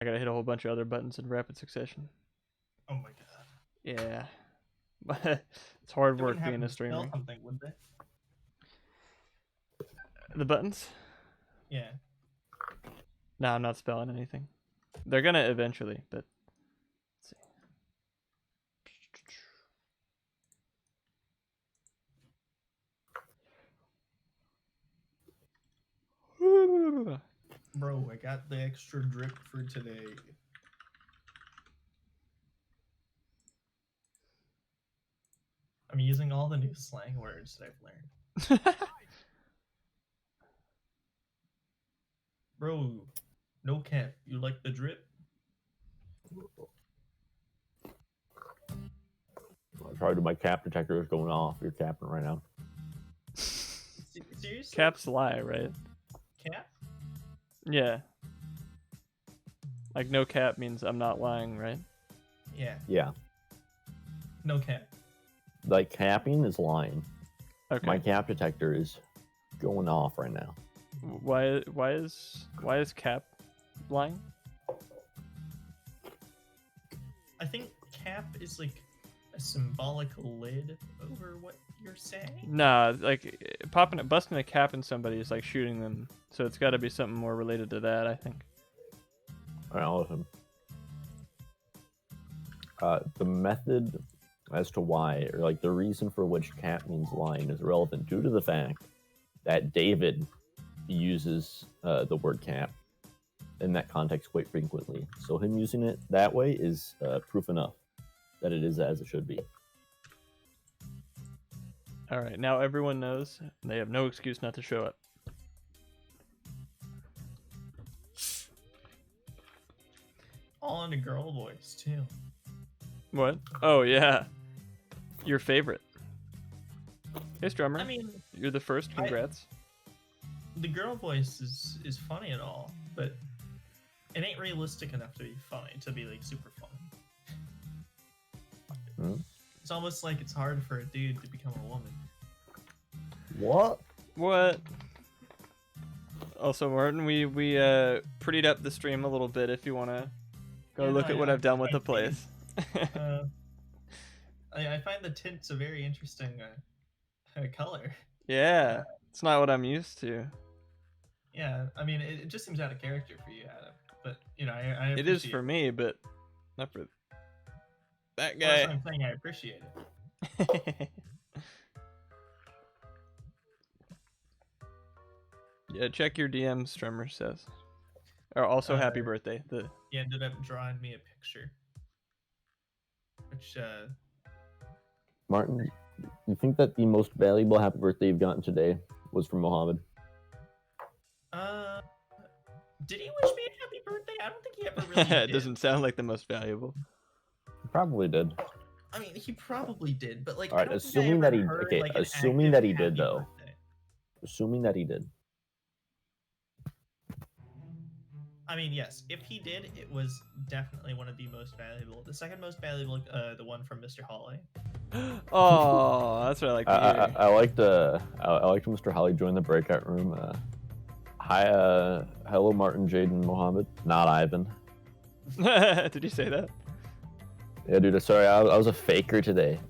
I gotta hit a whole bunch of other buttons in rapid succession. Oh my god. Yeah. It's hard They work wouldn't have being a to spell streamer. something, would they? The buttons? Yeah. No, I'm not spelling anything. They're gonna eventually, but let's see. Bro, I got the extra drip for today. I'm using all the new slang words that I've learned. Bro, no cap. You like the drip? Probably my cap detector is going off. You're capping right now. Seriously? Caps lie, right? Cap? Yeah. Like no cap means I'm not lying, right? Yeah. Yeah. No cap. Like capping is lying. Okay. My cap detector is going off right now. Why is cap lying? I think cap is like a symbolic lid over what you're saying. Nah, like busting a cap in somebody is like shooting them. So it's got to be something more related to that, I think. All right, I'll listen. The method as to why, or like the reason for which cap means lying, is relevant due to the fact that David uses the word cap in that context quite frequently. So him using it that way is proof enough that it is as it should be. All right, now everyone knows. They have no excuse not to show up. All in a girl voice too. What? Oh yeah, your favorite. Hey, Strummer. I mean, You're the first. Congrats. The girl voice is funny and all, but it ain't realistic enough to be funny, to be like super funny. It's almost like it's hard for a dude to become a woman. What? What? Also, Martin, we prettied up the stream a little bit. If you want to go look at what I've done with the place. I find the tints a very interesting color. Yeah, it's not what I'm used to. Yeah, I mean, it just seems out of character for you, Adam. But you know, I it is for me, but not for that guy. Well, I'm saying I appreciate it. Yeah, check your DM, Strummer says. Or also, happy birthday. He ended up drawing me a picture, which Martin, you think that the most valuable happy birthday you've gotten today was from Mohammed? Did he wish me a happy birthday? I don't think he ever really did. It doesn't sound like the most valuable. He probably did. I mean, he probably did, but like, all right, assuming that he assuming that he did though. Assuming that he did. I mean, yes, if he did, it was definitely one of the most valuable. The second most valuable, the one from Mr. Hawley. Oh, that's what I like to hear. I liked Mr. Holly join the breakout room. Hi, hello, Martin, Jaden, Mohammed, not Ivan. Did you say that? Yeah, dude. Sorry, I was a faker today.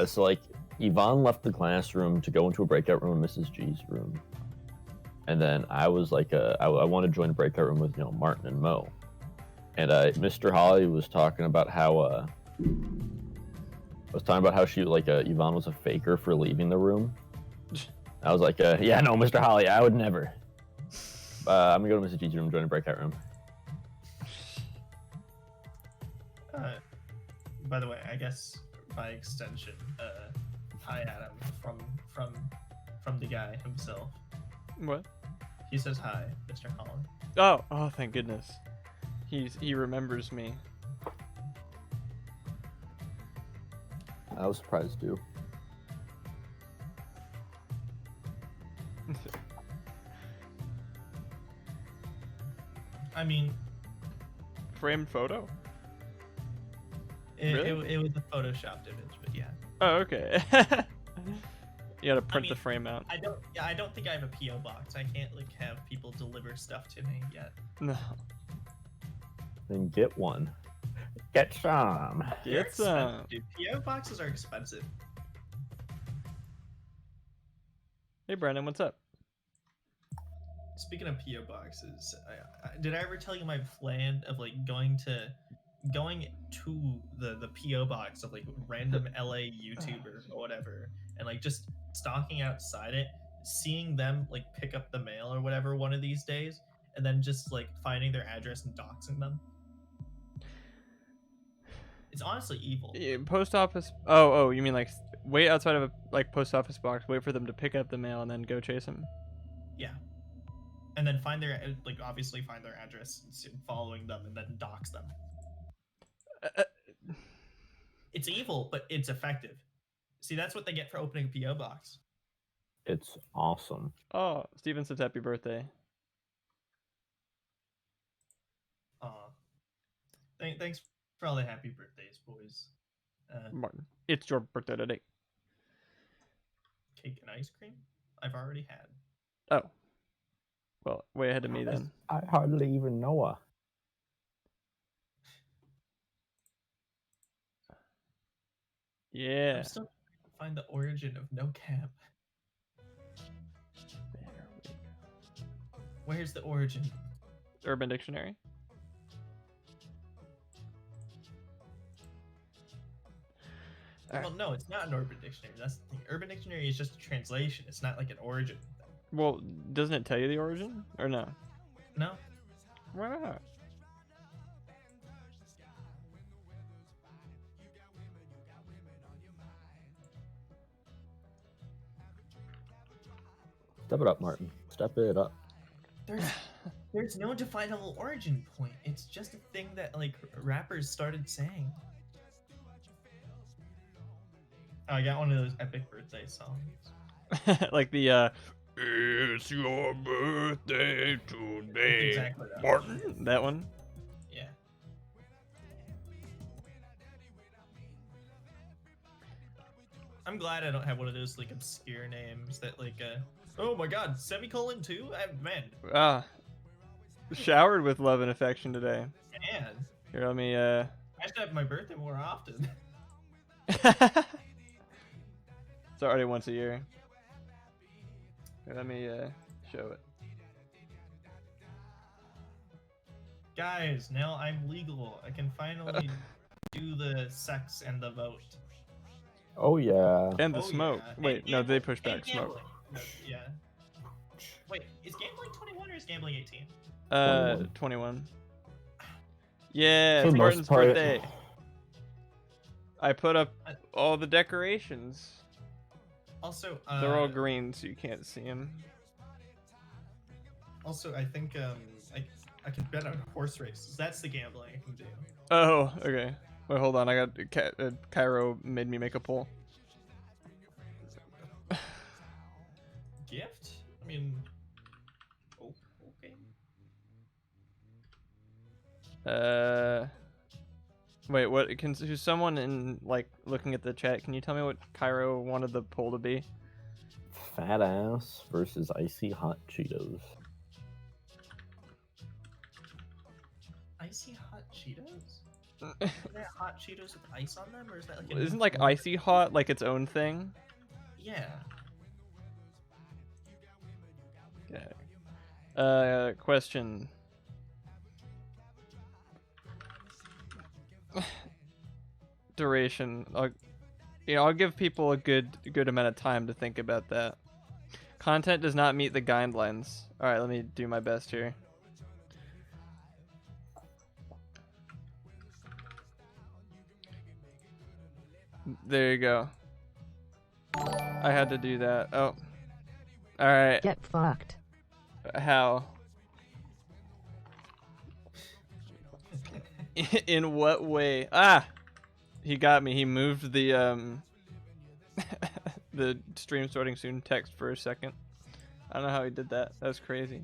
So like, Yvonne left the classroom to go into a breakout room in Mrs. G's room, and then I was like, I want to join a breakout room with Martin and Mo, and Mr. Holly was talking about how she Yvonne was a faker for leaving the room. I was like, yeah, no, Mr. Holly, I would never. I'm gonna go to Mrs. G's room, join a breakout room. By the way, I guess by extension, hi Adam from the guy himself. What? He says hi, Mr. Holland. Oh, thank goodness. He remembers me. I was surprised too. I mean, framed photo? It was a photoshopped image, but yeah. Oh, okay. You gotta print the frame out. I don't think I have a PO box. I can't like have people deliver stuff to me yet. No. then get one. Get some. They're Get some. expensive, dude. PO boxes are expensive. Hey, Brandon, what's up? Speaking of PO boxes, did I ever tell you my plan of like going to the PO box of like random LA YouTuber or whatever, and like just stalking outside it, seeing them like pick up the mail or whatever one of these days, and then just like finding their address and doxing them? It's honestly evil. Yeah, post office. Oh, you mean like wait outside of a like post office box, wait for them to pick up the mail, and then go chase them? Yeah. And then find their like obviously find their address, following them, and then dox them. It's evil, but it's effective. See, that's what they get for opening a PO box. It's awesome. Oh, Steven says happy birthday. Thanks for all the happy birthdays, boys. Martin, it's your birthday today. Cake and ice cream? I've already had. Oh. Well, way ahead of me then. I hardly even know her. Yeah. I'm still trying to find the origin of no cap. There we go. Where's the origin? Urban Dictionary. Well, no, it's not an Urban Dictionary. That's the thing. Urban Dictionary is just a translation. It's not like an origin thing. Well, doesn't it tell you the origin or no? No. Why not? Step it up, Martin. Step it up. There's no definable origin point. It's just a thing that like rappers started saying. Oh, I got one of those epic birthday songs. Like the it's your birthday today, Exactly that. Martin. That one. Yeah. I'm glad I don't have one of those like obscure names that like oh my god, semicolon 2? Man. Ah, showered with love and affection today. Man. Here, let me I should have my birthday more often. It's already once a year. Here, let me show it. Guys, now I'm legal. I can finally do the sex and the vote. Oh yeah. And the Oh, smoke. yeah. Wait, And no, they gambling. push And back smoke. gambling. No, yeah. Wait, is gambling 21 or is gambling 18? 21. Yeah, For it's the Martin's most part- birthday. I put up all the decorations. Also, They're all green, so you can't see them. Also, I think I can bet on horse races. That's the gambling I can do. Oh, okay. Wait, hold on. I got Cairo made me make a poll. Gift? I mean, oh, okay. Wait. What? Who's someone in like looking at the chat? Can you tell me what Cairo wanted the poll to be? Fat ass versus icy hot Cheetos. Icy hot Cheetos? Is that hot Cheetos with ice on them, or is that like? Isn't like icy hot like its own thing? Yeah. Okay. Question. Duration. I'll give people a good amount of time to think about that. Content does not meet the guidelines. All right, let me do my best here. There you go. I had to do that. Oh. All right. Get fucked. How? In what way? Ah! He got me. He moved the the stream starting soon text for a second. I don't know how he did that. That was crazy.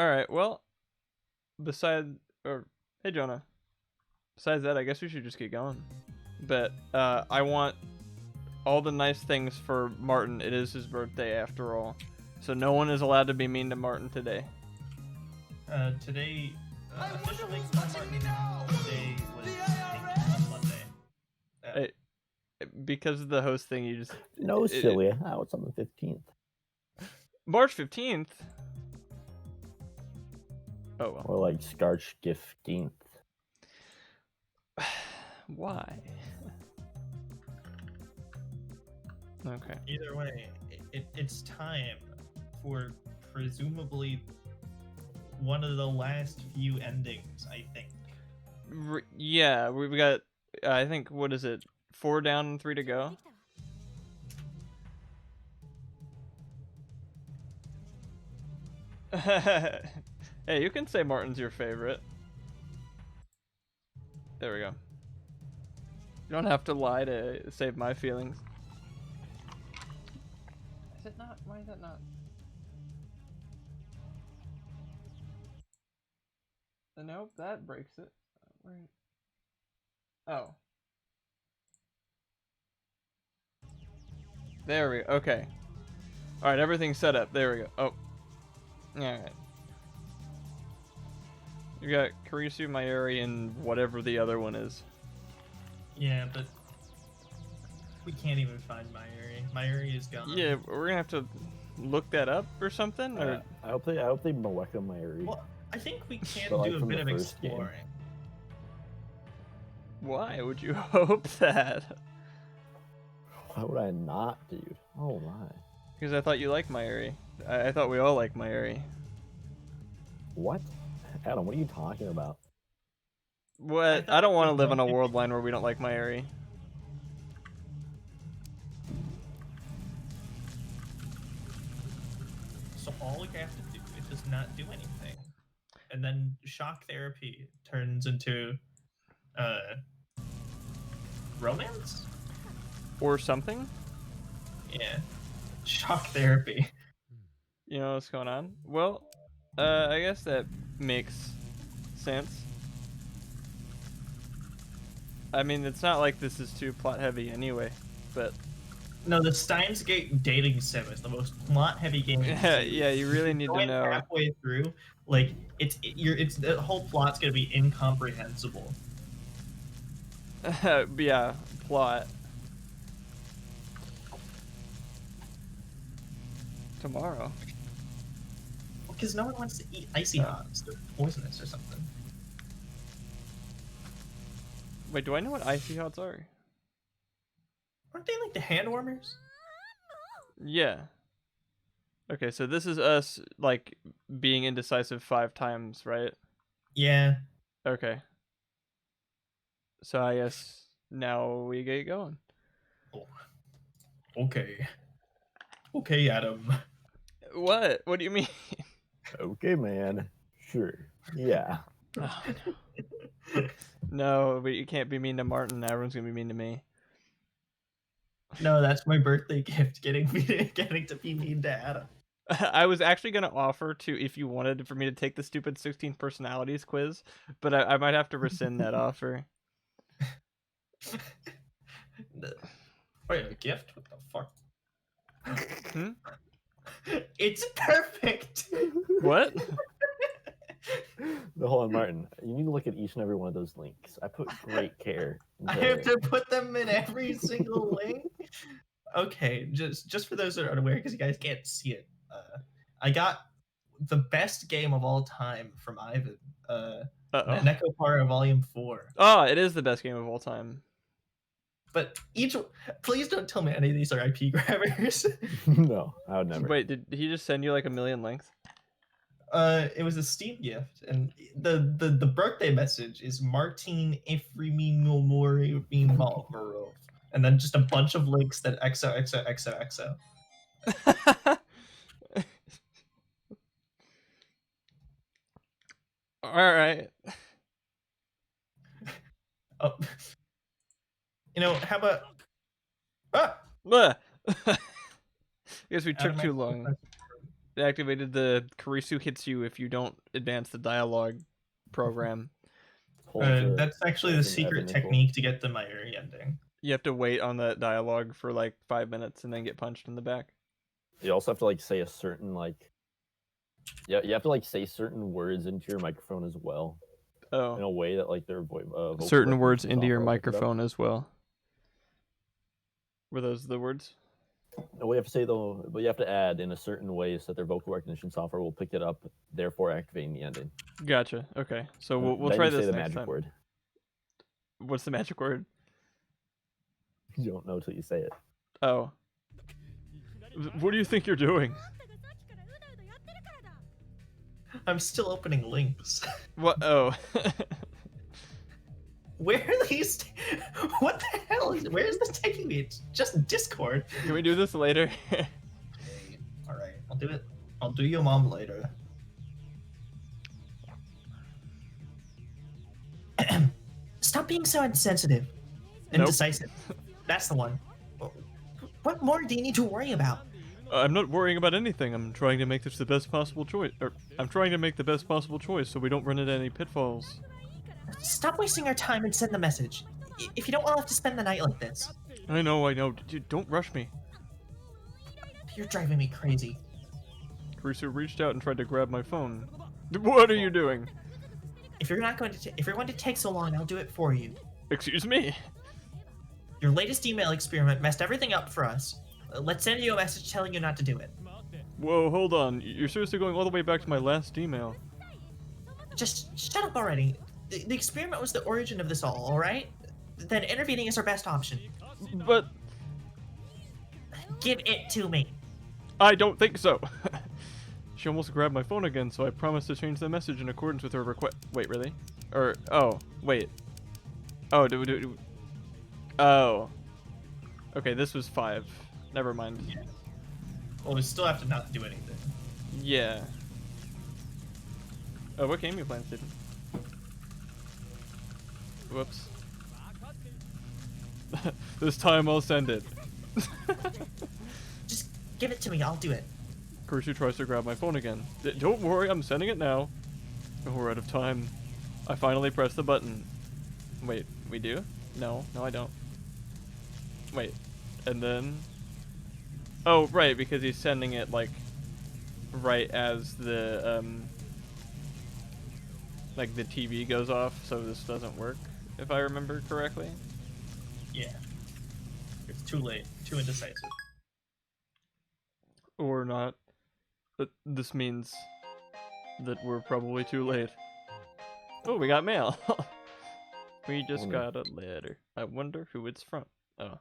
Alright, well, hey Jonah. Besides that, I guess we should just get going. But I want all the nice things for Martin. It is his birthday after all. So no one is allowed to be mean to Martin today. Today, officially, Martin Day was on Monday. Hey, because of the host thing, you just No, silly. Oh, it's on the 15th. March 15th. Oh well. Or like Scarch 15th. Why? Okay. Either way, it's time for presumably one of the last few endings, I think. Yeah, we've got. I think what is it? 4 down and 3 to go. Hey, you can say Martin's your favorite. There we go. You don't have to lie to save my feelings. Is it not? Why is that not? Nope, that breaks it. Oh. There we go. Okay. Alright, everything's set up. There we go. Oh. Alright. You got Karisu, Mayuri, and whatever the other one is. Yeah, but we can't even find Mayuri. Mayuri is gone. Yeah, we're gonna have to look that up or something? Or... I hope they Maleka Mayuri. Well, I think we can But, like, do a from bit the of first game. exploring. Why would you hope that? Why would I not, dude? Oh my. Because I thought you liked Mayuri. I thought we all like Mayuri. What? Adam, what are you talking about? What? I don't want to live on a world line where we don't like Mayuri. So all we have to do is just not do anything. And then shock therapy turns into romance? Or something? Yeah. Shock therapy. You know what's going on? Well, I guess that makes sense. I mean, it's not like this is too plot heavy anyway, but... No, the Steins Gate dating sim is the most plot heavy game. Yeah, you really need to Going know. halfway through, like, it's the whole plot's gonna be incomprehensible. Yeah, plot. Tomorrow. Because no one wants to eat icy hots. They're poisonous or something. Wait, do I know what icy hots are? Aren't they like the hand warmers? Yeah. Okay, so this is us, like, being indecisive 5 times, right? Yeah. Okay. So I guess now we get going. Oh. Okay. Okay, Adam. What? What do you mean? Okay, man. Sure. Yeah. Oh, no, but you can't be mean to Martin. Everyone's gonna be mean to me. No, that's my birthday gift. Getting to be mean to Adam. I was actually gonna offer to, if you wanted for me to take the stupid 16 personalities quiz, but I might have to rescind that offer. Wait, a gift? What the fuck? Hmm? It's perfect. What? Hold on, Martin. You need to look at each and every one of those links. I put great care. I have to put them in every single link. Okay, just for those that are unaware, because you guys can't see it, I got the best game of all time from Ivan. Necopara Volume 4. Oh, it is the best game of all time. But please don't tell me any of these are IP grabbers. No, I would never. Wait, did he just send you like a million links? It was a Steam gift, and the birthday message is Martin Efreminomori Malvarov, and then just a bunch of links that XOXOXOXO. All right. Oh, you know, how about? Ah! I guess we took too long. They activated the Karisu hits you if you don't advance the dialogue program. That's actually the secret technique to get the Mayuri ending. You have to wait on that dialogue for like 5 minutes and then get punched in the back. You also have to like say a certain like. Yeah, you have to like say certain words into your microphone as well, in Oh, a way that like their vocal certain words recognition into your software will pick it up. microphone as well. Were those the words? No, we have to say though, but you have to add in a certain way so that their vocal recognition software will pick it up, therefore activating the ending. Gotcha. Okay, so we'll Then try you this say the next magic time. word. What's the magic word? You don't know till you say it. Oh. What do you think you're doing? I'm still opening links. What? Oh. Where are these? What the hell? Where is this taking me? It's just Discord. Can we do this later? All right, I'll do it. I'll do your mom later. Stop being so insensitive and Nope. decisive. That's the one. What more do you need to worry about? I'm not worrying about anything. I'm trying to make this the best possible choice. I'm trying to make the best possible choice so we don't run into any pitfalls. Stop wasting our time and send the message. If you don't want to have to spend the night like this. I know. Dude, don't rush me. You're driving me crazy. Karisu reached out and tried to grab my phone. What are you doing? If you're going to take so long, I'll do it for you. Excuse me? Your latest email experiment messed everything up for us. Let's send you a message telling you not to do it. Whoa, hold on. You're seriously going all the way back to my last email. Just shut up already. The experiment was the origin of this all right? Then intervening is our best option. But Give it to me. I don't think so. She almost grabbed my phone again, so I promised to change the message in accordance with her request. Wait, really? Oh, wait. Oh, oh. Okay, this was 5. Never mind. Yeah. Well, we still have to not do anything. Yeah. Oh, what game you playing, Stephen? Whoops. This time I'll send it. Just give it to me. I'll do it. Karisu tries to grab my phone again. Don't worry, I'm sending it now. Oh, we're out of time. I finally press the button. Wait, we do? No, I don't. Wait, and then... Oh, right, because he's sending it, like, right as the, like, the TV goes off, so this doesn't work, if I remember correctly. Yeah. It's too late. Too indecisive. Or not. But this means that we're probably too late. Oh, we got mail. We just got a letter. I wonder who it's from. Oh.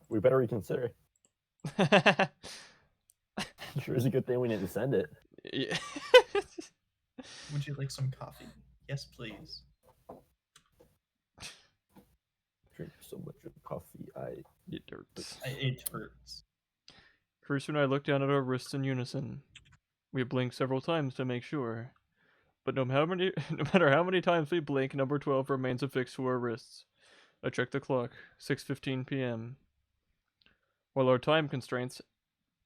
We better reconsider. Sure is a good thing we didn't send it. Yeah. Would you like some coffee? Yes, please. Drink so much of coffee, It hurts. It hurts. Karisu and I looked down at our wrists in unison. We blinked several times to make sure. But no matter how many times we blink, number 12 remains affixed to our wrists. I checked the clock. 6:15 p.m. While our time constraints,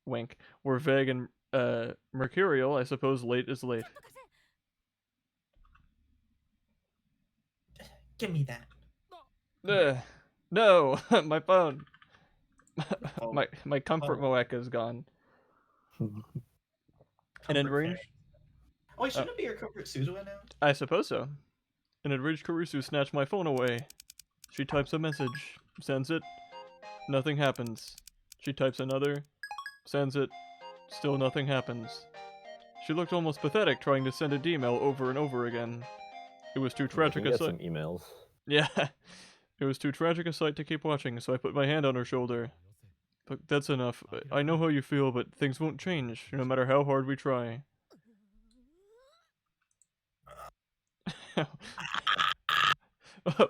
wink, were vague and mercurial, I suppose late is late. Give me that. No, my phone. Oh. My comfort moeka is gone. An enraged? Oh, wait, shouldn't it be your comfort Suzuha now? I suppose so. An enraged Karisu snatched my phone away. She types a message, sends it, nothing happens. She types another, sends it, still nothing happens. She looked almost pathetic trying to send a D-mail over and over again. It was too tragic a sight. Some emails. Yeah, it was too tragic a sight to keep watching, so I put my hand on her shoulder. But that's enough. I know how you feel, but things won't change, no matter how hard we try.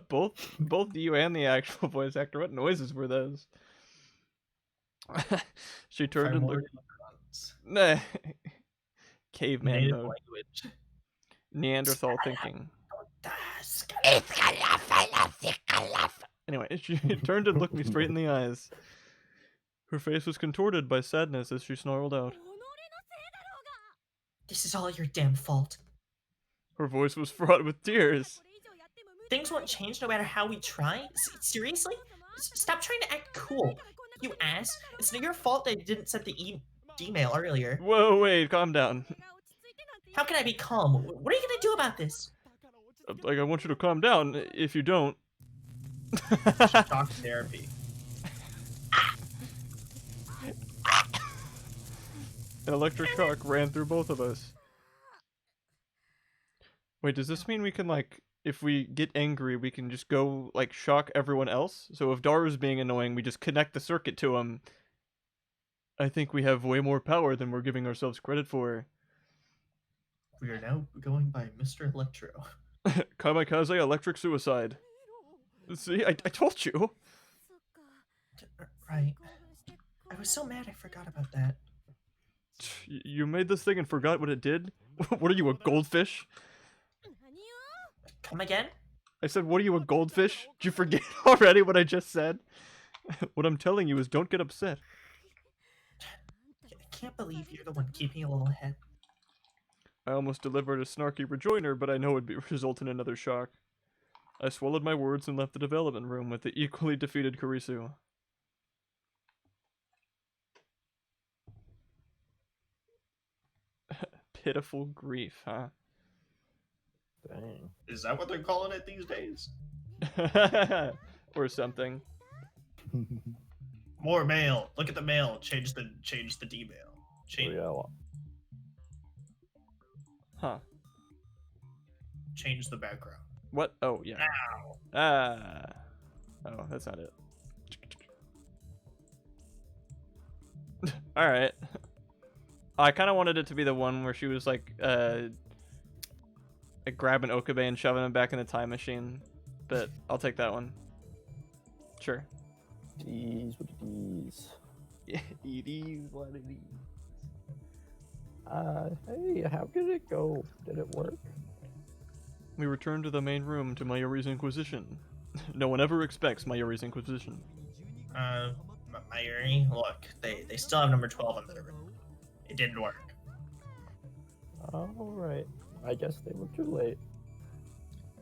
both you and the actual voice actor. What noises were those? She turned and looked. Nah. Caveman Native mode. language. Neanderthal thinking. Anyway, she turned and looked me straight in the eyes. Her face was contorted by sadness as she snarled out. This is all your damn fault. Her voice was fraught with tears. Things won't change no matter how we try? Seriously? Stop trying to act cool. You ass. It's not your fault that you didn't send the email earlier. Whoa, wait, calm down. How can I be calm? What are you gonna do about this? Like, I want you to calm down. If you don't... Shock therapy. An electric shock ran through both of us. Wait, does this mean we can, like, if we get angry, we can just go, like, shock everyone else? So if Daru's being annoying, we just connect the circuit to him. I think we have way more power than we're giving ourselves credit for. We are now going by Mr. Electro. Kamikaze electric suicide. See, I told you. Right. I was so mad I forgot about that. You made this thing and forgot what it did? What are you, a goldfish? Come again? I said, what are you, a goldfish? Did you forget already what I just said? What I'm telling you is don't get upset. I can't believe you're the one keeping a little ahead. I almost delivered a snarky rejoinder, but I know it'd result in another shock. I swallowed my words and left the development room with the equally defeated Kurisu. Pitiful grief, huh? Dang. Is that what they're calling it these days? Or something. More mail. Look at the mail. Change the D mail. Oh, Change yeah, well, Huh. change the background. What? Oh, yeah. Ow. Ah. Oh, that's not it. Alright. I kind of wanted it to be the one where she was like grabbing Okabe and shoving him back in the time machine. But I'll take that one. Sure. geez, what it is. It is what it is. Hey, how did it go? Did it work? We return to the main room to Mayuri's Inquisition. No one ever expects Mayuri's Inquisition. Mayuri, look, they still have number 12 in their room. It didn't work. Alright. I guess they were too late.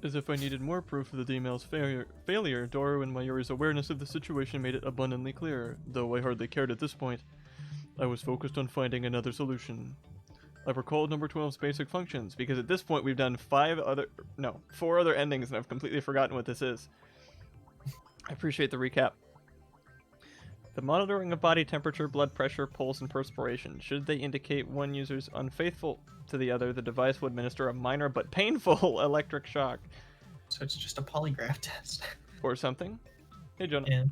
As if I needed more proof of the D-mail's failure, Doru and Mayuri's awareness of the situation made it abundantly clear, though I hardly cared at this point. I was focused on finding another solution. I recalled number 12's basic functions, because at this point we've done 4 other endings and I've completely forgotten what this is. I appreciate the recap. The monitoring of body temperature, blood pressure, pulse, and perspiration. Should they indicate one user's unfaithful to the other, the device will administer a minor but painful electric shock. So it's just a polygraph test. Or something. Hey, Jonah. Yeah.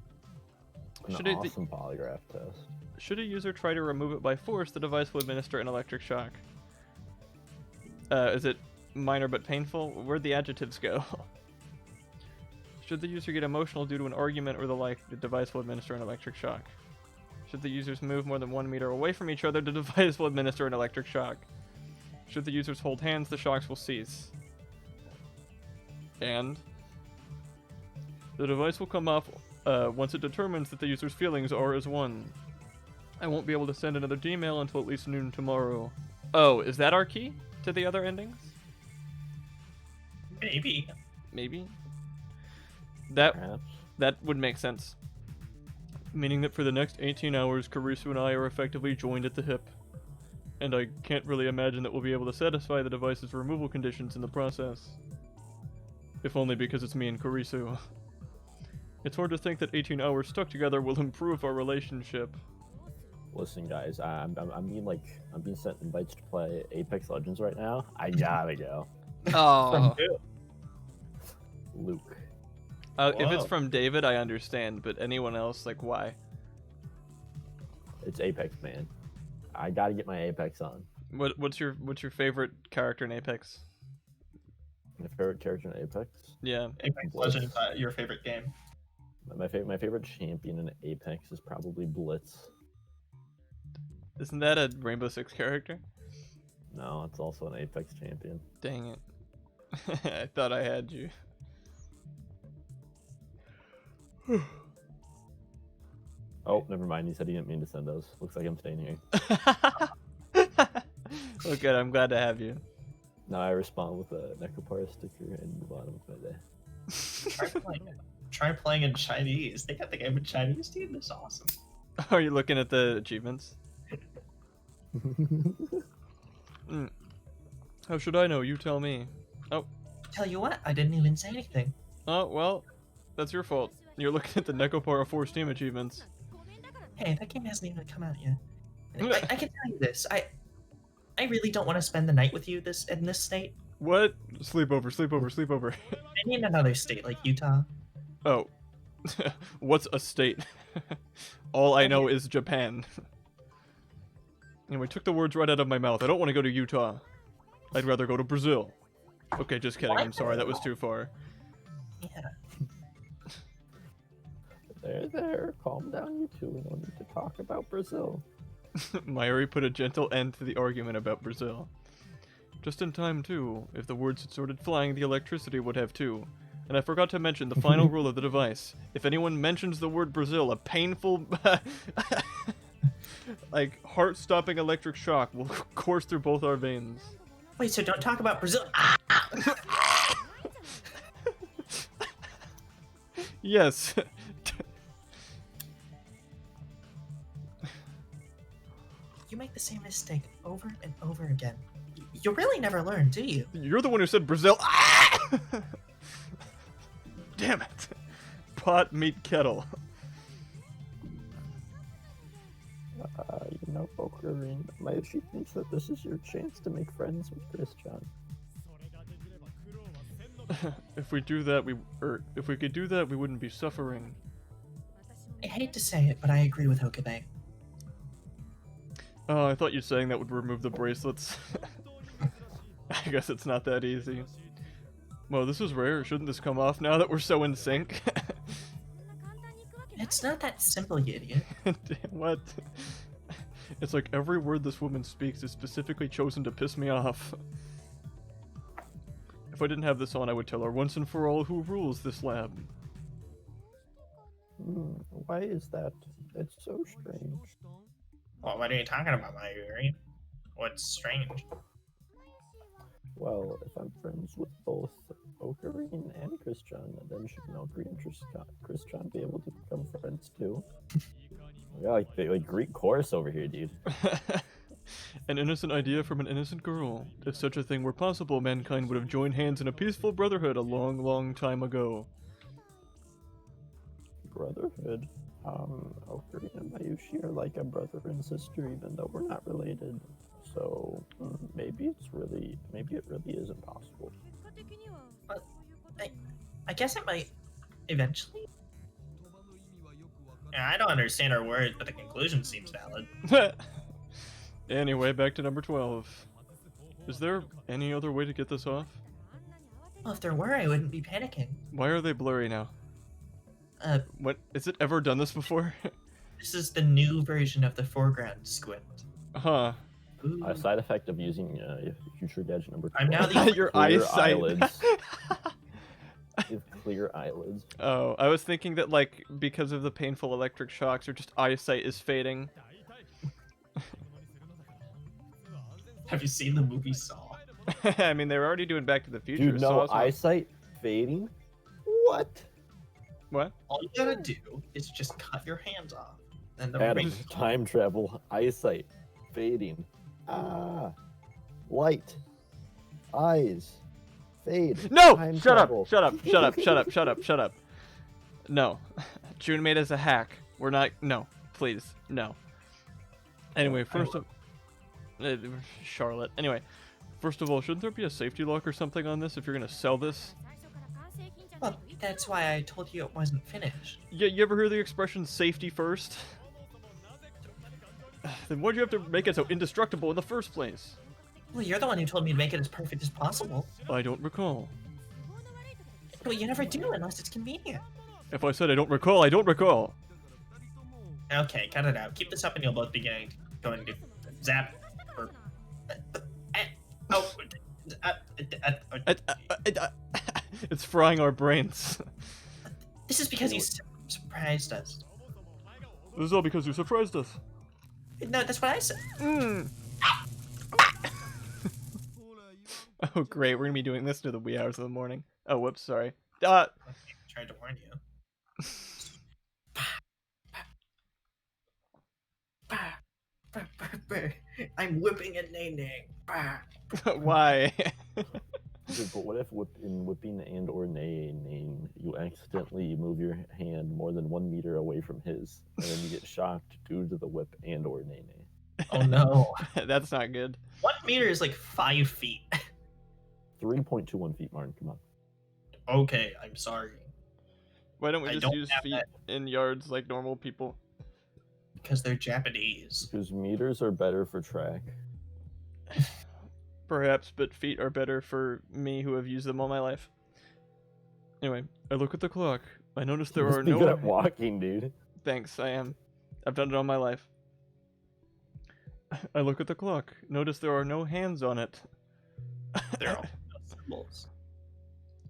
An awesome polygraph test. Should a user try to remove it by force, the device will administer an electric shock. Is it minor but painful? Where'd the adjectives go? Should the user get emotional due to an argument or the like, the device will administer an electric shock. Should the users move more than 1 meter away from each other, the device will administer an electric shock. Should the users hold hands, the shocks will cease. And the device will come off once it determines that the user's feelings are as one. I won't be able to send another D-mail until at least noon tomorrow. Oh, is that our key to the other endings? Maybe. Maybe? That Perhaps. would make sense. Meaning that for the next 18 hours, Kurisu and I are effectively joined at the hip. And I can't really imagine that we'll be able to satisfy the device's removal conditions in the process. If only because it's me and Kurisu. It's hard to think that 18 hours stuck together will improve our relationship. Listen, guys, I'm being sent invites to play Apex Legends right now. I gotta go. Oh. Luke. If it's Whoa. from David, I understand, but anyone else, like, why? It's Apex, man. I gotta get my Apex on. What's your favorite character in Apex? My favorite character in Apex? Yeah. Apex Blitz. Legends, your favorite game. My favorite champion in Apex is probably Blitz. Isn't that a Rainbow Six character? No, it's also an Apex champion. Dang it. I thought I had you. Oh, never mind. He said he didn't mean to send those. Looks like I'm staying here. Oh, good. I'm glad to have you. Now I respond with a Necropara sticker and move on with my day. Try playing in Chinese. They got the game in Chinese, dude. That's awesome. Are you looking at the achievements? How should I know? You tell me. Oh. Tell you what, I didn't even say anything. Oh, well, that's your fault. You're looking at the Necopara 4 Steam achievements. Hey, that game hasn't even come out yet. I can tell you this. I really don't want to spend the night with you in this state. What? Sleepover, sleepover, sleepover. I need another state like Utah. Oh. What's a state? All I know is Japan. Anyway, took the words right out of my mouth. I don't want to go to Utah. I'd rather go to Brazil. Okay, just kidding. I'm sorry, that was too far. Yeah. There. Calm down, you two. We don't need to talk about Brazil. Mayuri put a gentle end to the argument about Brazil. Just in time, too. If the words had started flying, the electricity would have too. And I forgot to mention the final rule of the device. If anyone mentions the word Brazil, a painful, like, heart-stopping electric shock will course through both our veins. Wait, so don't talk about Brazil. Yes. You make the same mistake over and over again. You really never learn, do you? You're the one who said Brazil. Damn it. Pot, meat, kettle. Ocarina, Mayushi thinks that this is your chance to make friends with Christian. If we do that, if we could do that, we wouldn't be suffering. I hate to say it, but I agree with Okabe. Oh, I thought you saying that would remove the bracelets. I guess it's not that easy. Well, this is rare. Shouldn't this come off now that we're so in sync? It's not that simple, you idiot. Damn, what? It's like every word this woman speaks is specifically chosen to piss me off. If I didn't have this on, I would tell her once and for all who rules this lab. Why is that? It's so strange. Well, what are you talking about, Mayuri? What's strange? Well, if I'm friends with both Ocarina and Christian, then shouldn't Ocarina and Christian be able to become friends too? Yeah, like Greek chorus over here, dude. An innocent idea from an innocent girl. If such a thing were possible, mankind would have joined hands in a peaceful brotherhood a long, long time ago. Brotherhood? Ocarina and Mayushi are like a brother and sister, even though we're not related. So maybe it really isn't possible. I guess it might eventually. Yeah, I don't understand our words, but the conclusion seems valid. Anyway, back to number 12. Is there any other way to get this off? Well, if there were, I wouldn't be panicking. Why are they blurry now? What? Is it ever done this before? This is the new version of the foreground squint. Huh. A side effect of using future gadget number 12. I'm now the Your clear eyesight. eyelids. You have clear eyelids. Oh, I was thinking that, like, because of the painful electric shocks, or just eyesight is fading. Have you seen the movie Saw? I mean, they were already doing Back to the Future. Dude, so no, also- eyesight fading? What? What? All you gotta do is just cut your hands off. And the Adam, ring. time travel, eyesight, fading. Light, eyes, fade. No! time Shut up! travel. Shut up! Shut up! Shut up! Shut up! Shut up! No. June made us a hack. We're not. No. Please. No. Anyway, first of. Charlotte. Anyway, first of all, shouldn't there be a safety lock or something on this if you're gonna sell this? Well, that's why I told you it wasn't finished. Yeah, you ever hear the expression safety first? Then why'd you have to make it so indestructible in the first place? Well, you're the one who told me to make it as perfect as possible. I don't recall. But you never do unless it's convenient. If I said I don't recall, I don't recall. Okay, cut it out. Keep this up and you'll both be going to zap or It's frying our brains. This is because you surprised us. This is all because you surprised us. No, that's what I said. Oh great, we're gonna be doing this to the wee hours of the morning. Oh whoops, sorry. I tried to warn you. I'm whipping and nay. Why? Dude, but what if in whipping and or neighing, you accidentally move your hand more than 1 meter away from his, and then you get shocked due to the whip and or neigh? Oh no. That's not good. 1 meter is like 5 feet. 3.21 feet, Martin. Come on. Okay, I'm sorry. Why don't we I just don't use have feet in yards like normal people? Because they're Japanese. Because meters are better for track. Perhaps, but feet are better for me who have used them all my life. Anyway, I look at the clock. I notice there Must are be no... good at walking, dude. Thanks, I am. I've done it all my life. I look at the clock. Notice there are no hands on it. They're all symbols.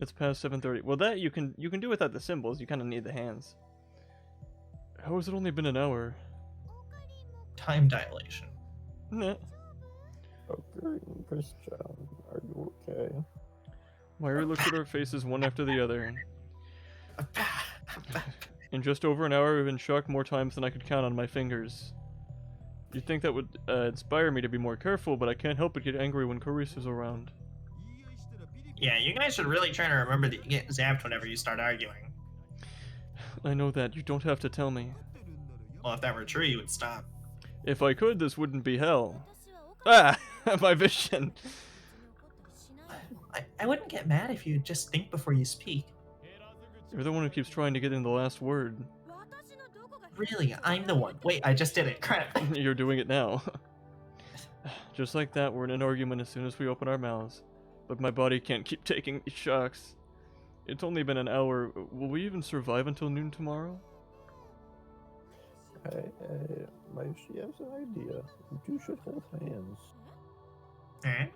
It's past 7:30. Well, that you can do without the symbols. You kind of need the hands. How has it only been an hour? Time dilation. Nah. Okay, Christian, are you okay? Myri looks at our faces one after the other. In just over an hour, I've been shocked more times than I could count on my fingers. You'd think that would inspire me to be more careful, but I can't help but get angry when Carisu's around. Yeah, you guys should really try to remember that you get zapped whenever you start arguing. I know that. You don't have to tell me. Well, if that were true, you would stop. If I could, this wouldn't be hell. Ah! My vision! I wouldn't get mad if you just think before you speak. You're the one who keeps trying to get in the last word. Really, I'm the one. Wait, I just did it. Crap. You're doing it now. Just like that, we're in an argument as soon as we open our mouths. But my body can't keep taking these shocks. It's only been an hour. Will we even survive until noon tomorrow? Hey, she has an idea. You two should hold hands. Eh?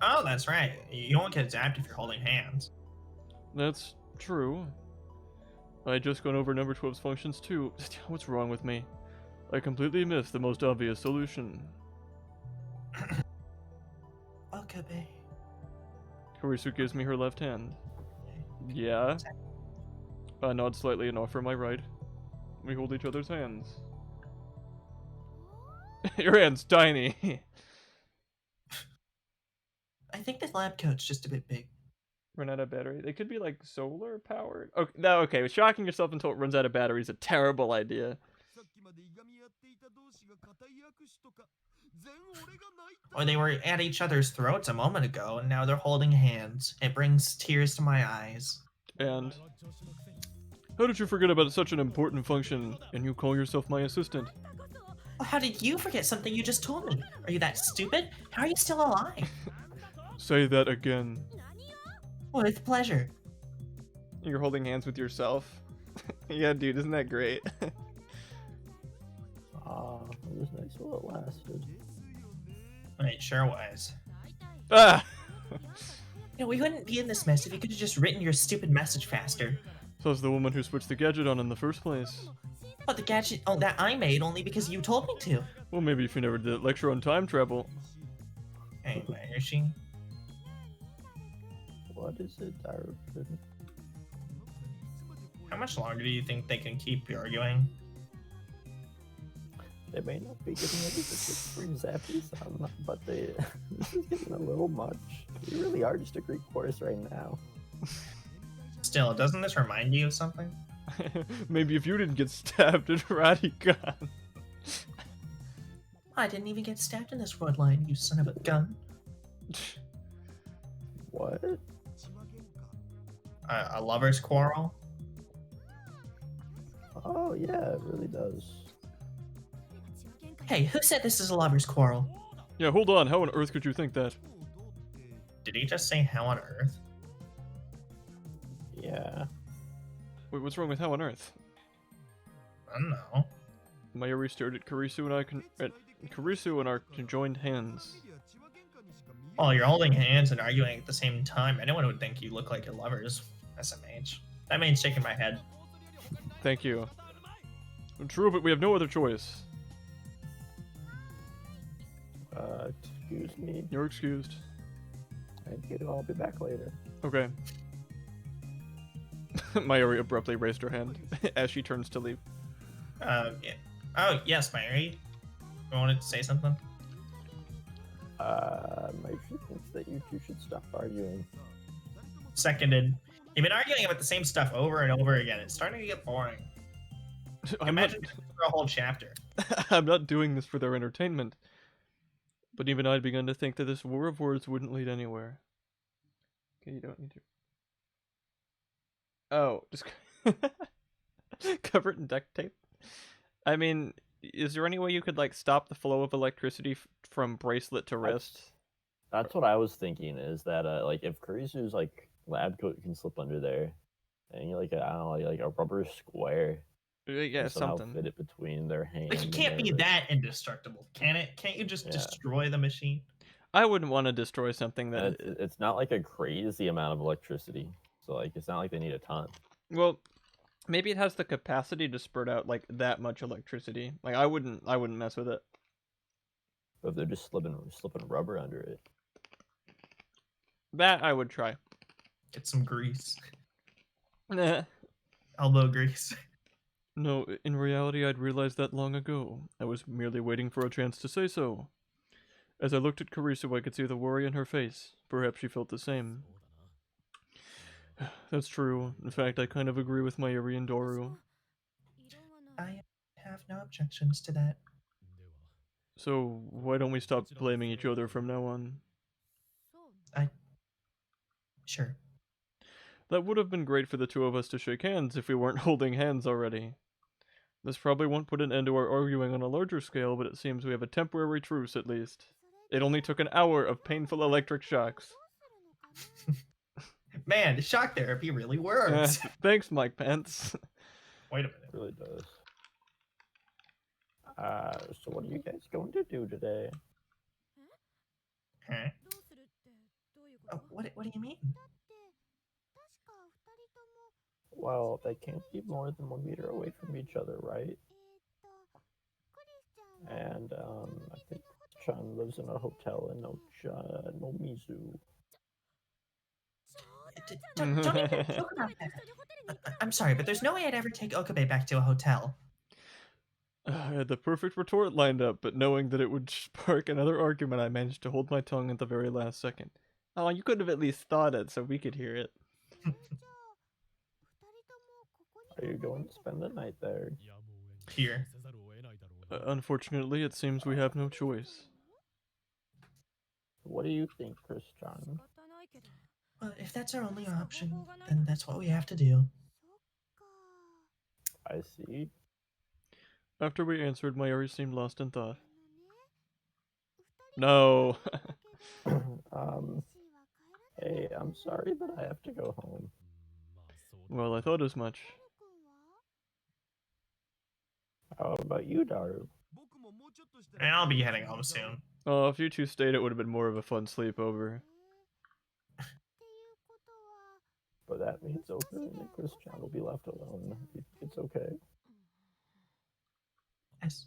Oh, that's right. You won't get zapped if you're holding hands. That's true. I just gone over number 12's functions too. What's wrong with me? I completely missed the most obvious solution. Okay. Karisu gives me her left hand. Yeah. I nod slightly and offer my right. We hold each other's hands. Your hand's tiny. I think the lab coat's just a bit big. Run out of battery. They could be like solar powered. Okay, no, okay. Shocking yourself until it runs out of battery is a terrible idea. Or they were at each other's throats a moment ago, and now they're holding hands. It brings tears to my eyes. And how did you forget about such an important function? And you call yourself my assistant? Well, how did you forget something you just told me? Are you that stupid? How are you still alive? Say that again. With pleasure. You're holding hands with yourself. Yeah, dude, isn't that great? It was nice while it lasted. It sure was. Ah! We wouldn't be in this mess if you could have just written your stupid message faster. Says the woman who switched the gadget on in the first place. But the gadget that I made only because you told me to. Well, maybe if you never did that lecture on time travel. Hey, where is she? What is it, Darwin? How much longer do you think they can keep arguing? They may not be getting ready to get free zappies, but this is getting a little much. We really are just a Greek chorus right now. Still, doesn't this remind you of something? Maybe if you didn't get stabbed in Radigan. I didn't even get stabbed in this red line, you son of a gun. What? A lover's quarrel? Oh yeah, it really does. Hey, who said this is a lover's quarrel? Yeah, hold on. How on earth could you think that? Did he just say how on earth? Yeah. Wait, what's wrong with how on earth? I don't know. Mayuri stared at Karisu and our conjoined hands. Well, you're holding hands and arguing at the same time. Anyone would think you look like you're lovers. SMH. That means shaking my head. Thank you. True, but we have no other choice. Excuse me. You're excused. Thank you. I'll be back later. Okay. Mayuri abruptly raised her hand as she turns to leave. Yeah. Oh, yes, Mary. You wanted to say something? She thinks that you two should stop arguing. Seconded. You've been arguing about the same stuff over and over again. It's starting to get boring. I'm not, Imagine doing this for a whole chapter. I'm not doing this for their entertainment. But even I'd begun to think that this war of words wouldn't lead anywhere. Okay, you don't need to. Oh, just cover it in duct tape. I mean, is there any way you could like stop the flow of electricity from bracelet to wrist? That's what I was thinking. Is that like if Kurisu's like lab coat can slip under there, and you like I don't know like a rubber square. Yeah, somehow something. fit it between their hands. Like, it can't be that indestructible, can it? Can't you just destroy the machine? I wouldn't want to destroy something that... It's not like a crazy amount of electricity, so like it's not like they need a ton. Well, maybe it has the capacity to spurt out like that much electricity. Like I wouldn't mess with it. But if they're just slipping rubber under it, that I would try. Get some grease. Nah. Elbow grease. No, in reality, I'd realized that long ago. I was merely waiting for a chance to say so. As I looked at Karisu, I could see the worry in her face. Perhaps she felt the same. That's true. In fact, I kind of agree with Mayuri and Doru. I have no objections to that. So, why don't we stop blaming each other from now on? Sure. That would have been great for the two of us to shake hands if we weren't holding hands already. This probably won't put an end to our arguing on a larger scale, but it seems we have a temporary truce at least. It only took an hour of painful electric shocks. Man, shock therapy really works. Thanks, Mike Pence. Wait a minute. It really does. So what are you guys going to do today? Huh? Oh, what do you mean? Well, they can't be more than 1 meter away from each other, right? And I think Chan lives in a hotel in Nomizu. Don't even joke about that. I'm sorry, but there's no way I'd ever take Okabe back to a hotel. I had the perfect retort lined up, but knowing that it would spark another argument, I managed to hold my tongue at the very last second. Oh, you could have at least thought it so we could hear it. Are you going to spend the night there? Here. Unfortunately, it seems we have no choice. What do you think, Chris-chan? Well, if that's our only option, then that's what we have to do. I see. After we answered, Mayuri seemed lost in thought. No. Hey, I'm sorry, but I have to go home. Well, I thought as much. How about you, Daru? And I'll be heading home soon. Oh, if you two stayed, it would have been more of a fun sleepover. But that means Oka and Chris-chan will be left alone. It's okay. Yes.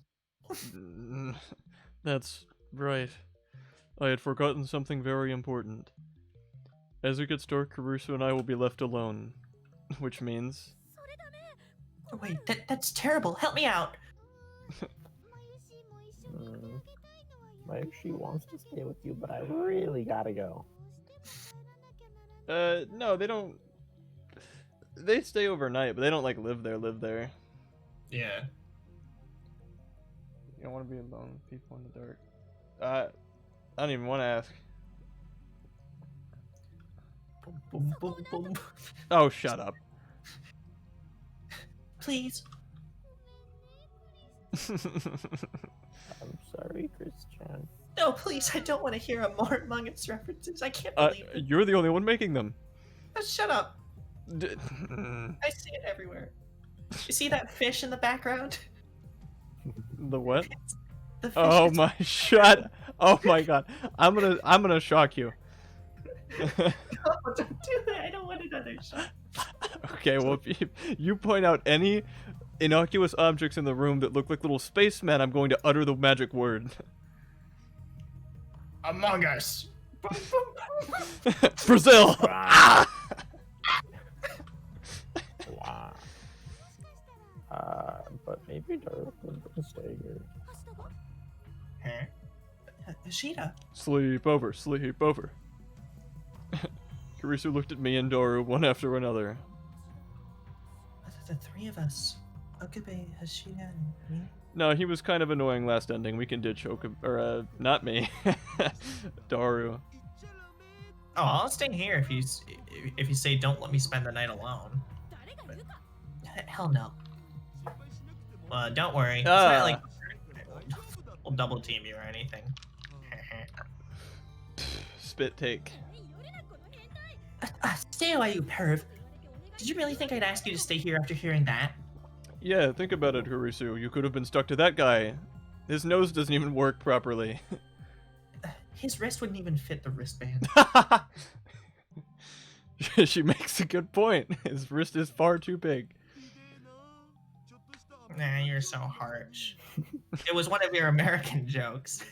That's right. I had forgotten something very important. As it gets dark, Karusu and I will be left alone. Which means... Wait, that's terrible. Help me out. She wants to stay with you, but I really gotta go. No, they don't... They stay overnight, but they don't, like, live there. Yeah. You don't want to be alone with people in the dark. I don't even want to ask. Boom, boom, boom. Oh, shut up. Please. I'm sorry, Chris-chan. No, please, I don't want to hear more Among Us references. I can't believe it. You're the only one making them. Oh, shut up. I see it everywhere. You see that fish in the background? The what? The fish Oh my, shut. Oh my god. I'm gonna shock you. No, don't do that. I don't want another shot. Okay, well, if you point out any innocuous objects in the room that look like little spacemen, I'm going to utter the magic word. Among Us. Brazil! Ah! Wow. But maybe Daru can stay here. Hashida. Sleep over, sleep over. Kurisu looked at me and Doru one after another. The three of us. Okabe, Hashida, and me. No, he was kind of annoying last ending. We can ditch not me. Daru. Oh, I'll stay here if you say don't let me spend the night alone. But, hell no. Don't worry. It's not like we'll double team you or anything. Spit take. Stay away, you perv. Did you really think I'd ask you to stay here after hearing that? Yeah, think about it, Kurisu. You could have been stuck to that guy. His nose doesn't even work properly. His wrist wouldn't even fit the wristband. She makes a good point. His wrist is far too big. Nah, you're so harsh. It was one of your American jokes.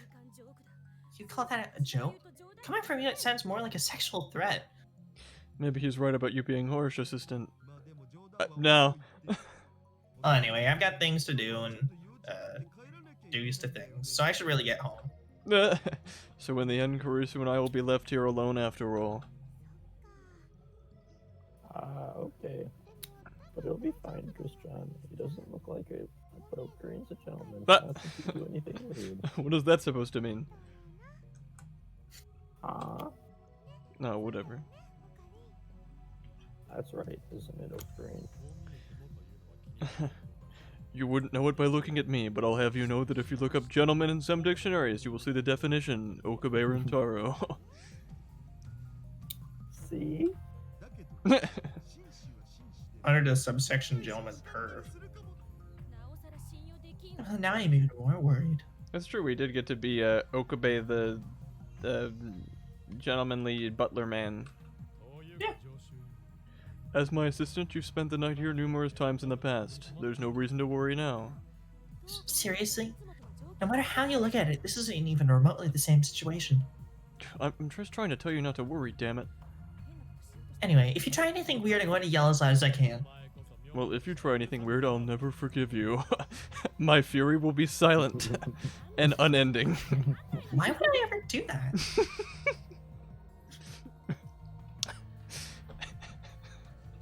You call that a joke? Coming from you, it sounds more like a sexual threat. Maybe he's right about you being harsh, assistant. No. Well, anyway, I've got things to do and dues to things, so I should really get home. So in the end, Kurisu and I will be left here alone after all. Okay. But it'll be fine, Christian. He doesn't look like a broker. He's a gentleman. But- Not that he do anything weird. What is that supposed to mean? No, whatever. That's right, isn't it, O'Green? You wouldn't know it by looking at me, but I'll have you know that if you look up gentleman in some dictionaries, you will see the definition, Okabe Rentaro. See? Under the subsection gentleman perv. Now I'm even more worried. That's true, we did get to be Okabe the gentlemanly butler man. Yeah. As my assistant, you've spent the night here numerous times in the past. There's no reason to worry now. Seriously? No matter how you look at it, this isn't even remotely the same situation. I'm just trying to tell you not to worry, damn it. Anyway, if you try anything weird, I'm going to yell as loud as I can. Well, if you try anything weird, I'll never forgive you. My fury will be silent and unending. Why would I ever do that?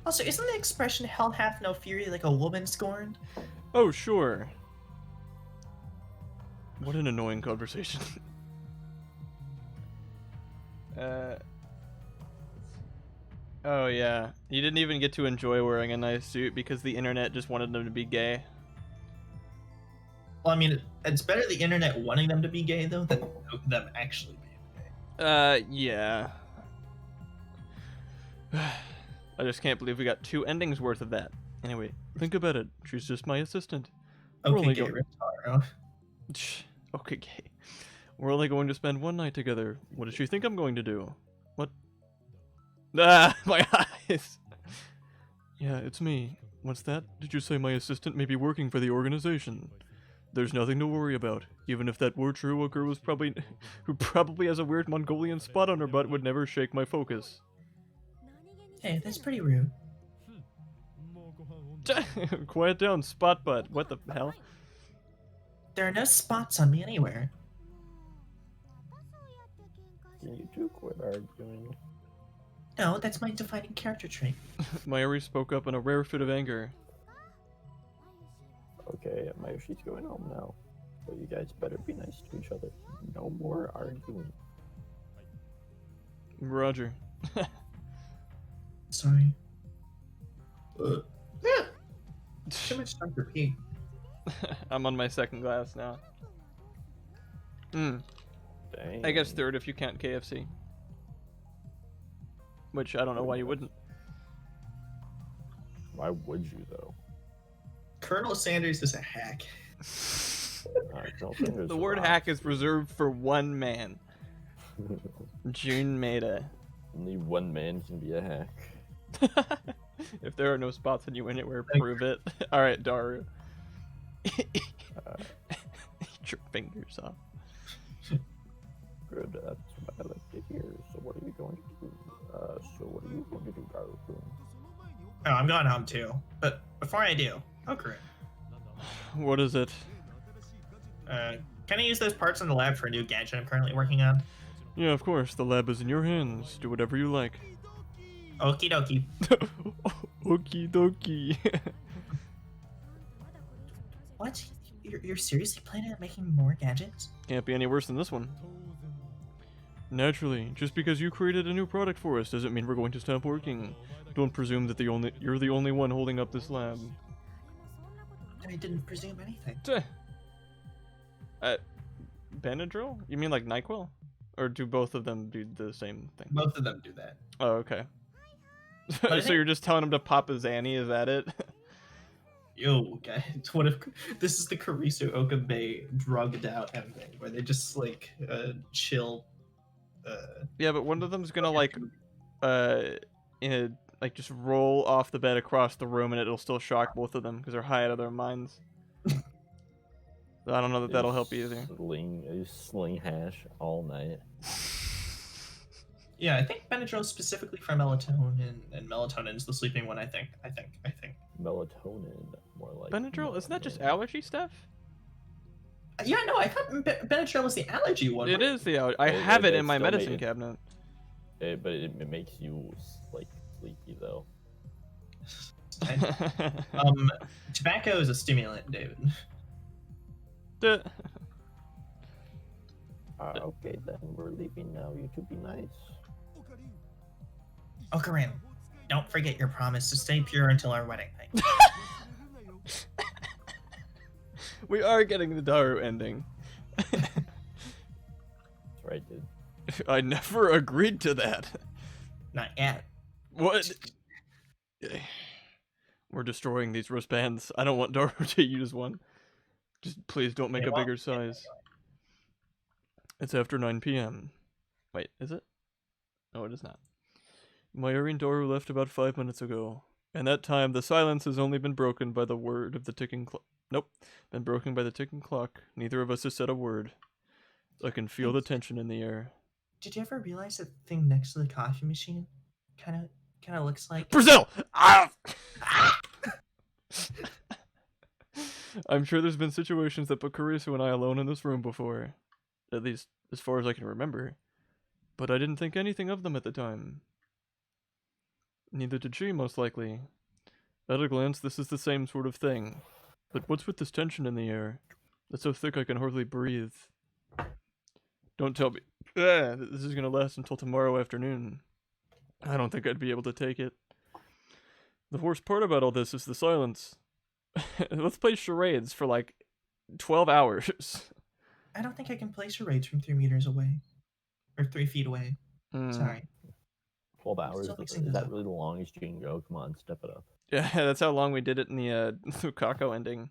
Also, isn't the expression "hell hath no fury" like a woman scorned? Oh, sure. What an annoying conversation. Oh yeah, he didn't even get to enjoy wearing a nice suit because the internet just wanted him to be gay. Well, I mean, it's better the internet wanting them to be gay, though, than them actually being gay. Yeah. I just can't believe we got 2 endings worth of that. Anyway, think about it. She's just my assistant. We're Okay, only gay go- Rintaro. Okay, gay. We're only going to spend one night together. What does she think I'm going to do? What? Ah, my eyes! Yeah, it's me. What's that? Did you say my assistant may be working for the organization? There's nothing to worry about. Even if that were true, a girl who probably has a weird Mongolian spot on her butt would never shake my focus. Hey, that's pretty rude. Quiet down, spot butt. What the hell? There are no spots on me anywhere. Can you two quit arguing? No, that's my defining character trait. Mayuri spoke up in a rare fit of anger. Okay, Mayoshi's going home now. But you guys better be nice to each other. No more arguing. Roger. Sorry. Yeah. Too much Dr. P. I'm on my second glass now. Dang. I guess third if you count KFC. Which I don't know why you wouldn't. Why would you, though? Colonel Sanders is a hack. Colonel Sanders The word rocks. hack is reserved for one man. Jun Maeda. Only one man can be a hack. If there are no spots on you anywhere, prove it. Alright, Daru. Eat your fingers off. Good, that's what I like to hear. So what are you going to do? Daru? Oh, I'm going home too. But before I do, Okura, What is it? Can I use those parts in the lab for a new gadget I'm currently working on? Yeah, of course. The lab is in your hands. Do whatever you like. Okie dokie. Okie dokie. What? You're seriously planning on making more gadgets? Can't be any worse than this one. Naturally, just because you created a new product for us doesn't mean we're going to stop working. Don't presume that you're the only one holding up this lab. I didn't presume anything. Benadryl? You mean like NyQuil? Or do both of them do the same thing? Both of them do that. Oh, okay. I So think- you're just telling him to pop a Zanny, is that it? Yo, guys, what if this is the Karisu Okabe drugged out ending where they just like chill? Yeah, but one of them's gonna like like just roll off the bed across the room and it'll still shock both of them because they're high out of their minds. So I don't know that that'll help either. Sling hash all night. Yeah, I think Benadryl specifically for melatonin, and melatonin's the sleeping one. I think. Melatonin, more like. Benadryl? Isn't that just melatonin. allergy stuff? Yeah, no, I thought Benadryl was the allergy one. It right? is the allergy. I It- have it it in my still medicine made- cabinet. But it makes you like sleepy though. Tobacco is a stimulant, David. Duh. Okay, then we're leaving now. You two be nice. Okaran, don't forget your promise to stay pure until our wedding night. We are getting the Daru ending. That's right, dude. I never agreed to that. Not yet. What? We're destroying these wristbands. I don't want Daru to use one. Just please don't make Yeah, a well, bigger size. It's after 9 p.m. Wait, is it? No, it is not. Mayuri and Daru left about 5 minutes ago. And that time, the silence has only been broken by the word of the ticking clock. Nope. Been broken by the ticking clock. Neither of us has said a word. I can feel the tension in the air. Did you ever realize that thing next to the coffee machine kind of looks like Brazil! Ah! I'm sure there's been situations that put Karisu and I alone in this room before. At least, as far as I can remember. But I didn't think anything of them at the time. Neither did she, most likely. At a glance, this is the same sort of thing. But what's with this tension in the air? It's so thick I can hardly breathe. Don't tell me that this is gonna last until tomorrow afternoon. I don't think I'd be able to take it. The worst part about all this is the silence. Let's play charades for like 12 hours. I don't think I can play charades from 3 meters away. Or 3 feet away. Sorry. 12 hours? Still Is mixing this that up. really the longest you can go? Come on, step it up. Yeah, that's how long we did it in the Lukako ending.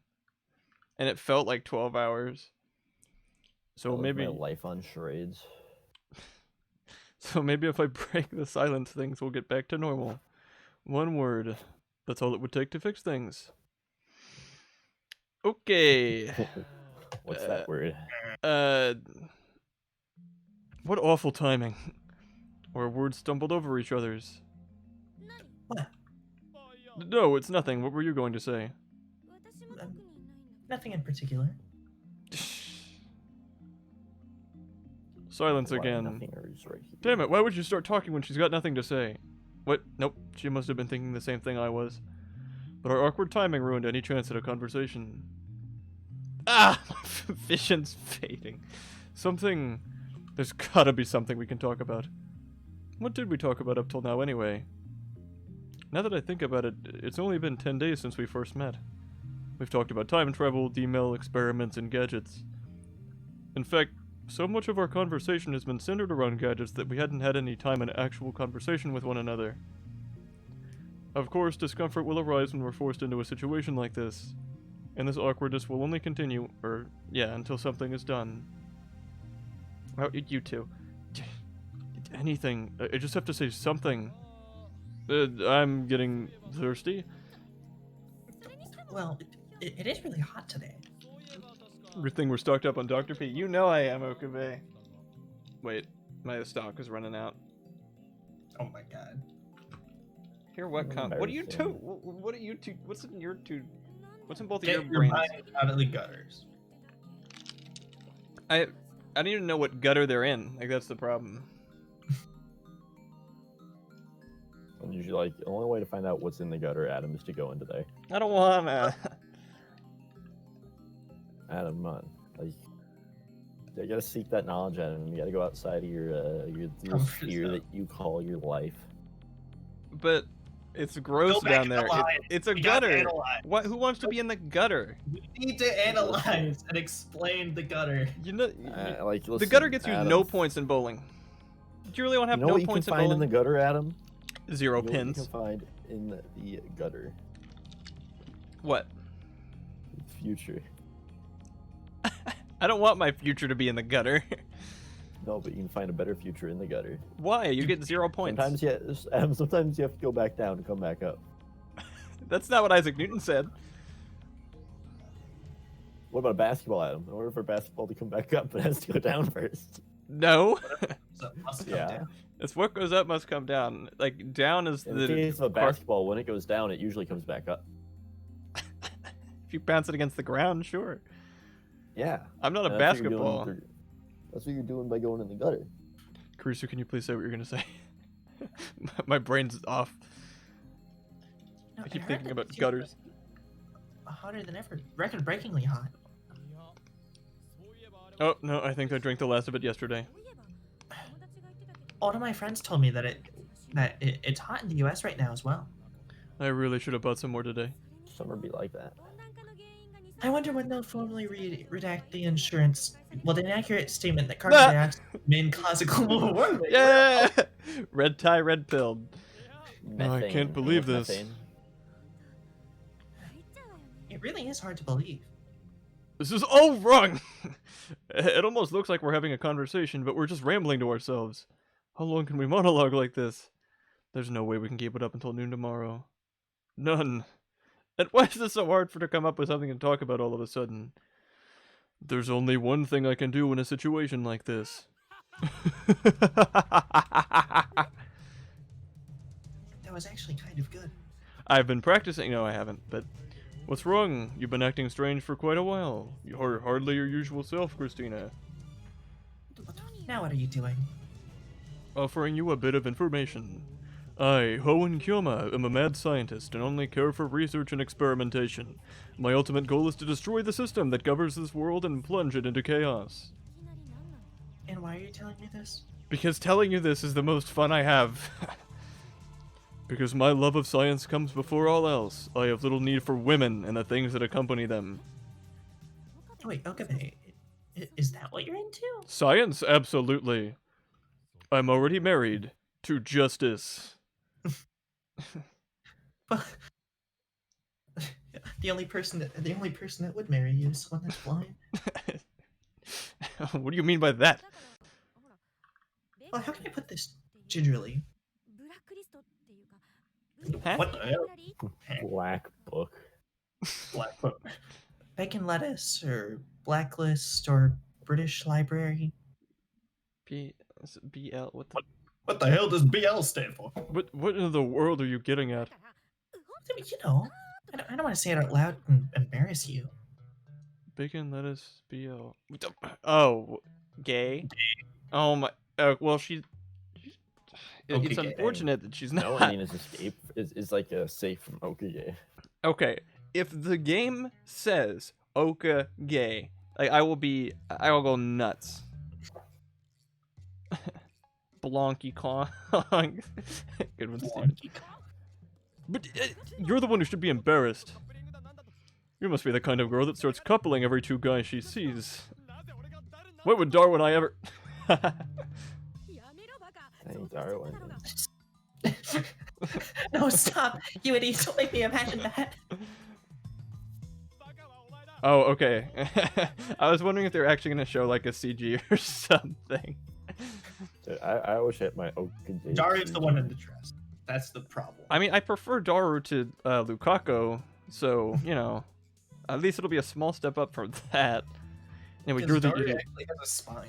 And it felt like 12 hours. So That was maybe my life on charades. so maybe if I break the silence, things will get back to normal. One word. That's all it would take to fix things. Okay. What's that word? What awful timing. Our words stumbled over each other's. What? No, it's nothing. What were you going to say? Nothing in particular. Silence Why again. nothing is right here. Damn it, why would you start talking when she's got nothing to say? What? Nope, she must have been thinking the same thing I was. But our awkward timing ruined any chance at a conversation. Ah! My vision's fading. Something... There's gotta be something we can talk about. What did we talk about up till now anyway? Now that I think about it, it's only been 10 days since we first met. We've talked about time travel, D-mail, experiments, and gadgets. In fact, so much of our conversation has been centered around gadgets that we hadn't had any time in actual conversation with one another. Of course, discomfort will arise when we're forced into a situation like this, and this awkwardness will only continue, until something is done. Oh, you two. Anything. I just have to say something. I'm getting thirsty. Well, it is really hot today. Good thing we're stocked up on Dr. P. You know I am, Okabe. Wait, my stock is running out. Oh my god. Here, what Embarrassing. what are you two? What are you two? What's in your two? What's in both of Get your your brains? mind out of the gutters. I don't even know what gutter they're in. Like, that's the problem. And usually, like, the only way to find out what's in the gutter, Adam, is to go into there. I don't wanna. Adam, like, you gotta seek that knowledge, Adam. You gotta go outside of your sphere that you call your life. But it's gross Go back down in there. the line. It's a We gotta gutter. analyze. What? Who wants to be in the gutter? We need to analyze and explain the gutter. You know, Like, the listen, gutter gets you Adam, no points in bowling. Do you really want to have You know no what you can points in find in bowling? the gutter, Adam? 0 You know what pins. you can find in the gutter. What? Future. I don't want my future to be in the gutter. No, but you can find a better future in the gutter. Why? You get 0 points. Sometimes you have to go back down and come back up. That's not what Isaac Newton said. What about basketball, Adam? In order for basketball to come back up, it has to go down first. No. So it must come Yeah. down. It's what goes up must come down. Like, down is In the case of a basketball, when it goes down, it usually comes back up. If you bounce it against the ground, sure. Yeah. I'm not a And that's what you're doing basketball. That's what you're doing by going in the gutter. Karisu, can you please say what you're gonna say? My brain's off. No, I keep heard thinking that about it's gutters. Hotter than ever. Record-breakingly hot. Oh, no, I think I drank the last of it yesterday. One of my friends told me that it's hot in the U.S. right now as well. I really should have bought some more today. Summer be like that. I wonder when they'll formally redact the insurance. Well, the inaccurate statement that carbon dioxide main cause of global warming. Yeah! Red tie, red pilled. No, I Methane. can't believe What's this. methane? It really is hard to believe. This is all wrong! It almost looks like we're having a conversation, but we're just rambling to ourselves. How long can we monologue like this? There's no way we can keep it up until noon tomorrow. None. And why is this so hard for to come up with something to talk about all of a sudden? There's only one thing I can do in a situation like this. That was actually kind of good. I've been practicing. No, I haven't, but... What's wrong? You've been acting strange for quite a while. You're hardly your usual self, Christina. Now what are you doing? Offering you a bit of information. I, Hoenn Kyoma, am a mad scientist and only care for research and experimentation. My ultimate goal is to destroy the system that governs this world and plunge it into chaos. And why are you telling me this? Because telling you this is the most fun I have. Because my love of science comes before all else. I have little need for women and the things that accompany them. Wait, okay. Is that what you're into? Science? Absolutely. I'm already married to justice. Well, the only person that would marry you is one that's blind. What do you mean by that? Well, how can I put this gingerly? Huh? What the hell? Black book. Black book. Bacon lettuce or blacklist or British Library. BL? What the hell does BL stand for? What in the world are you getting at? I mean, you know, I don't want to say it out loud and embarrass you. Bacon, lettuce, BL. Oh, gay? Oh my. Well, it's Okay, unfortunate that she's No, not. I mean, his escape is like a safe from Okage. Okay, if the game says Oka gay, I will go nuts. Blonky Kong. Good one, Steven. But you're the one who should be embarrassed. You must be the kind of girl that starts coupling every 2 guys she sees. What would Darwin I ever... Dang, Darwin. No, stop! You idiot! Don't make me imagine that. Oh, okay. I was wondering if they're actually going to show like a CG or something. Dude, I wish I had my Okage. Daru's the one in the dress. That's the problem. I mean, I prefer Daru to Lukaku, so, you know, at least it'll be a small step up from that. Anyway, you're the Daru idiot. actually has a spine.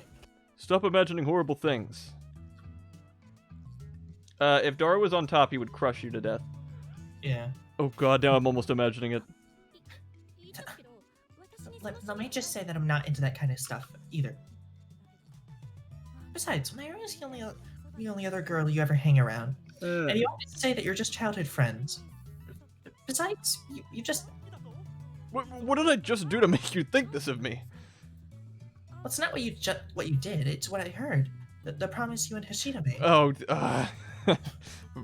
Stop imagining horrible things. If Daru was on top, he would crush you to death. Yeah. Oh god, now I'm almost imagining it. Let me just say that I'm not into that kind of stuff either. Besides, Mayuri's the only other girl you ever hang around. And you always say that you're just childhood friends. Besides, you just... What did I just do to make you think this of me? Well, it's not what you did. It's what I heard. The promise you and Hashida made. Oh,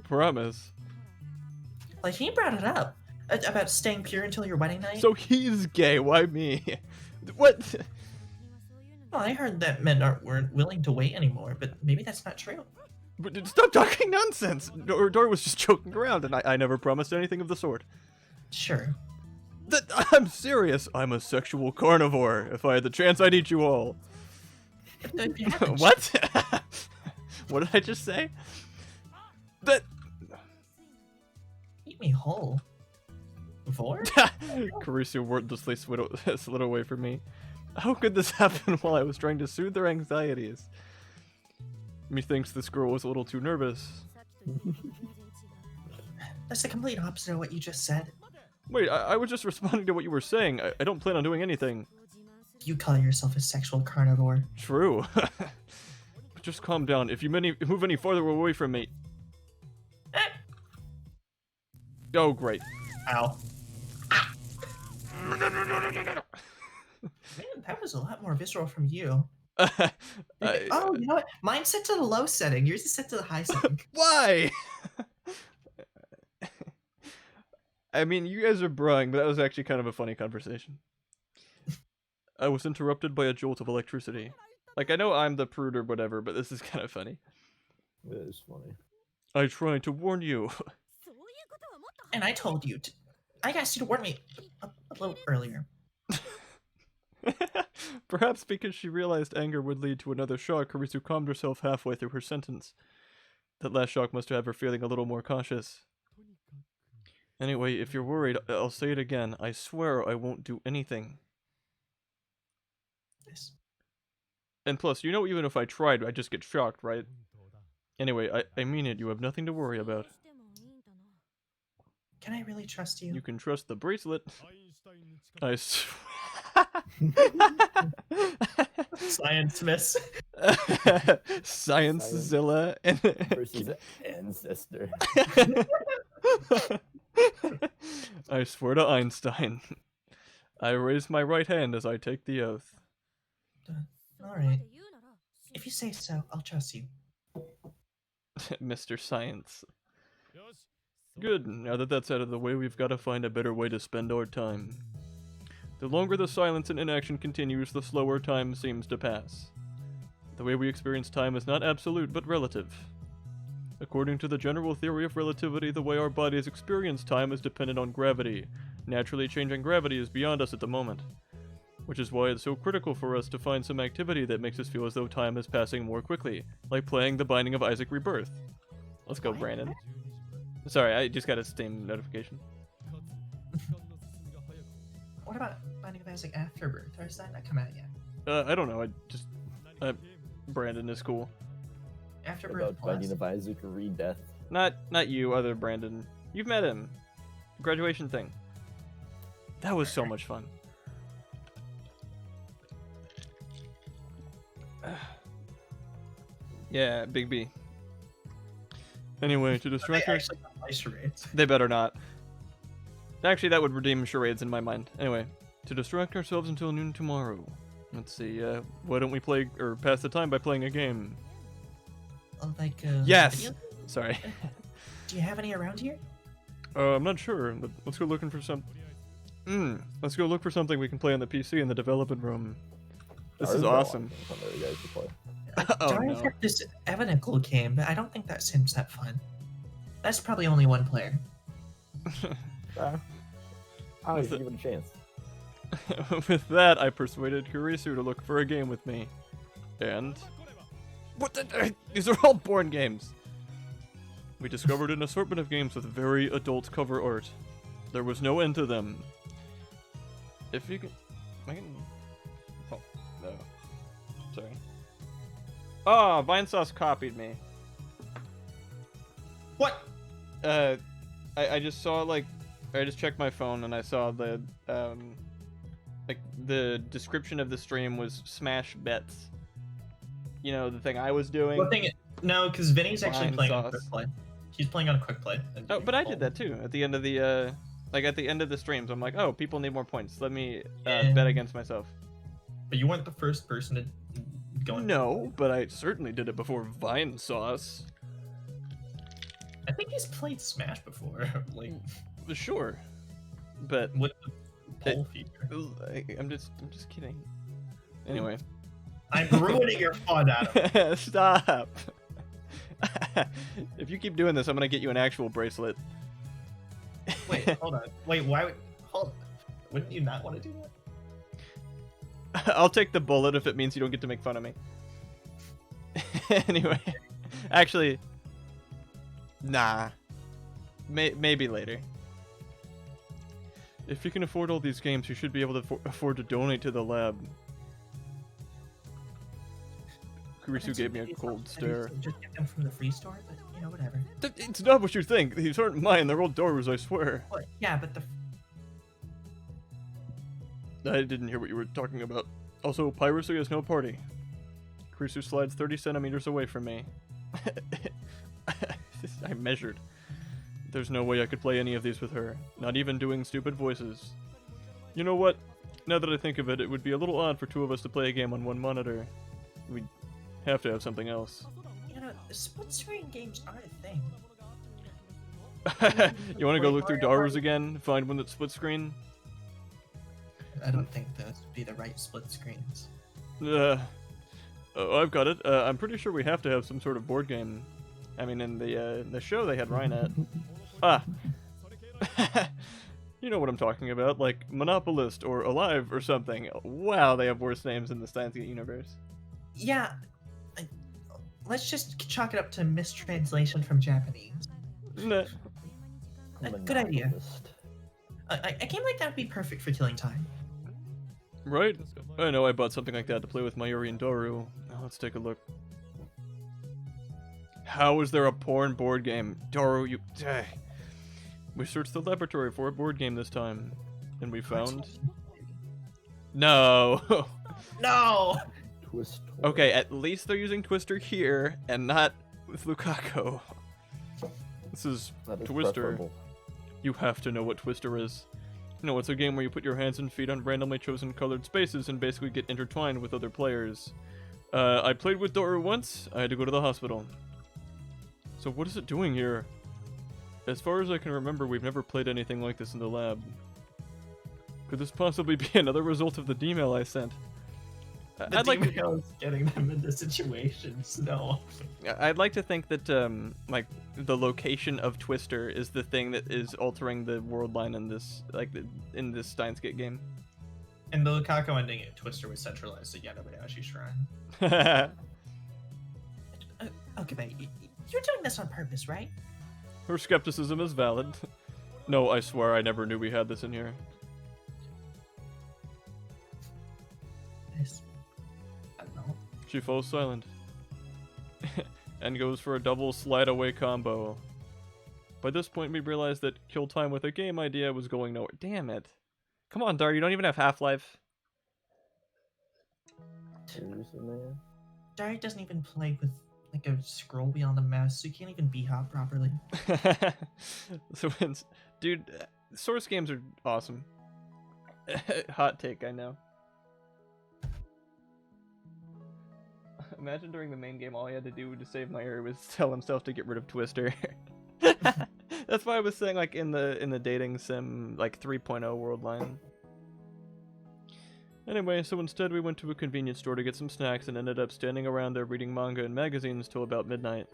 promise. Like, he brought it up. About staying pure until your wedding night. So he's gay, why me? What? Well, I heard that men weren't willing to wait anymore, but maybe that's not true. But stop talking nonsense! Dora was just joking around, and I never promised anything of the sort. Sure. I'm serious. I'm a sexual carnivore. If I had the chance, I'd eat you all. If you haven't- What? What did I just say? That... Eat me whole. Vor? Karisu wordlessly slid away from me. How could this happen while I was trying to soothe their anxieties? Methinks this girl was a little too nervous. That's the complete opposite of what you just said. Wait, I was just responding to what you were saying. I don't plan on doing anything. You call yourself a sexual carnivore. True. Just calm down. If you move any farther away from me... Oh, great. Ow. Man, that was a lot more visceral from you. Oh, you know what? Mine's set to the low setting. Yours is set to the high setting. Why? I mean, you guys are brawling, but that was actually kind of a funny conversation. I was interrupted by a jolt of electricity. Like, I know I'm the prude or whatever, but this is kind of funny. It is funny. I tried to warn you. And I told you to... I asked you to warn me a little earlier. Perhaps because she realized anger would lead to another shock, Karisu calmed herself halfway through her sentence. That last shock must have her feeling a little more cautious. Anyway, if you're worried, I'll say it again. I swear I won't do anything. Yes. And plus, you know, even if I tried, I'd just get shocked, right? Anyway, I mean it. You have nothing to worry about. Can I really trust you? You can trust the bracelet. I Science miss. Science-zilla and Versus ancestor. I swear to Einstein. I raise my right hand as I take the oath. Alright. If you say so, I'll trust you. Mr. Science. Good, now that that's out of the way, we've got to find a better way to spend our time. The longer the silence and inaction continues, the slower time seems to pass. The way we experience time is not absolute, but relative. According to the general theory of relativity, the way our bodies experience time is dependent on gravity. Naturally changing gravity is beyond us at the moment. Which is why it's so critical for us to find some activity that makes us feel as though time is passing more quickly, like playing The Binding of Isaac Rebirth. Let's go, Brandon. Sorry, I just got a Steam notification. What about Binding of Isaac Afterbirth? Or has that not come out yet? I don't know, Brandon is cool. Afterbirth About Plus? Binding of Isaac Re-Death. Not you, other Brandon. You've met him. Graduation thing. That was so much fun. Yeah, Big B. Anyway, to distract They her... actually got my charades. They better not. Actually, that would redeem charades in my mind. Anyway, to distract ourselves until noon tomorrow. Let's see, why don't we play, or pass the time by playing a game? Oh, like, Yes! video? Sorry. Do you have any around here? I'm not sure, but let's go looking for some... let's go look for something we can play on the PC in the development room. This is awesome. Something you guys can play. Oh, Darn, no. this Evanical game, but I don't think that seems that fun. That's probably only one player. I'll give it a chance. With that, I persuaded Kurisu to look for a game with me. And... What the... These are all porn games! We discovered an assortment of games with very adult cover art. There was no end to them. If you can... I can... Oh, no. Sorry. Oh, Vinesauce copied me. What? I just saw, like... I just checked my phone and I saw the, like, the description of the stream was Smash Bets. you know, the thing I was doing. What thing? No, because Vinny's actually Fine playing on sauce. quick play. He's playing on a quick play. and Oh, doing but I did full. that too. At the end of the like at the end of the streams, I'm like, oh, people need more points. Let me Yeah. bet against myself. But you weren't the first person to go. No, but I certainly did it before Vine Sauce. I think he's played Smash before, like Sure, but with the poll feature. I'm just kidding. Anyway, I'm ruining your fun, Adam. stop. If you keep doing this, I'm gonna get you an actual bracelet. Wait, hold on. Wait, why would hold? Wouldn't you not want to do that? I'll take the bullet if it means you don't get to make fun of me. Anyway, actually, nah. Maybe later. If you can afford all these games, you should be able to afford to donate to the lab. Kurisu gave me a cold stare. Just get them from the free store, but you know, whatever. It's not what you think. These aren't mine. They're old doors, I swear. What? Yeah, but the I didn't hear what you were talking about. Also, piracy is no party. Kurisu slides 30 centimeters away from me. I measured. There's no way I could play any of these with her. Not even doing stupid voices. You know what? Now that I think of it, it would be a little odd for two of us to play a game on one monitor. We'd have to have something else. you know, split screen games are a thing. You want to go look through Daru's again? Find one that's split screen? I don't think those would be the right split screens. Oh, I've got it. I'm pretty sure we have to have some sort of board game. I mean, in the show they had Rhinet. Ah. You know what I'm talking about, like Monopolist or Alive or something. Wow, they have worse names in the Steins Gate universe. Yeah, let's just chalk it up to mistranslation from Japanese. Nah. Good idea. Monopolist. A game like that would be perfect for killing time. Right? I know I bought something like that to play with Mayuri and Daru. Now let's take a look. How is there a porn board game? Daru, you... We searched the laboratory for a board game this time. And we found... No! No! Twist. Okay, at least they're using Twister here, and not with Lukaku. This is That is Twister. preferable. You have to know what Twister is. No, it's a game where you put your hands and feet on randomly chosen colored spaces and basically get intertwined with other players. I played with Doru once. I had to go to the hospital. So what is it doing here? As far as I can remember, we've never played anything like this in the lab. Could this possibly be another result of the D-mail I sent? I'd like is getting them into situations. No. I'd like to think that like the location of Twister is the thing that is altering the world line in this in this Steins Gate game. And the Lukaku ending at Twister was centralized at Yanobayashi Shrine. Okay, but you're doing this on purpose, right? Her skepticism is valid. No, I swear I never knew we had this in here. Yes. I don't know. She falls silent. And goes for a double slide away combo. By this point we realized that kill time with a game idea was going nowhere. Damn it. Come on, Dar, you don't even have Half-Life. Seriously, man? Dari doesn't even play with like a scroll wheel on the mouse, so you can't even b-hop properly. So, dude, Source games are awesome. Hot take, I know. Imagine during the main game, all he had to do to save my area was tell himself to get rid of Twister. That's why I was saying, like, in the dating sim, like, 3.0 world line. Anyway, so instead we went to a convenience store to get some snacks and ended up standing around there reading manga and magazines till about midnight.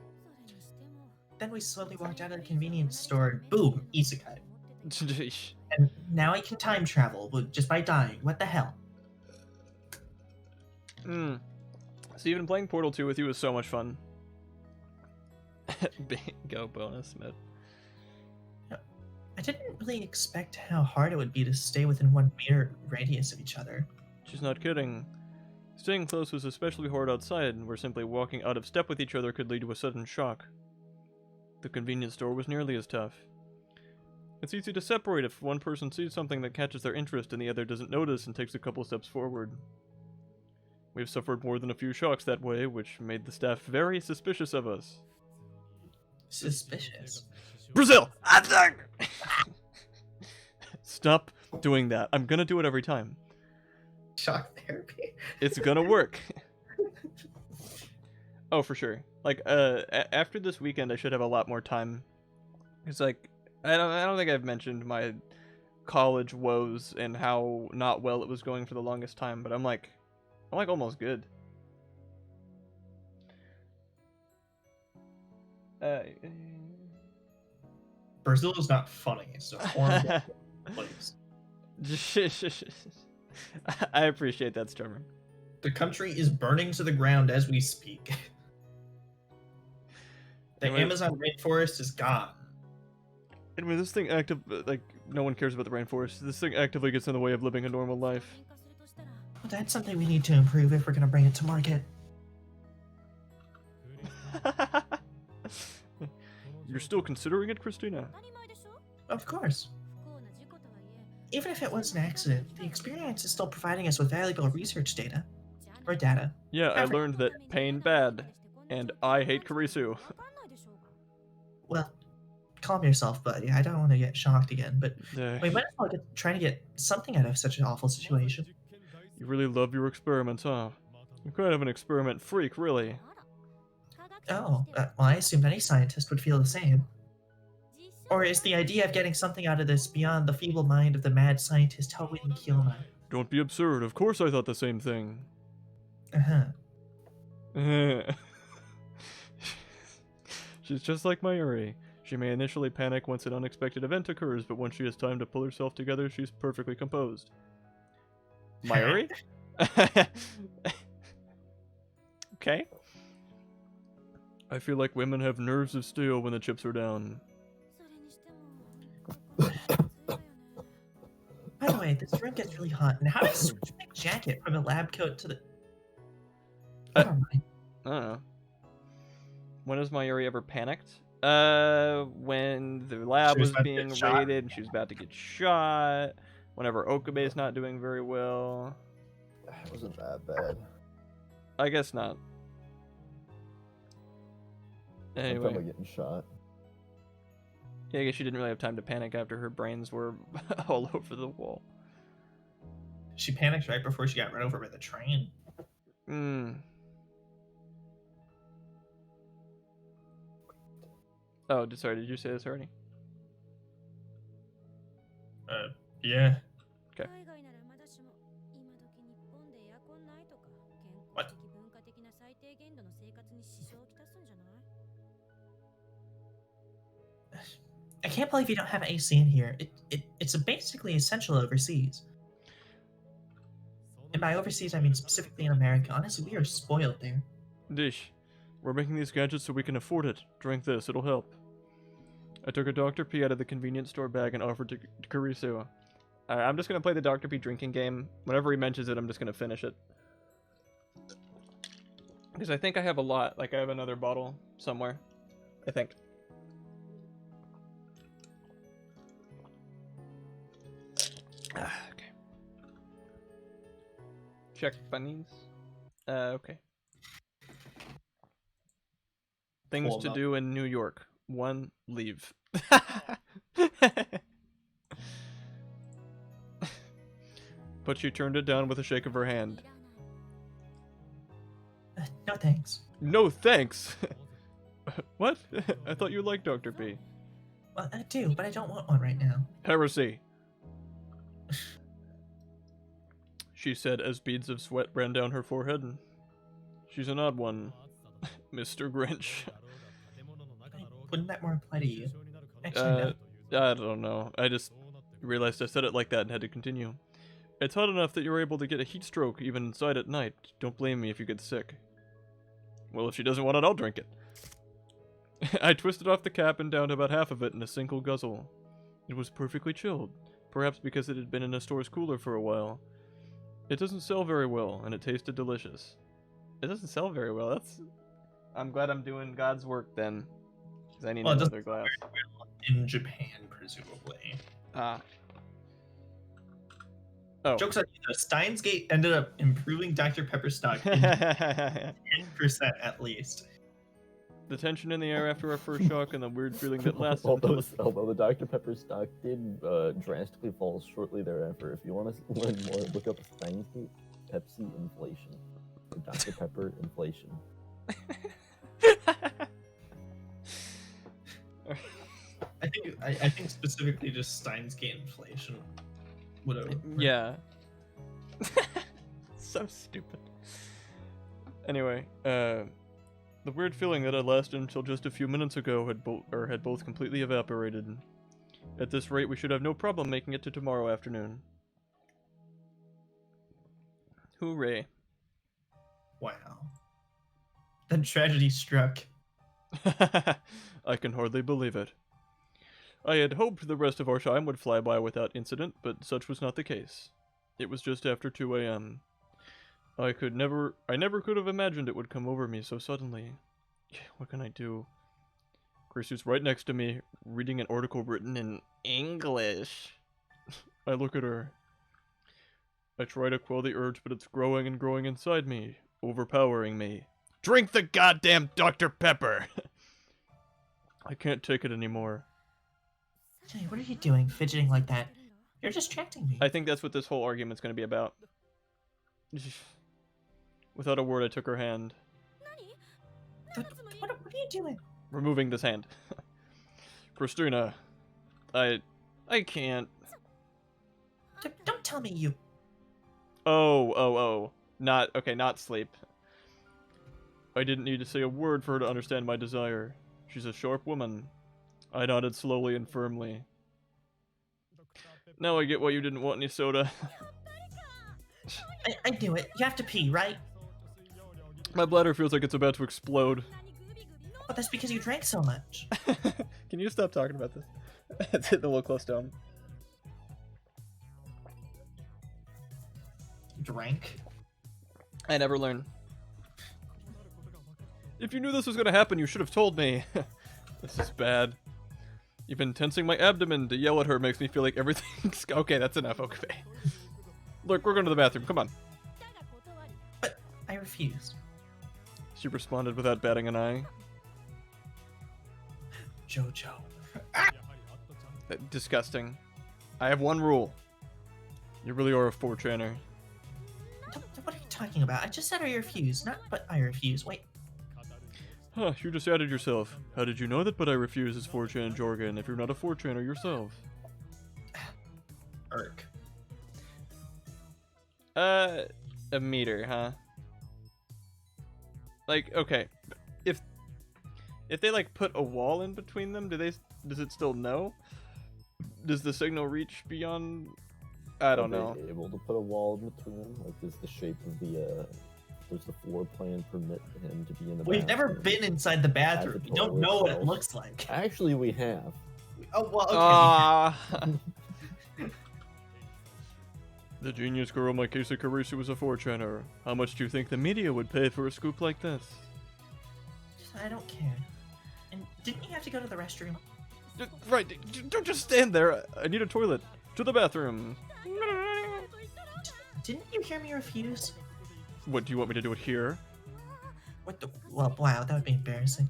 Then we slowly walked out of the convenience store and boom, isekai. Jeez. And now I can time travel just by dying. What the hell? Steven, playing Portal 2 with you was so much fun. Bingo bonus, Smith. I didn't really expect how hard it would be to stay within 1 meter radius of each other. She's not kidding. Staying close was especially hard outside, where simply walking out of step with each other could lead to a sudden shock. The convenience store was nearly as tough. It's easy to separate if one person sees something that catches their interest and the other doesn't notice and takes a couple steps forward. We've suffered more than a few shocks that way, which made the staff very suspicious of us. Suspicious. Brazil! Attack! Stop doing that. I'm gonna do it every time. Shock therapy. It's gonna work. Oh, for sure. Like, after this weekend, I should have a lot more time. It's like, I don't think I've mentioned my college woes and how not well it was going for the longest time, but I'm like almost good. Brazil is not funny. It's a horrible place. I appreciate that, Stormer. The country is burning to the ground as we speak. The Anyway- Amazon rainforest is gone. Anyway, this thing like, no one cares about the rainforest. This thing actively gets in the way of living a normal life. Well, that's something we need to improve if we're going to bring it to market. You're still considering it, Christina? Of course. Even if it was an accident, the experience is still providing us with valuable research data. Or data. Yeah, I learned that pain bad, and I hate Kurisu. Well, calm yourself, buddy. I don't want to get shocked again, but Uh, we might as well try to get something out of such an awful situation. You really love your experiments, huh? You're kind of an experiment freak, really. Oh, well, I assumed any scientist would feel the same. Or is the idea of getting something out of this beyond the feeble mind of the mad scientist Howen Kielma? Don't be absurd. Of course I thought the same thing. Uh-huh. She's just like Mayuri. She may initially panic once an unexpected event occurs, but once she has time to pull herself together, she's perfectly composed. Mayuri? Okay. I feel like women have nerves of steel when the chips are down. By the way, this room gets really hot, and how do I switch my jacket from a lab coat to the... Never mind. I don't know. When has Mayuri ever panicked? When the lab She was was about to being get shot. raided and she was about to get shot. Whenever Okabe's not doing very well. It wasn't that bad. I guess not. I'm Anyway, probably getting shot. yeah, I guess she didn't really have time to panic after her brains were all over the wall. She panicked right before she got run over by the train. Oh, sorry, did you say this already? Yeah. Okay. What? I can't believe you don't have AC in here. It's basically essential overseas. And by overseas, I mean specifically in America. Honestly, we are spoiled there. Dish. We're making these gadgets so we can afford it. Drink this, it'll help. I took a Dr. P out of the convenience store bag and offered to Kurisu. I'm just gonna play the Dr. P drinking game. Whenever he mentions it, I'm just gonna finish it. Because I think I have a lot. Like, I have another bottle somewhere. I think. Okay. Check bunnies. Okay. Things Hold to up. do in New York. 1, leave. But she turned it down with a shake of her hand. No thanks. No thanks! What? I thought you liked Dr. P. Well, I do, but I don't want one right now. Heresy. She said as beads of sweat ran down her forehead. She's an odd one, Mr. Grinch. Wouldn't that more apply to you? Actually, no. I don't know. I just realized I said it like that and had to continue. It's hot enough that you're able to get a heat stroke even inside at night. Don't blame me if you get sick. Well, if she doesn't want it, I'll drink it. I twisted off the cap and downed about half of it in a single guzzle. It was perfectly chilled, perhaps because it had been in a store's cooler for a while. It doesn't sell very well, and it tasted delicious. It doesn't sell very well, that's... I'm glad I'm doing God's work then. Because I need Well, it another glass. In Japan, presumably. Ah. Oh. Jokes on you though. Steins Gate ended up improving Dr. Pepper stock in 10% at least. The tension in the air after our first shock and the weird feeling that lasted although, until although the Dr. Pepper stock did drastically fall shortly thereafter. If you want to learn more, look up Steins Gate Pepsi inflation or Dr. Pepper inflation. I think specifically just Steins Gate inflation would have. Yeah. So stupid. Anyway, the weird feeling that had lasted until just a few minutes ago had both completely evaporated. At this rate, we should have no problem making it to tomorrow afternoon. Hooray. Wow. Then tragedy struck. I can hardly believe it. I had hoped the rest of our time would fly by without incident, but such was not the case. It was just after 2 a.m. I never could have imagined it would come over me so suddenly. What can I do? Gracie's right next to me, reading an article written in English. I look at her. I try to quell the urge, but it's growing and growing inside me, overpowering me. Drink the goddamn Dr. Pepper! I can't take it anymore. Hey, what are you doing, fidgeting like that? You're distracting me. I think that's what this whole argument's going to be about. Without a word, I took her hand. What are you doing? Removing this hand. Christina, I can't. Don't tell me you... Oh. Not sleep. I didn't need to say a word for her to understand my desire. She's a sharp woman. I nodded slowly and firmly. Now I get why you didn't want any soda. I knew it. You have to pee, right? My bladder feels like it's about to explode. But that's because you drank so much. Can you stop talking about this? It's hitting a little close to home. Drank? I never learn. If you knew this was gonna happen, you should have told me. This is bad. Even tensing my abdomen to yell at her makes me feel like everything's... Okay, that's enough, okay. Look, we're going to the bathroom, come on. But I refused. She responded without batting an eye. Jojo. Disgusting. I have one rule. You really are a 4chaner. What are you talking about? I just said I refuse, not but I refuse. Wait. Huh, you just added yourself. How did you know that but I refuse is 4chan jargon if you're not a 4chaner yourself? Irk. A meter, huh? Like, okay. If they like put a wall in between them, does it still know? Does the signal reach beyond... I don't know. Are they able to put a wall in between them? Like, does the shape of the does the floor plan permit him to be in the We've never bathroom? been inside the bathroom. We don't know what it looks like. Actually, we have. Oh, well, okay. The genius girl Maikisa Karisu was a 4chaner. How much do you think the media would pay for a scoop like this? I don't care. And didn't you have to go to the restroom? Right, don't just stand there. I need a toilet. To the bathroom. Didn't you hear me refuse? What, do you want me to do it here? What the... Well, wow, that would be embarrassing.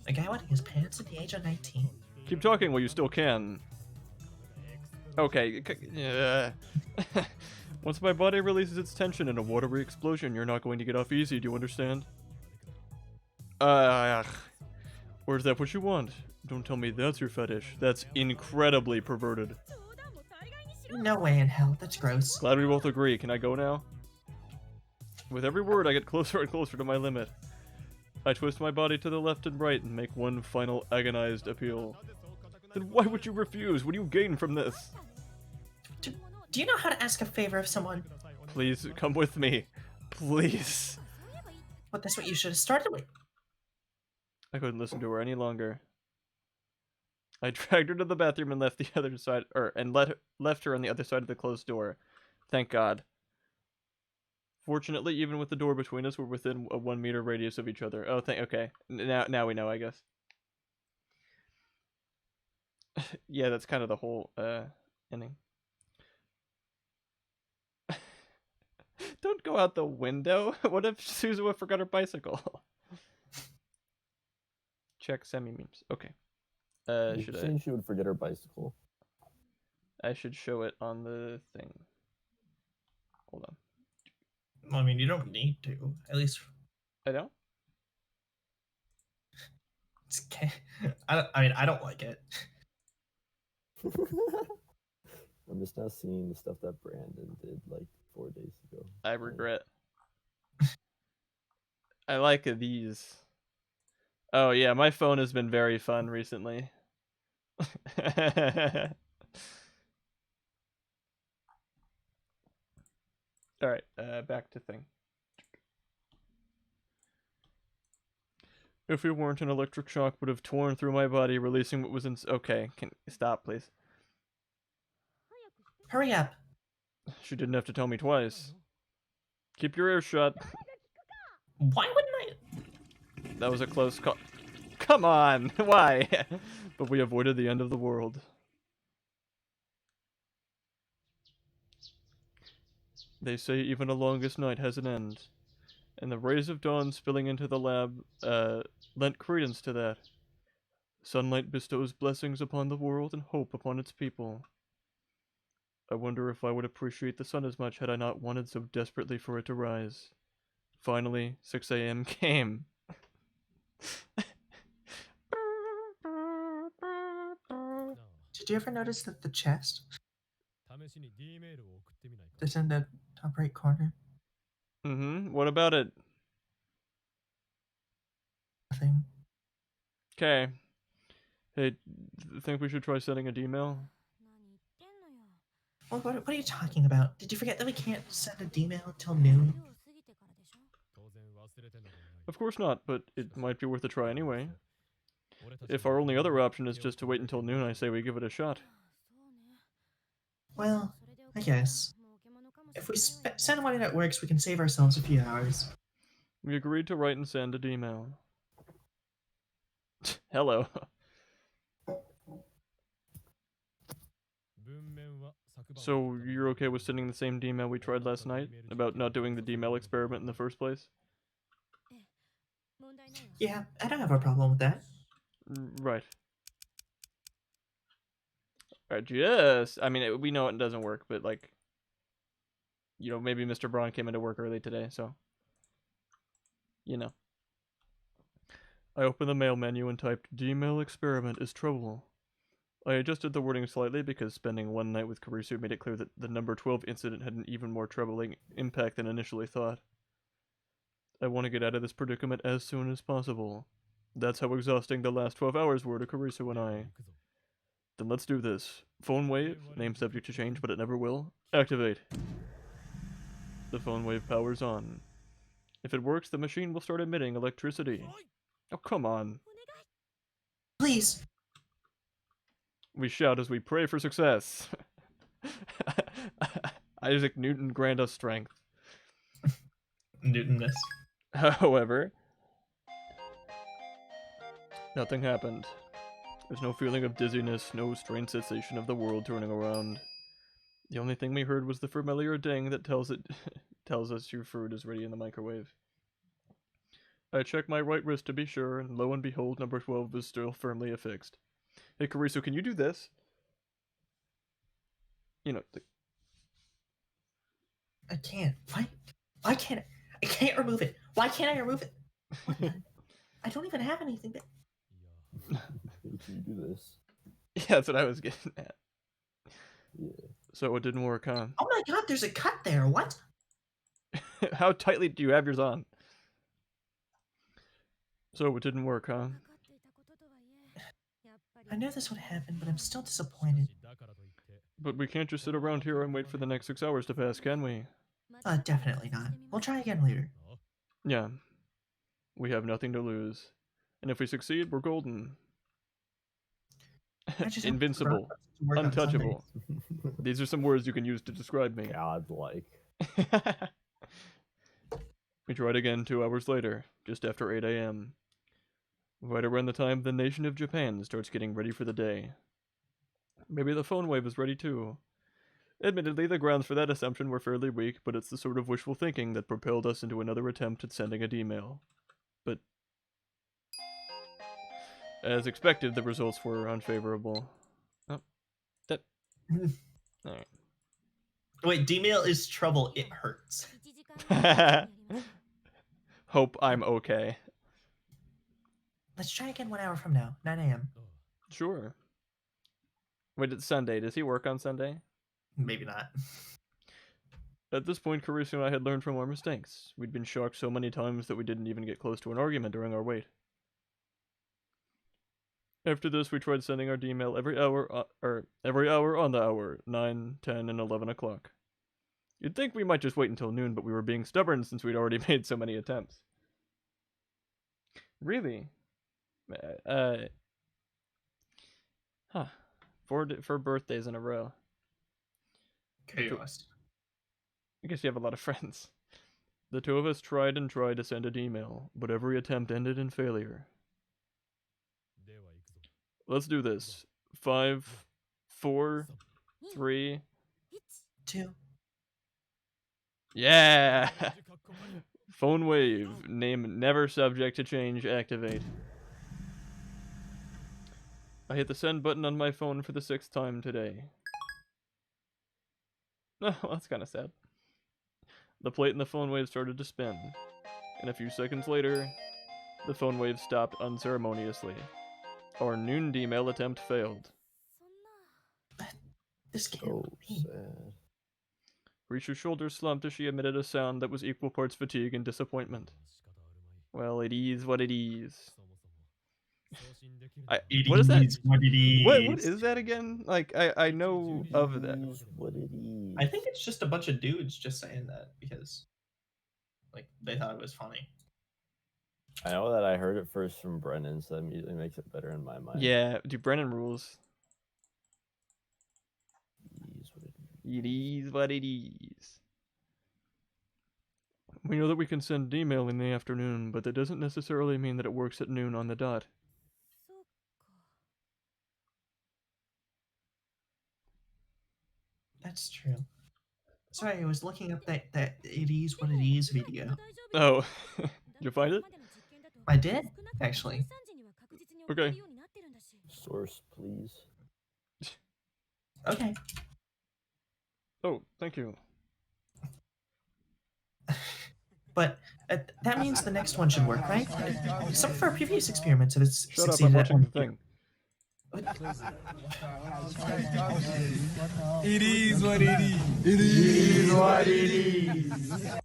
A guy wearing his pants at the age of 19. Keep talking while you still can. Okay. Once my body releases its tension in a watery explosion, you're not going to get off easy, do you understand? Or is that what you want? Don't tell me that's your fetish. That's incredibly perverted. No way in hell. That's gross. Glad we both agree. Can I go now? With every word, I get closer and closer to my limit. I twist my body to the left and right and make one final agonized appeal. Then why would you refuse? What do you gain from this? Do you know how to ask a favor of someone? Please, come with me. Please. But that's what you should have started with. I couldn't listen to her any longer. I dragged her to the bathroom and left the other side, left her on the other side of the closed door. Thank God. Fortunately, even with the door between us, we're within a 1 meter radius of each other. Oh, okay. Now we know, I guess. Yeah, that's kind of the whole ending. Don't go out the window. What if Suzuha forgot her bicycle? Check semi memes. Okay. Should saying she would forget her bicycle? I should show it on the thing. Hold on. Well, I mean, you don't need to. At least I don't? it's okay. I don't like it. I'm just now seeing the stuff that Brandon did like 4 days ago. I regret. I like these. Oh yeah, my phone has been very fun recently. Alright, back to thing. If it weren't, an electric shock would have torn through my body, releasing what was in. Okay, can stop, please. Hurry up. She didn't have to tell me twice. Keep your ears shut. Why wouldn't I? That was a close call. Come on, why? But we avoided the end of the world. They say even a longest night has an end. And the rays of dawn spilling into the lab, lent credence to that. Sunlight bestows blessings upon the world and hope upon its people. I wonder if I would appreciate the sun as much had I not wanted so desperately for it to rise. Finally, 6 a.m. came. Did you ever notice that the chest that's in the top right corner? Mm-hmm. What about it? Nothing. Okay. Hey, think we should try sending a D-mail? Well, what are you talking about? Did you forget that we can't send a D-mail until noon? Of course not, but it might be worth a try anyway. If our only other option is just to wait until noon, I say we give it a shot. Well, I guess. If we send one that works, we can save ourselves a few hours. We agreed to write and send a D-mail. Hello. So, you're okay with sending the same D-mail we tried last night? About not doing the D-mail experiment in the first place? Yeah, I don't have a problem with that. Right. Alright, yes! I mean, we know it doesn't work, but like... You know, maybe Mr. Braun came into work early today, so... You know. I opened the mail menu and typed, D-mail experiment is trouble. I adjusted the wording slightly because spending one night with Kurisu made it clear that the number 12 incident had an even more troubling impact than initially thought. I want to get out of this predicament as soon as possible. That's how exhausting the last 12 hours were to Kurisu and I. Then let's do this. Phone wave, name subject to change, but it never will. Activate. The phone wave powers on. If it works, the machine will start emitting electricity. Oh, come on. Please. We shout as we pray for success. Isaac Newton grant us strength. Newtonness. However, nothing happened. There's no feeling of dizziness, no strange sensation of the world turning around. The only thing we heard was the familiar ding that tells us your food is ready in the microwave. I checked my right wrist to be sure, and lo and behold, number 12 was still firmly affixed. Hey, Karisu, can you do this? You know, I can't. Why can't I can't remove it. Why can't I remove it? What the? I don't even have anything that... Can you do this? yeah, that's what I was getting at. Yeah. So it didn't work, huh? Oh my god, there's a cut there. What? How tightly do you have yours on? So it didn't work, huh? I knew this would happen, but I'm still disappointed. But we can't just sit around here and wait for the next 6 hours to pass, can we? Definitely not. We'll try again later. Yeah. We have nothing to lose. And if we succeed, we're golden. I just Invincible. to work on Untouchable. These are some words you can use to describe me. Godlike. We tried again 2 hours later, just after 8 a.m. Right around the time the nation of Japan starts getting ready for the day. Maybe the phone wave is ready too. Admittedly, the grounds for that assumption were fairly weak, but it's the sort of wishful thinking that propelled us into another attempt at sending a D-mail. But as expected, the results were unfavorable. Oh, that... Alright. Wait, D-mail is trouble. It hurts. Hope I'm okay. Let's try again 1 hour from now, 9 a.m. Sure. Wait, it's Sunday. Does he work on Sunday? Maybe not. At this point, Carissa and I had learned from our mistakes. We'd been shocked so many times that we didn't even get close to an argument during our wait. After this, we tried sending our D-mail every hour on the hour, 9, 10, and 11 o'clock. You'd think we might just wait until noon, but we were being stubborn since we'd already made so many attempts. Really? Huh. Four birthdays in a row. Chaos. I guess you have a lot of friends. The two of us tried and tried to send an email, but every attempt ended in failure. Let's do this. 5, 4, 3... 2. Yeah! Phone wave. Name never subject to change. Activate. I hit the send button on my phone for the 6th time today. Oh, that's kind of sad. The plate in the phone wave started to spin. And a few seconds later, the phone wave stopped unceremoniously. Our noon D-mail attempt failed. This can't So be. sad. Risha's shoulders slumped as she emitted a sound that was equal parts fatigue and disappointment. Well, it is what it is. What is that? What it is. What is that again? Like, I know of that. Is what it is. I think it's just a bunch of dudes just saying that because, like, they thought it was funny. I know that I heard it first from Brennan, so that immediately makes it better in my mind. Yeah, dude, Brennan rules. It is what it is. It is what it is. We know that we can send email in the afternoon, but that doesn't necessarily mean that it works at noon on the dot. That's true. Sorry, I was looking up that it is what it is video. Oh, did you find it? I did, actually. Okay. Source, please. Okay. Oh, thank you. But that means the next one should work, right? Some of our previous experiments have Shut up, I'm succeeded. watching the thing. It is what it is. It is what it is.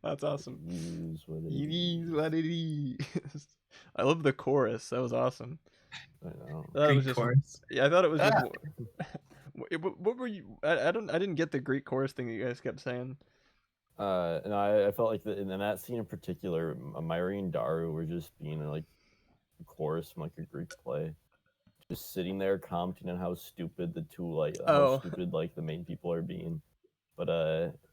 That's awesome. It is what it It is. is what it is. I love the chorus. That was awesome. I know. That Greek was just. chorus. Yeah, I thought it was just. Ah. What were you? I didn't get the Greek chorus thing that you guys kept saying. And I felt like in that scene in particular, Myri and Daru were just being like a chorus from like a Greek play, just sitting there commenting on how stupid the two how stupid like the main people are being. But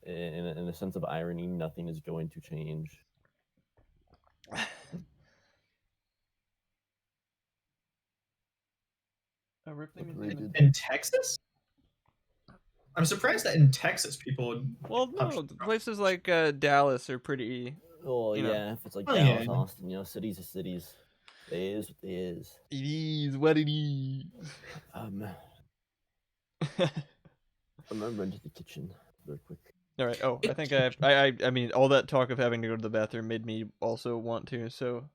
in a sense of irony, nothing is going to change. In Texas? I'm surprised that in Texas people would. Well, no, places like Dallas are pretty. Oh You know. yeah, if it's like Oh, Dallas, yeah. Austin, cities are cities. It is what it is. It is what it is. I'm gonna run to the kitchen real quick. All right. Oh, I think I mean, all that talk of having to go to the bathroom made me also want to. So,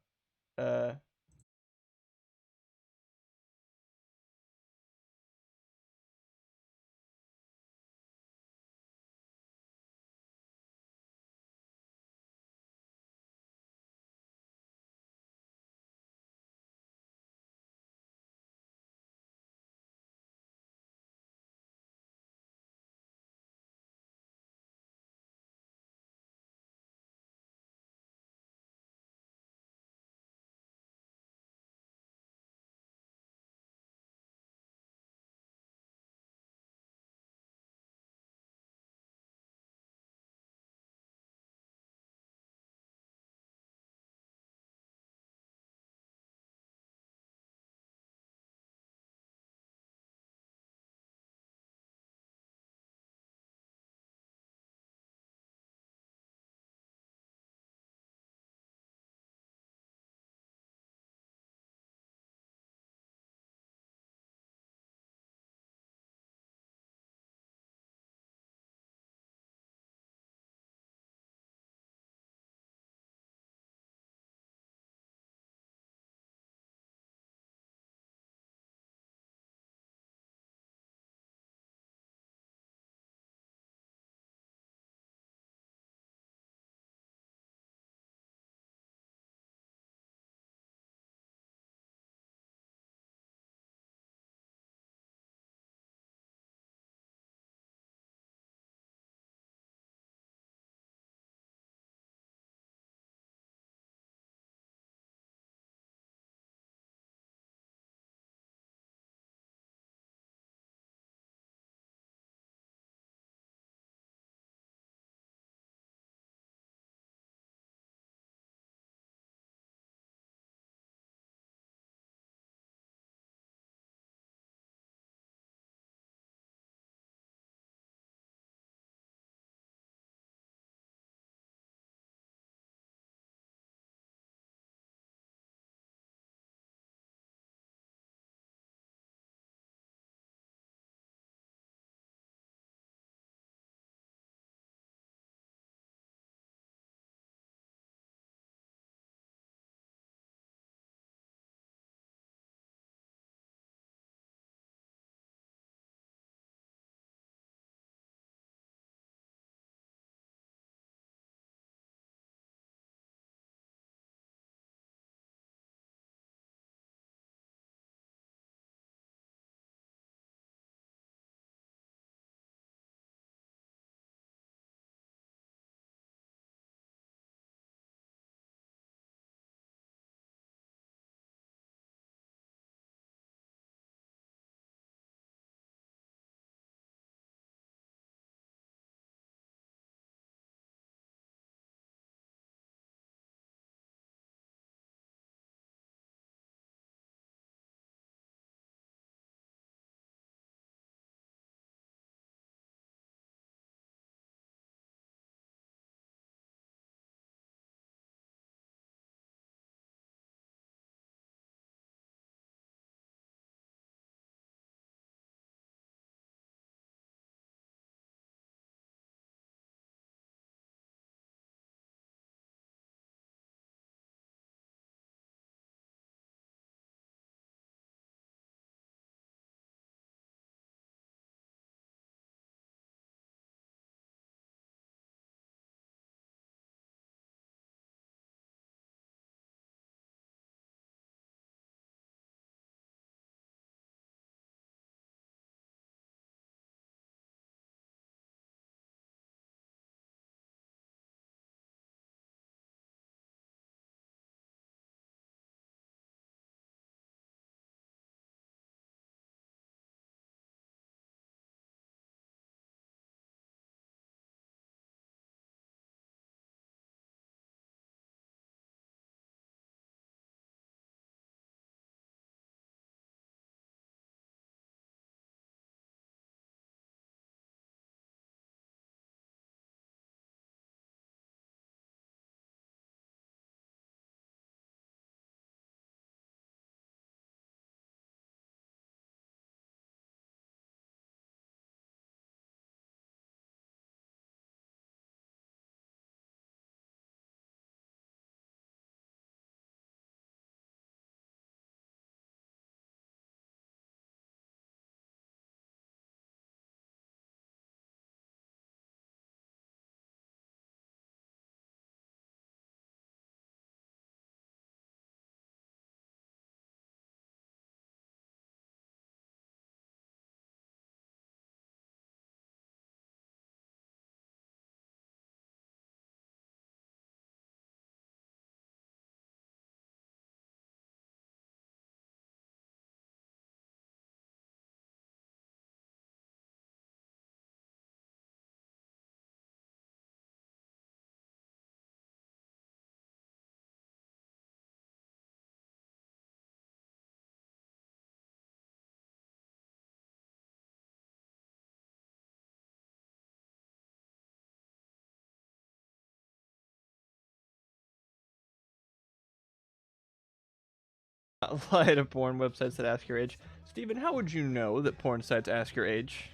lie to porn websites that ask your age. Steven, how would you know that porn sites ask your age?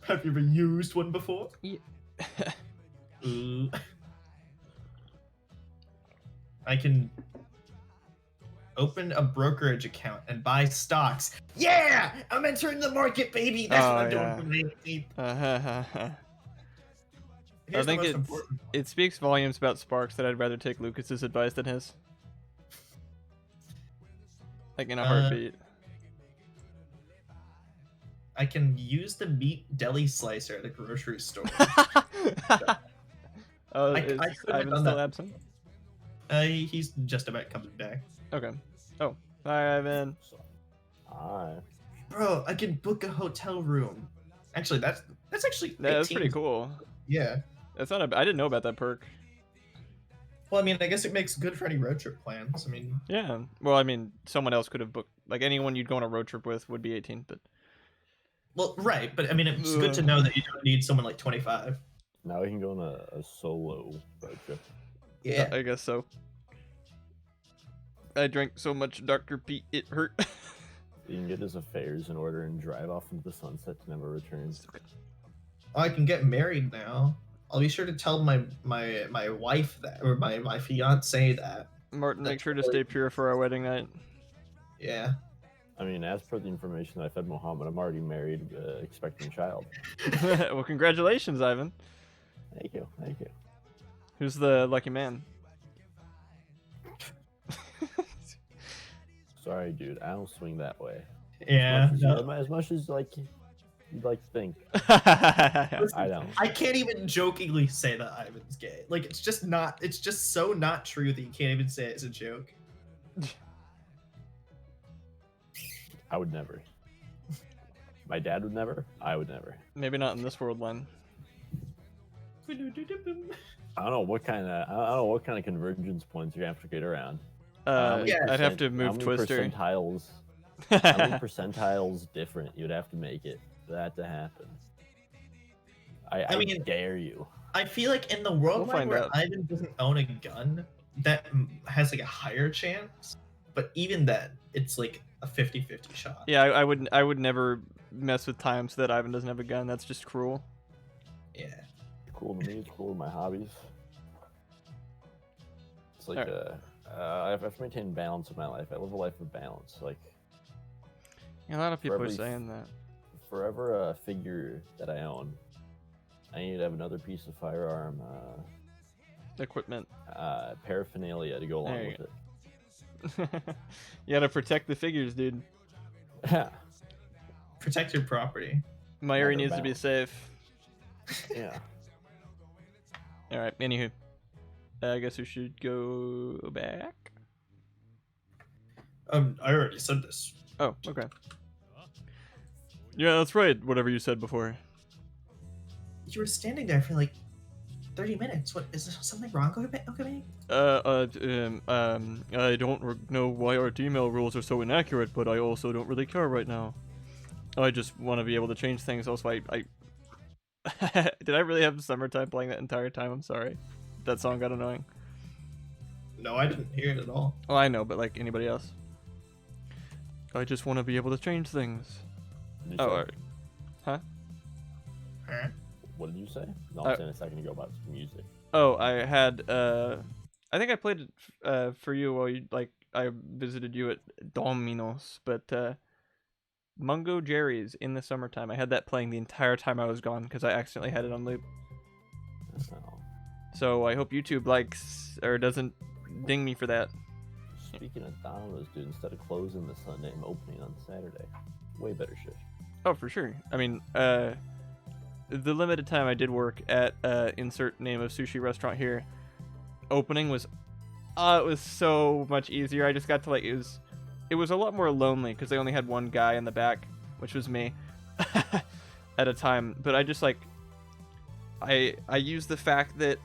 Have you ever used one before? Yeah. I can open a brokerage account and buy stocks. Yeah! I'm entering the market, baby! That's what I'm doing for my 18th. I Here's the think most important. it speaks volumes about Sparks that I'd rather take Lucas's advice than his. Like in a heartbeat. I can use the meat deli slicer at a grocery store. Oh, I is couldn't have Ivan done still that. absent? He's just about coming back. Okay. Oh, hi Ivan. So, alright. Bro, I can book a hotel room. Actually, that's actually Yeah, that's pretty 18. cool. Yeah. That's not a. I didn't know about that perk. Well, I mean, I guess it makes good for any road trip plans. I mean, Yeah. Well, I mean, someone else could have booked. Like anyone you'd go on a road trip with would be 18, but. well, right, but I mean, it's good to know that you don't need someone like 25. Now we can go on a solo road trip. Yeah. I guess so. I drank so much Dr. Pete, it hurt. You can get his affairs in order and drive off into the sunset to never return. Oh, I can get married now. I'll be sure to tell my wife that, or my fiance that. Martin, make That's sure to really- stay pure for our wedding night. Yeah. I mean, as per the information that I fed Mohammed, I'm already married, expecting a child. Well, congratulations, Ivan. Thank you, thank you. Who's the lucky man? Sorry, dude, I don't swing that way. Yeah. As much as like you'd like to think, Listen, I don't. I can't even jokingly say that Ivan's gay. Like, it's just not. It's just so not true that you can't even say it as a joke. I would never. My dad would never. I would never. Maybe not in this world, Len. I don't know what kind of convergence points you have to get around. Yeah. I'd have to How move many Twister. percentiles? How many percentiles different you'd have to make it for that to happen? I mean- dare you. I feel like in the world We'll find where out. Ivan doesn't own a gun, that has like a higher chance. But even then, it's like a 50-50 shot. Yeah, I would never mess with time so that Ivan doesn't have a gun. That's just cruel. Yeah. It's cool to me. It's cool to my hobbies. It's like Alright. I have to maintain balance in my life. I live a life of balance. Like Yeah, a lot of people are every- saying that. forever a figure that I own, I need to have another piece of firearm Equipment. paraphernalia to go along There you with You gotta protect the figures, dude. it. Protect your property. My area they're needs to be bound. safe. Yeah. Alright, anywho. I guess we should go back. I already said this. Oh, okay. Yeah, that's right. Whatever you said before. You were standing there for like 30 minutes. What is there something wrong? Okay. I don't know why our email rules are so inaccurate, but I also don't really care right now. I just want to be able to change things. Also, I did I really have Summertime playing that entire time? I'm sorry. That song got annoying. No, I didn't hear it at all. Oh, I know, but like anybody else. I just want to be able to change things. Did you Oh, say- alright. Huh? Huh? What did you say? No, Uh, I'm saying a second ago about music. Oh, I had I think I played it for you while you I visited you at Domino's, but Mungo Jerry's in the Summertime. I had that playing the entire time I was gone because I accidentally had it on loop. Oh. So I hope YouTube likes or doesn't ding me for that. Speaking of Domino's, dude, instead of closing the Sunday, I'm opening on Saturday. Way better shift. Oh, for sure. I mean, the limited time I did work at insert name of sushi restaurant here, opening was it was so much easier. I just got to like it was a lot more lonely because they only had one guy in the back, which was me at a time. But I just like I used the fact that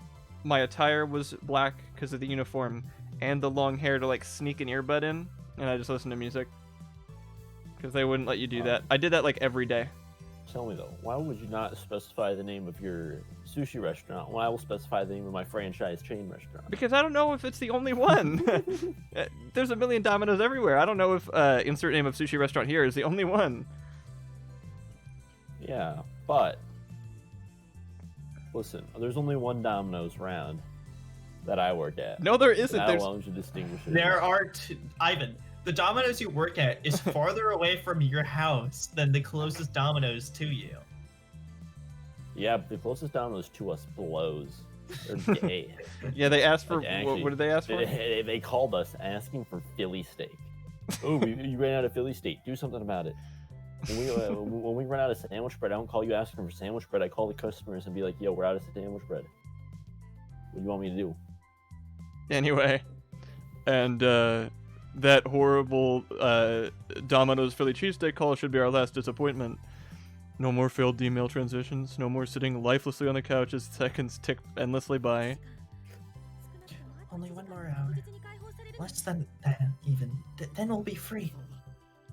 my attire was black because of the uniform and the long hair to like sneak an earbud in, and I just listened to music because they wouldn't let you do Oh. that. I did that like every day. tell me though, why would you not specify the name of your sushi restaurant when I will specify the name of my franchise chain restaurant? Because I don't know if it's the only one. There's a million Domino's everywhere. I don't know if insert name of sushi restaurant here is the only one. Yeah, but listen, there's only one Domino's around that I work at. No, there isn't. That There's alone should distinguish it. There are two. Ivan, the Domino's you work at is farther away from your house than the closest Domino's to you. Yeah, but the closest Domino's to us blows. They're gay. yeah. They asked for Like, actually, what did they ask for? They called us asking for Philly steak. Oh, you ran out of Philly steak. Do something about it. When we run out of sandwich bread, I don't call you asking for sandwich bread. I call the customers and be like, "Yo, we're out of sandwich bread. What do you want me to do?" Anyway, and that horrible Domino's Philly cheesesteak call should be our last disappointment. No more failed email transitions. No more sitting lifelessly on the couch as seconds tick endlessly by. Only 1 more hour. Less than that, even. Then we'll be free.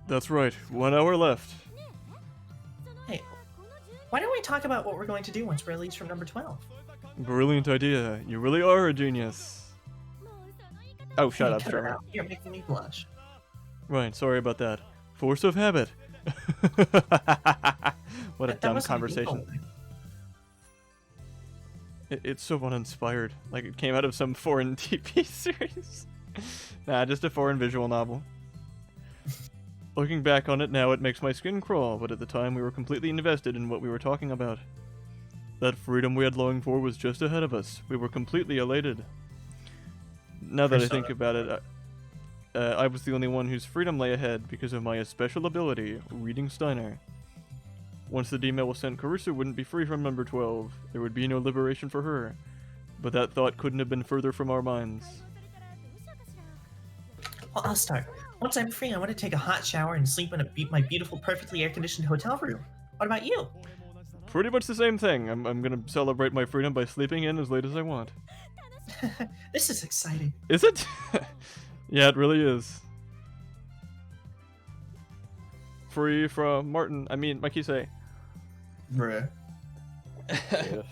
That's right. 1 hour left. Hey, why don't we talk about what we're going to do once we're released from number 12? Brilliant idea. You really are a genius. Oh, shut Hey, up, cut it Trevor. out. You're making me blush. Right, sorry about that. Force of habit. What a That dumb wasn't conversation. evil. It's so uninspired. Like it came out of some foreign TV series. Nah, just a foreign visual novel. Looking back on it now, it makes my skin crawl, but at the time we were completely invested in what we were talking about. That freedom we had longed for was just ahead of us. We were completely elated. Now that I think about it, I was the only one whose freedom lay ahead because of my special ability, reading Steiner. Once the email was sent, Carissa wouldn't be free from number 12. There would be no liberation for her. But that thought couldn't have been further from our minds. Well, I'll start. Once I'm free, I want to take a hot shower and sleep in my beautiful, perfectly air-conditioned hotel room. What about you? Pretty much the same thing. I'm gonna celebrate my freedom by sleeping in as late as I want. This is exciting. Is it? Yeah, it really is. Free from Martin. I mean, Makise. Bruh. If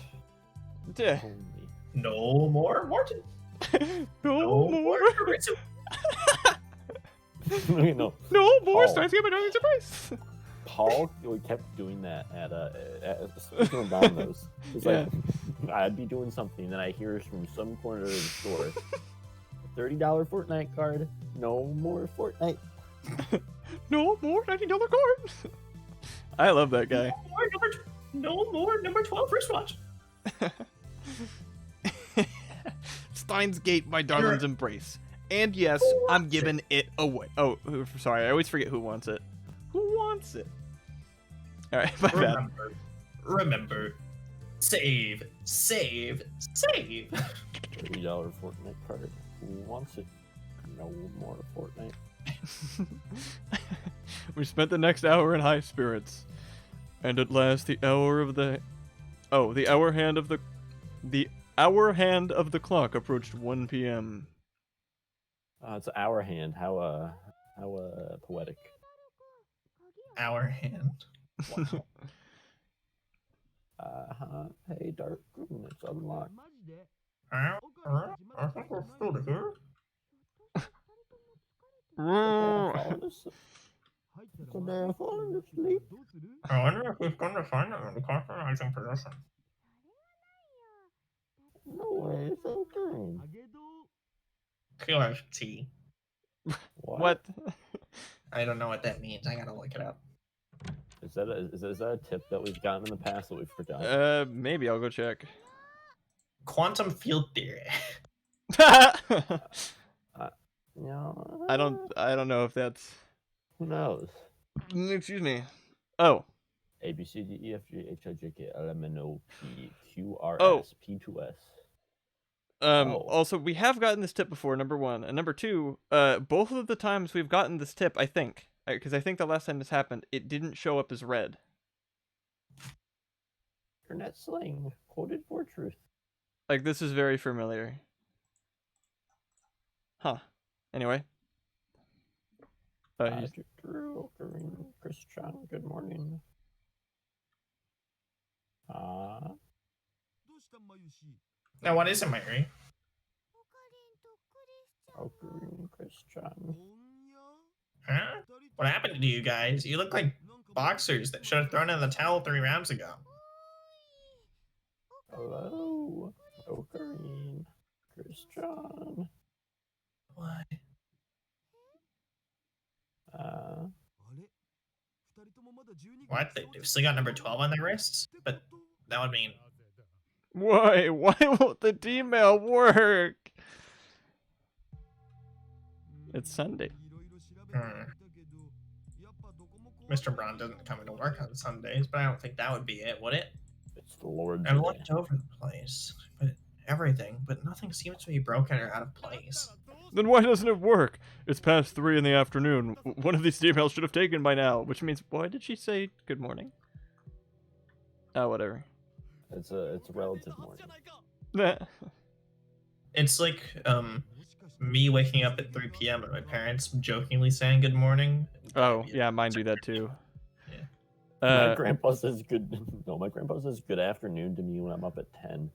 Yeah. only. No more Martin. No more. Karitsu. No, No more Paul. Steins Game and Surprise. Paul kept doing that at speaking of Domino's. It's like I'd be doing something, then I hear from some corner of the store, $30 Fortnite card, no more Fortnite. No more $90 card. I love that guy. No more number 12 wristwatch. Steins Gate, my darling's embrace. And yes, I'm giving it away. Oh, sorry, I always forget who wants it. Who wants it? Alright, my bad. Remember. Save. $30 Fortnite card. Who wants it? No more Fortnite. We spent the next hour in high spirits. And at last the hour of the... Oh, the hour hand of the... The hour hand of the clock approached 1 p.m. It's our hand. How poetic. Our hand. Wow. Hey, Dark Room, it's unlocked. I think we're still here. Could I have fallen asleep? I wonder if we've gone to find them in the compromising position. No way, it's okay. QFT. What? I don't know what that means. I gotta look it up. Is that a tip that we've gotten in the past that we forgot? Maybe I'll go check. Quantum field theory. No. I don't know if that's... Who knows? Excuse me. Oh. A B C D E F G H I J K L M N O P Q R Oh. S P 2 S. Also, we have gotten this tip before, number one. And number two, both of the times we've gotten this tip, I think, because I think the last time this happened, it didn't show up as red. Internet slang quoted for truth. Like, this is very familiar. Huh. Anyway. Patrick Drew, Kareem, Chris Chung, good morning. Now, what is it, Myri? Ocarina Christian. Huh? What happened to you guys? You look like boxers that should have thrown in the towel 3 rounds ago. Hello, Ocarina Christian. What? What? They've still got number 12 on their wrists? But that would mean... Why? Why won't the D-mail work? It's Sunday. Mr. Braun doesn't come into work on Sundays, but I don't think that would be it, would it? It's the Lord's I Day. looked over the place, but nothing seems to be broken or out of place. Then why doesn't it work? It's past 3 in the afternoon. One of these emails should have taken by now, which means, why did she say good morning? Oh, whatever. It's a relative morning. Nah. It's like me waking up at 3 p.m. and my parents jokingly saying good morning. Oh, yeah, mine do that too. My grandpa says good. No, my grandpa says good afternoon to me when I'm up at 10.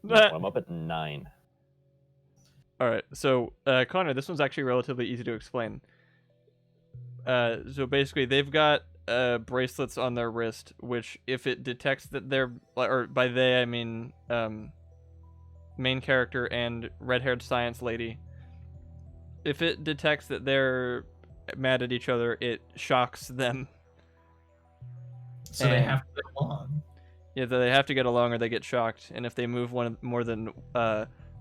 No, Nah. when I'm up at 9. Alright, so, Connor, this one's actually relatively easy to explain. So basically, they've got bracelets on their wrist, which if it detects that they're, or by they I mean main character and red-haired science lady, if it detects that they're mad at each other, it shocks them. So they have to get along. Yeah, they have to get along or they get shocked, and if they move more than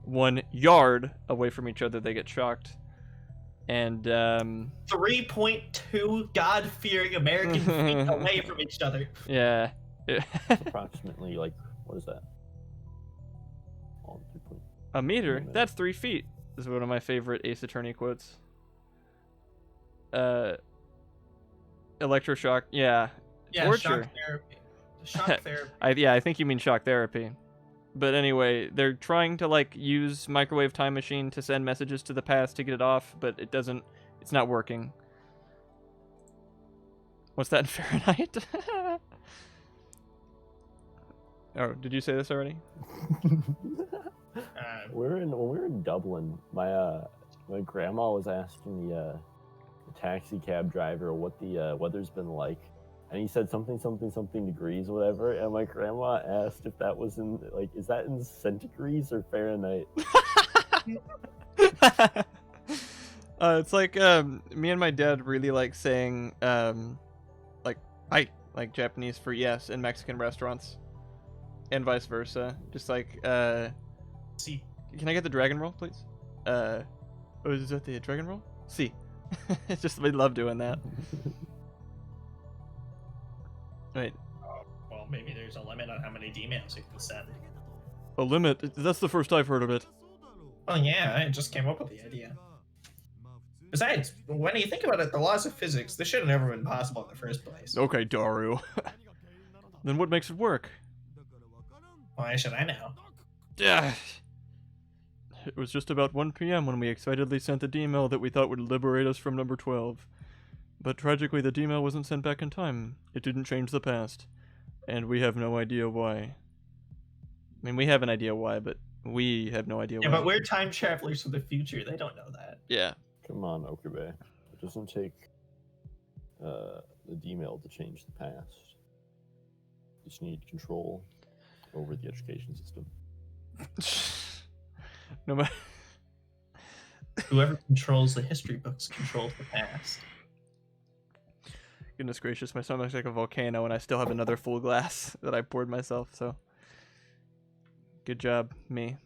1 yard away from each other, they get shocked. And 3.2 God-fearing American feet away from each other. yeah. Approximately, like, what is that? A meter? That's 3 feet. This is one of my favorite Ace Attorney quotes. Electroshock, yeah. Yeah, Torture. shock therapy. Shock therapy. I think you mean shock therapy. But anyway, they're trying to like use microwave time machine to send messages to the past to get it off, but it's not working. What's that in Fahrenheit? Oh, did you say this already? When we were in Dublin, my grandma was asking the taxi cab driver what the weather's been like, and he said something degrees, whatever. And my grandma asked if that was in is that in centigrades or Fahrenheit? It's like me and my dad really like saying like "I" like Japanese for yes in Mexican restaurants, and vice versa. Just like See. Can I get the dragon roll, please? Oh, is that the dragon roll? See. It's just we love doing that. Wait. Well, maybe there's a limit on how many D-mails you can send. A limit? That's the first I've heard of it. Well, yeah, I just came up with the idea. Besides, when you think about it, the laws of physics, this should have never been possible in the first place. Okay, Daru. Then what makes it work? Why should I know? Yeah. It was just about 1 p.m. when we excitedly sent the D-mail that we thought would liberate us from number 12. But tragically, the D-mail wasn't sent back in time. It didn't change the past. And we have no idea why. I mean, we have an idea why, but we have no idea why. Yeah, but we're time travelers from the future. They don't know that. Yeah. Come on, Okabe. It doesn't take the D-mail to change the past. You just need control over the education system. No matter. Whoever controls the history books controls the past. Goodness gracious, my stomach's like a volcano, and I still have another full glass that I poured myself. So, good job, me.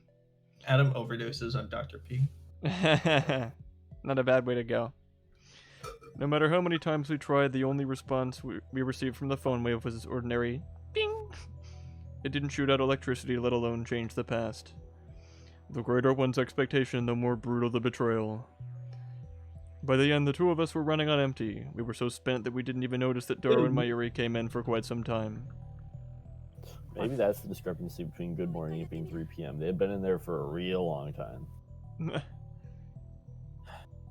Adam overdoses on Dr. P. Not a bad way to go. No matter how many times we tried, the only response we received from the phone wave was this ordinary ding. It didn't shoot out electricity, let alone change the past. The greater one's expectation, the more brutal the betrayal. By the end, the two of us were running on empty. We were so spent that we didn't even notice that Daru and Mayuri came in for quite some time. Maybe that's the discrepancy between good morning and being 3 p.m. They've been in there for a real long time.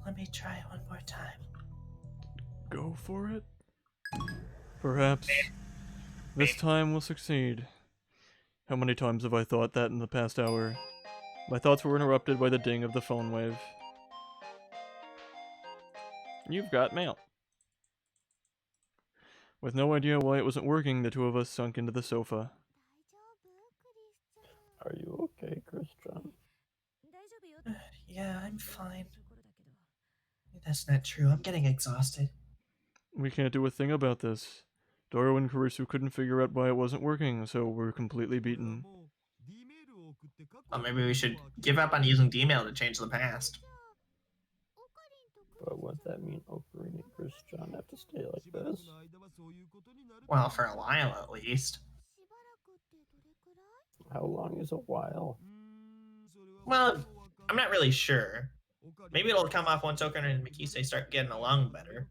Let me try one more time. Go for it. Perhaps this time we'll succeed. How many times have I thought that in the past hour? My thoughts were interrupted by the ding of the phone wave. You've got mail. With no idea why it wasn't working, the two of us sunk into the sofa. Are you okay, Christian? Yeah, I'm fine. That's not true. I'm getting exhausted. We can't do a thing about this. Doro and Karisu couldn't figure out why it wasn't working, so we're completely beaten. Well, maybe we should give up on using D-mail to change the past. But would that mean Ocarina and Christian have to stay like this? Well, for a while at least. How long is a while? Well, I'm not really sure. Maybe it'll come off once Ocarina and Mikise start getting along better.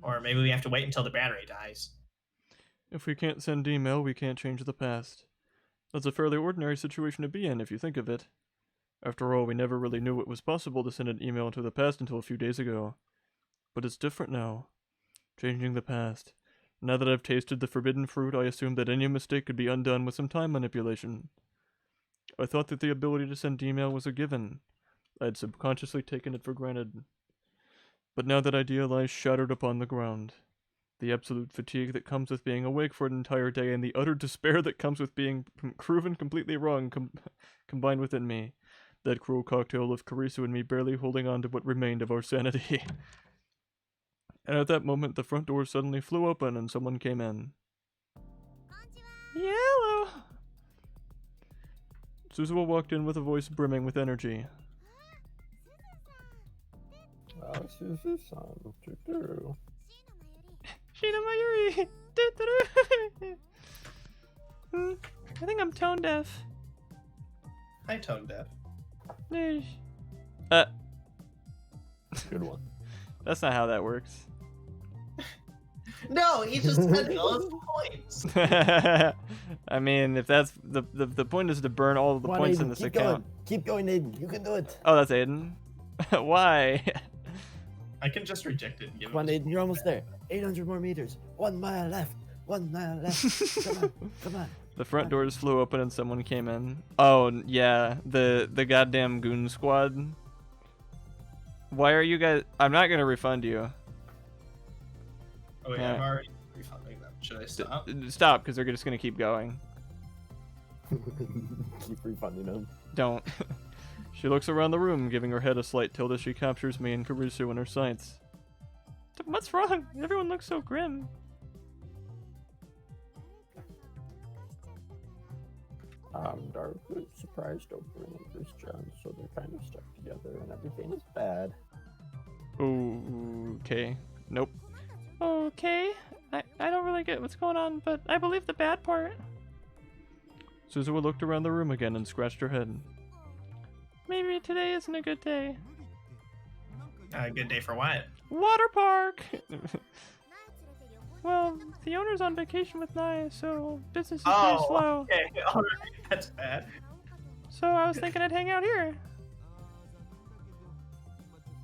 Or maybe we have to wait until the battery dies. If we can't send email, we can't change the past. That's a fairly ordinary situation to be in, if you think of it. After all, we never really knew it was possible to send an email into the past until a few days ago. But it's different now. Changing the past. Now that I've tasted the forbidden fruit, I assumed that any mistake could be undone with some time manipulation. I thought that the ability to send email was a given. I had subconsciously taken it for granted. But now that idea lies shattered upon the ground. The absolute fatigue that comes with being awake for an entire day and the utter despair that comes with being proven completely wrong combined within me. That cruel cocktail of Karisu and me barely holding on to what remained of our sanity. And at that moment, the front door suddenly flew open and someone came in. Hello! Suzuwa walked in with a voice brimming with energy. Suzu-san, doo-doo. Shina Mayuri! I think I'm tone deaf. Hi, Tone Deaf. Good one. That's not how that works. No, he just said those points. I mean, if that's the point is to burn all of the Come on, points Aiden, in this keep account. Going. Keep going, Aiden. You can do it. Oh, that's Aiden. Why? I can just reject it and give Come on, it. Aiden. You're almost there. 800 more meters. 1 mile left. 1 mile left. Come on. Come on. The front doors flew open and someone came in. Oh yeah, the goddamn goon squad. Why are you guys? I'm not gonna refund you. Oh wait, Yeah. I'm already refunding them. Should I stop? Stop, because they're just gonna keep going. Keep refunding them. Don't. She looks around the room, giving her head a slight tilt as she captures me and Karisu in her sights. What's wrong? Everyone looks so grim. Dark surprised Ocarina and Christian, so they're kind of stuck together and everything is bad. Okay. Nope. Okay. I don't really get what's going on, but I believe the bad part. Suzuwa looked around the room again and scratched her head. Maybe today isn't a good day. Good day for what? Water park! Well, the owner's on vacation with Naya, so business is pretty slow. Okay, alright, that's bad. So I was thinking I'd hang out here.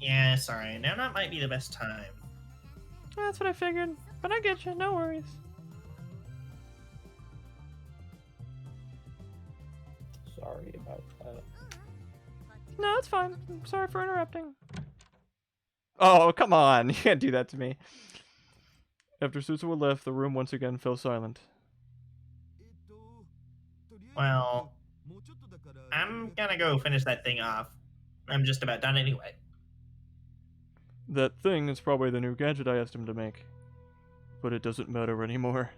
Yeah, sorry. Now that might be the best time. That's what I figured, but I get you, no worries. Sorry about that. No, it's fine. I'm sorry for interrupting. Oh, come on. You can't do that to me. After Suzuwa left, the room once again fell silent. Well, I'm gonna go finish that thing off. I'm just about done anyway. That thing is probably the new gadget I asked him to make. But it doesn't matter anymore.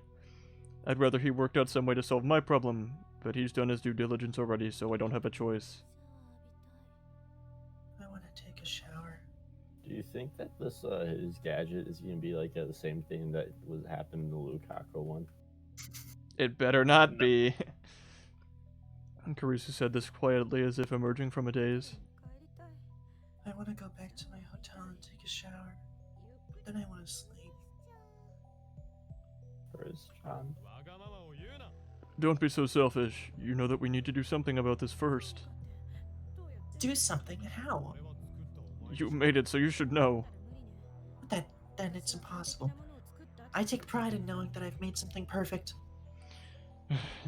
I'd rather he worked out some way to solve my problem, but he's done his due diligence already, so I don't have a choice. I want to take a shower. Do you think that this his gadget is gonna be like the same thing that was happening in the Lukaku one? It better not No. be. And Karisu said this quietly as if emerging from a daze. I want to go back to my hotel and take a shower. Then I want to sleep. Or is John? Don't be so selfish. You know that we need to do something about this first. Do something? How? You made it, so you should know. Then it's impossible. I take pride in knowing that I've made something perfect.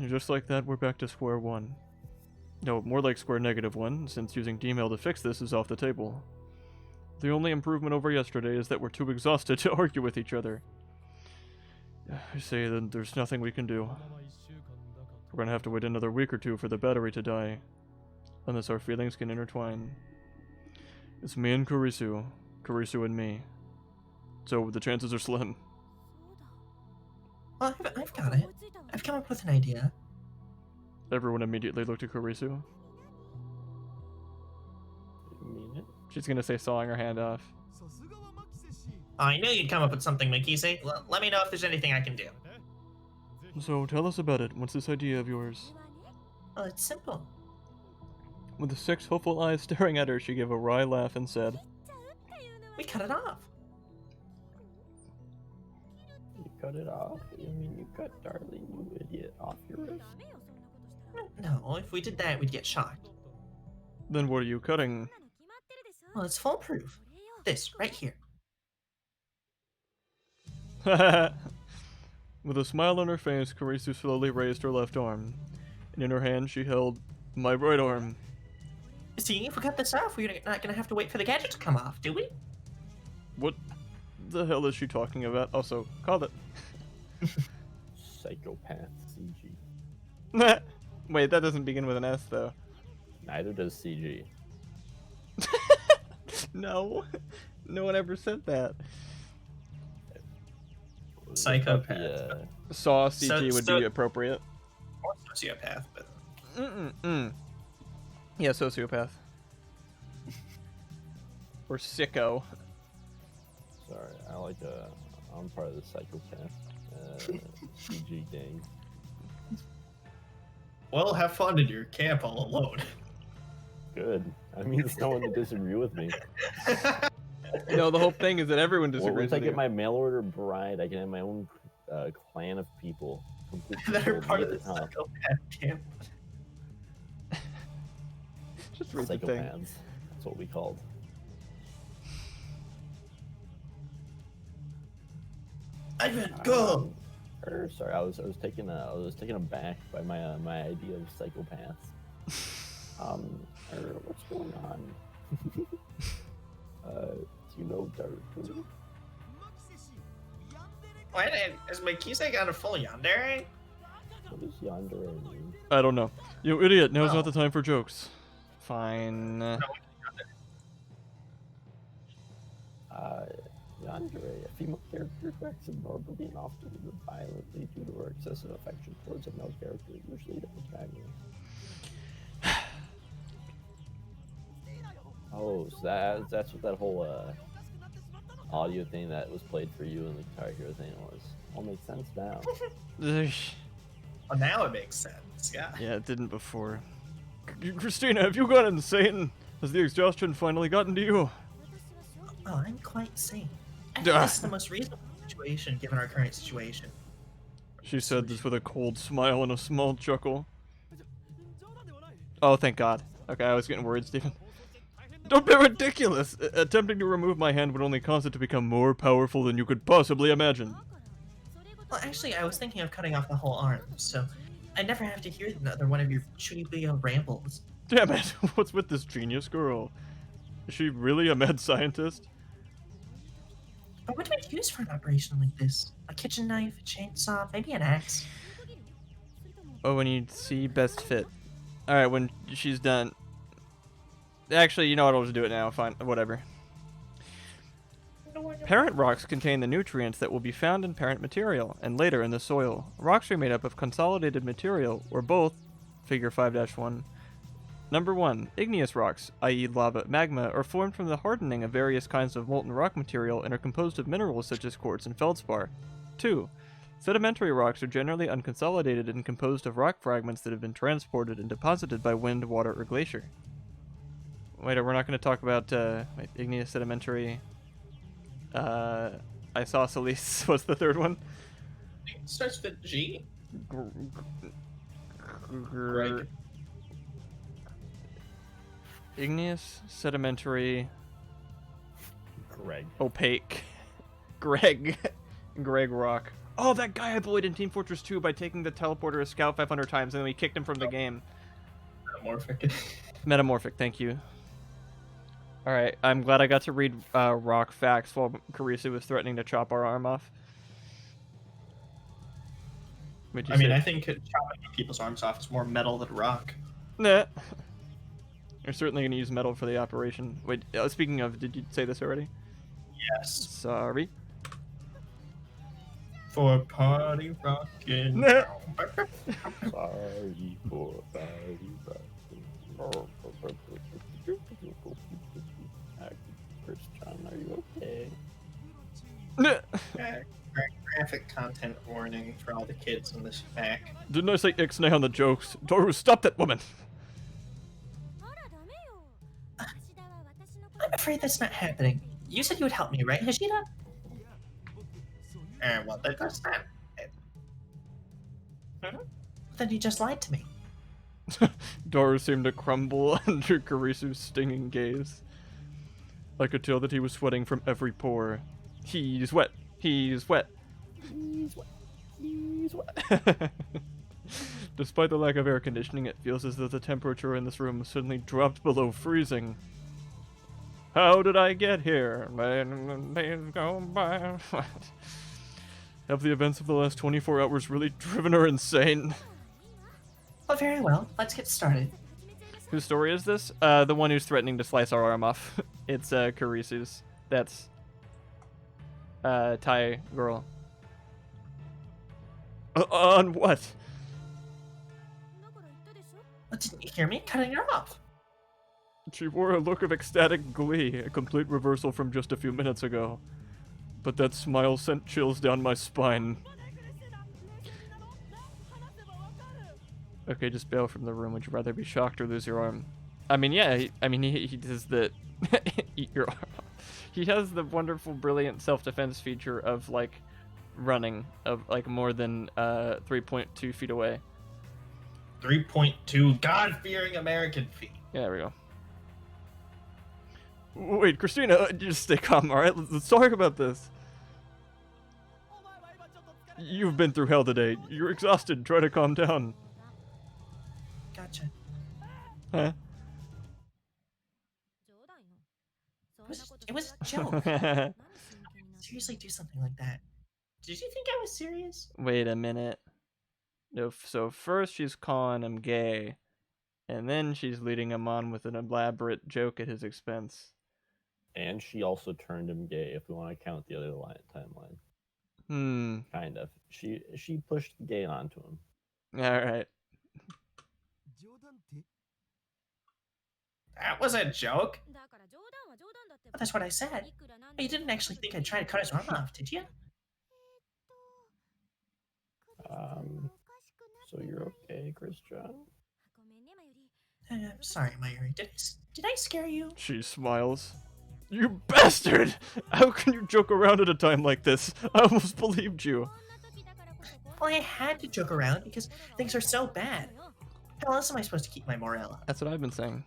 Just like that, we're back to square one. No, more like square -1, since using D-mail to fix this is off the table. The only improvement over yesterday is that we're too exhausted to argue with each other. I say then there's nothing we can do. We're gonna have to wait another week or two for the battery to die. Unless our feelings can intertwine. It's me and Kurisu. Kurisu and me. So the chances are slim. Well, I've got it. I've come up with an idea. Everyone immediately looked at Kurisu. You mean it? She's gonna say sawing her hand off. I knew you'd come up with something, Mikise. Let me know if there's anything I can do. So tell us about it. What's this idea of yours? Well, it's simple. With the 6 hopeful eyes staring at her, she gave a wry laugh and said, We cut it off. You cut it off? You mean you cut Darling, you idiot, off your wrist? No, if we did that, we'd get shocked. Then what are you cutting? Well, it's foolproof. This, right here. With a smile on her face, Kurisu slowly raised her left arm, and in her hand she held my right arm. See, if we cut this off, we're not gonna have to wait for the gadget to come off, do we? What the hell is she talking about? Also, call it. Psychopath CG. Wait, that doesn't begin with an S, though. Neither does CG. No. No one ever said that. Psychopath. Saw CG would so- be appropriate. Or sociopath, but Yeah, sociopath. Or sicko. Sorry, I'm part of the psychopath CG gang. well, have fun in your camp all alone. Good. I mean, there's no one to disagree with me. No, the whole thing is that everyone Well, disagrees once I with get you. my mail order bride, I can have my own clan of people. Completely that are filled part of with the top psychopath camp. Just read the thing. psychopaths. That's what we called. Ivan, go! Sorry, I was taken aback by my idea of psychopaths. What's going on? Do you know Daruto? Wait, is Mikise got a full yandere? What does yandere mean? I don't know. You idiot, now's Oh. not the time for jokes. Fine. Yandere, a female character who acts abnormally and often even violently due to her excessive affection towards a male character, usually the protagonist. Oh, so that's what that whole audio thing that was played for you and the Guitar Hero thing was. All makes sense now. Well, now it makes sense, yeah. Yeah, it didn't before. Christina, have you gone insane? Has the exhaustion finally gotten to you? Oh, I'm quite sane. I think this is the most reasonable situation given our current situation. She said this with a cold smile and a small chuckle. Oh, thank God. Okay, I was getting worried, Stephen. Don't be ridiculous! Attempting to remove my hand would only cause it to become more powerful than you could possibly imagine. Well, actually, I was thinking of cutting off the whole arm, so I never have to hear another one of your chewing rambles. Damn it, what's with this genius girl? Is she really a mad scientist? But what do I use for an operation like this? A kitchen knife, a chainsaw, maybe an axe? Oh, when you see best fit. Alright, when she's done. Actually, you know what, I'll just do it now, fine, whatever. Parent rocks contain the nutrients that will be found in parent material, and later in the soil. Rocks are made up of consolidated material, or both, figure 5-1. Number 1. Igneous rocks, i.e. lava, magma, are formed from the hardening of various kinds of molten rock material and are composed of minerals such as quartz and feldspar. 2. Sedimentary rocks are generally unconsolidated and composed of rock fragments that have been transported and deposited by wind, water, or glacier. Wait, we're not going to talk about igneous, sedimentary, isosceles. What's the third one? It starts with G. Greg. Igneous, sedimentary, Greg. opaque. Greg. Greg rock. Oh, that guy I bullied in Team Fortress 2 by taking the teleporter as scout 500 times, and then we kicked him from the game. Metamorphic. Metamorphic, thank you. Alright, I'm glad I got to read rock facts while Carissa was threatening to chop our arm off. What'd you I mean, say? I think chopping people's arms off is more metal than rock. Nah. You're certainly going to use metal for the operation. Wait, speaking of, did you say this already? Yes. Sorry. For party rockin'. Nah. Sorry for Christian, are you okay? Nah. Graphic content warning for all the kids in this pack. Didn't I say ixnay on the jokes? Toru, stop that woman! I'm afraid that's not happening. You said you would help me, right, Hashida? Well, that's not. Then you just lied to me. Toru seemed to crumble under Karisu's stinging gaze. I could tell that he was sweating from every pore. He's wet. He's wet. He's wet. He's wet. Despite the lack of air conditioning, it feels as though the temperature in this room suddenly dropped below freezing. How did I get here? Days go by. Have the events of the last 24 hours really driven her insane? Well, very well. Let's get started. Whose story is this? The one who's threatening to slice our arm off. It's Karisu's. That's Thai girl. On what? Well, didn't you hear me cutting her off? She wore a look of ecstatic glee, a complete reversal from just a few minutes ago. But that smile sent chills down my spine. Okay, just bail from the room. Would you rather be shocked or lose your arm? I mean, yeah, he does the eat your arm off. He has the wonderful, brilliant self-defense feature of, like, running, of, like, more than 3.2 feet away. 3.2 God-fearing American feet. Yeah, there we go. Wait, Christina, just stay calm, alright? Let's talk about this. You've been through hell today. You're exhausted. Try to calm down. Gotcha. Huh? It was a joke. Seriously, do something like that. Did you think I was serious? Wait a minute. No, so first she's calling him gay, and then she's leading him on with an elaborate joke at his expense. And she also turned him gay, if we want to count the other timeline. Kind of. She pushed the gay onto him. Alright. That was a joke. That's what I said. You didn't actually think I'd try to cut his arm off, did you? So you're okay, Christian? Sorry, Mayuri. Did I scare you? She smiles. You bastard! How can you joke around at a time like this? I almost believed you. Well, I had to joke around because things are so bad. How else am I supposed to keep my morale up? That's what I've been saying.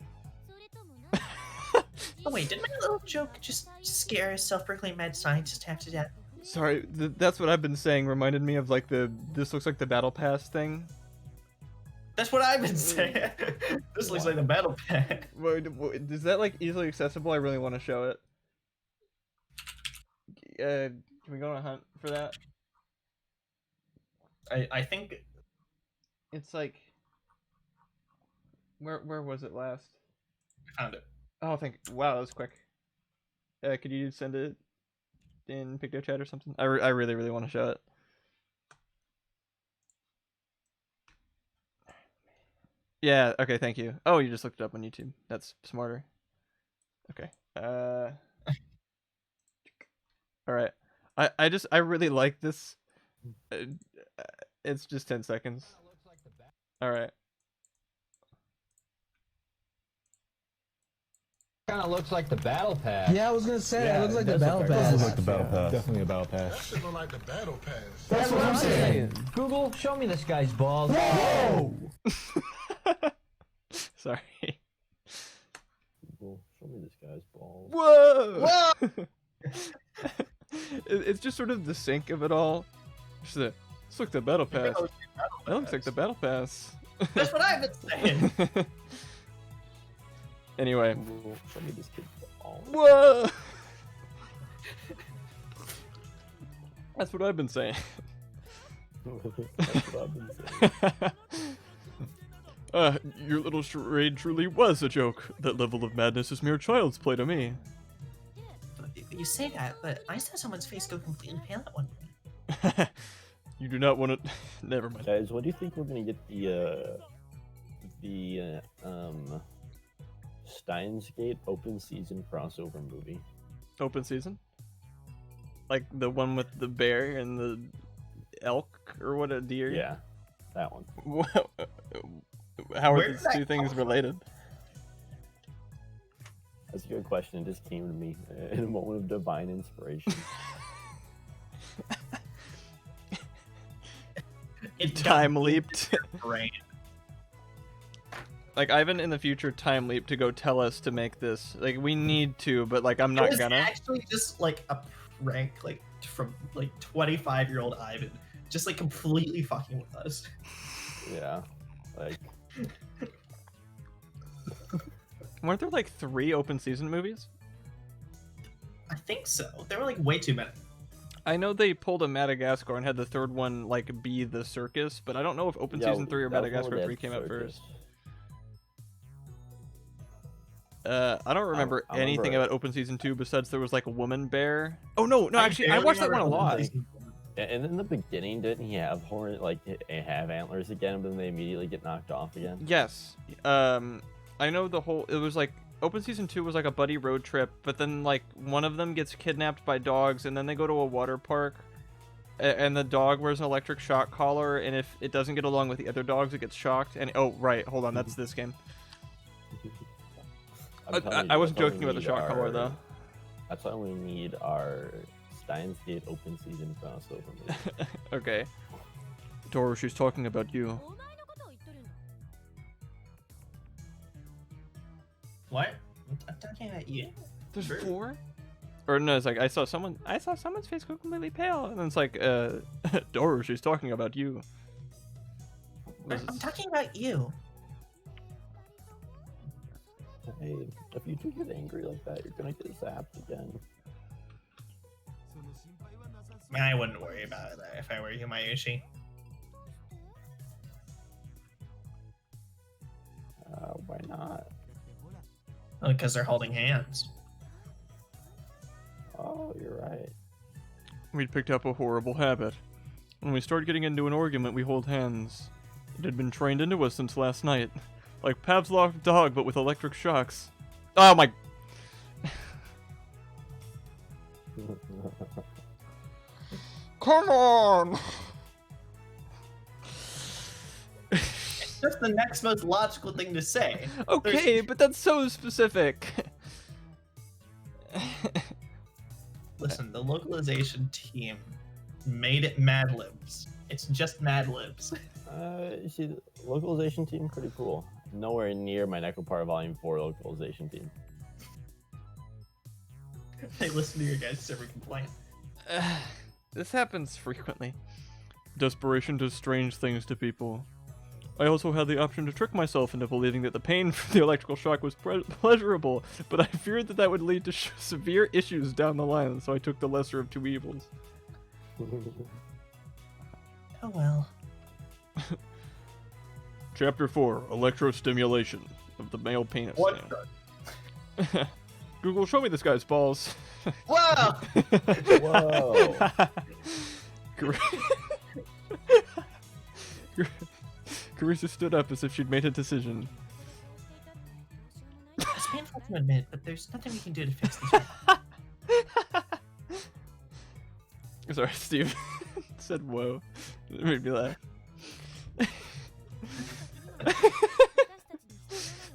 Oh wait, did my little joke just scare a self-proclaimed mad scientist half to death? Sorry, that's what I've been saying. Reminded me of like this looks like the battle pass thing. That's what I've been saying. This looks like the battle pack. Wait, is that like easily accessible? I really want to show it. Can we go on a hunt for that? I think It's like where was it last? I found it. Oh, wow, that was quick. Could you send it in Picto Chat or something? I really want to show it. Yeah, okay, thank you. Oh, you just looked it up on YouTube. That's smarter. Okay. Alright. I really like this. It's just 10 seconds. Alright. Kind of looks like the battle pass. Yeah, I was gonna say, Yeah, it looks like it the does battle look like pass. the Looks battle like the battle pass. pass. Definitely a battle pass. That shit look like the battle pass. That's what I'm saying. Google, show me this guy's balls. Whoa! Sorry. Well, show me this guy's balls. Whoa! It's just sort of the sync of it all. She said, "Let's look at the battle pass. Battle That looks like the Pass. battle pass." That's what I've been saying. Anyway. Google, show me this kid's balls. Whoa! That's what I've been saying. That's what I've been saying. Your little charade truly was a joke. That level of madness is mere child's play to me. You say that, but I saw someone's face go completely pale at one point. You do not want to. Never mind. Guys, when do you think we're gonna get the Steins Gate open season crossover movie? Open season? Like the one with the bear and the elk, or what, a deer? Yeah, that one. How are Where these did that two things come related? That's a good question. It just came to me in a moment of divine inspiration. It Time got leaped. brain. Like, Ivan in the future time leap to go tell us to make this. Like, we need to, but like, I'm It not was gonna. actually just like a prank, like from like 25-year-old Ivan, just like completely fucking with us. Yeah, like Weren't there like 3 open season movies? I think so. There were like way too many. I know they pulled a Madagascar and had the third one like be the circus, but I don't know if open season 3 or that was Madagascar one 3 with came out circus. first. I don't remember I anything remember- about open season 2 besides there was like a woman bear. Oh no, I actually I barely watched that one a remember lot. season. And in the beginning, didn't he have have antlers again, but then they immediately get knocked off again? Yes. I know the whole. It was like open season 2 was like a buddy road trip, but then like one of them gets kidnapped by dogs, and then they go to a water park, and the dog wears an electric shock collar, and if it doesn't get along with the other dogs, it gets shocked. And oh right, hold on, that's this game. I'm telling you, I wasn't that's why joking we about the need shock collar though. That's why we need our Steins Gate open season crossover movie. Okay. Doro, she's talking about you. What? I'm talking about you. There's Sure. 4? Or no, it's like I saw someone's face go completely pale, and then it's like, Doro, she's talking about you. Was I'm it- talking about you. Hey, if you do get angry like that, you're gonna get zapped again. I wouldn't worry about that if I were you, Mayushi. Why not? Because they're holding hands. Oh, you're right. We'd picked up a horrible habit. When we start getting into an argument, we hold hands. It had been trained into us since last night. Like Pavlov's dog, but with electric shocks. Oh my... Come on! It's just the next most logical thing to say. Okay, but that's so specific. Listen, the localization team made it Mad Libs. It's just Mad Libs. You see, the localization team, pretty cool. Nowhere near my Necropar Volume 4 localization team. They listen to your guys' every complaint. This happens frequently. Desperation does strange things to people. I also had the option to trick myself into believing that the pain from the electrical shock was pleasurable, but I feared that that would lead to severe issues down the line, so I took the lesser of two evils. Oh well. Chapter 4, Electrostimulation of the male penis. What? Yeah. Google, show me this guy's balls. Whoa! Whoa! Carissa stood up as if she'd made a decision. It's painful to admit, but there's nothing we can do to fix this. Right now. Sorry, Steve said whoa. It made me laugh.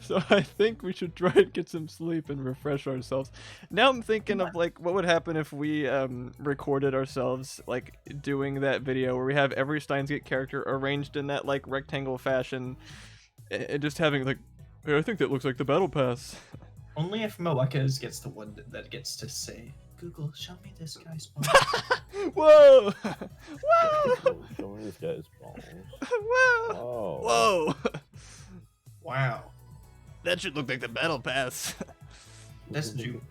So I think we should try and get some sleep and refresh ourselves. Now I'm thinking of like what would happen if we recorded ourselves like doing that video where we have every Steins Gate character arranged in that like rectangle fashion and just having like, hey, I think that looks like the battle pass. Only if Moeka's gets the one that gets to say, Google, show me this guy's balls. Whoa! Whoa! guy's balls. Whoa! Oh. Whoa! Wow. That should look like the battle pass. That's June.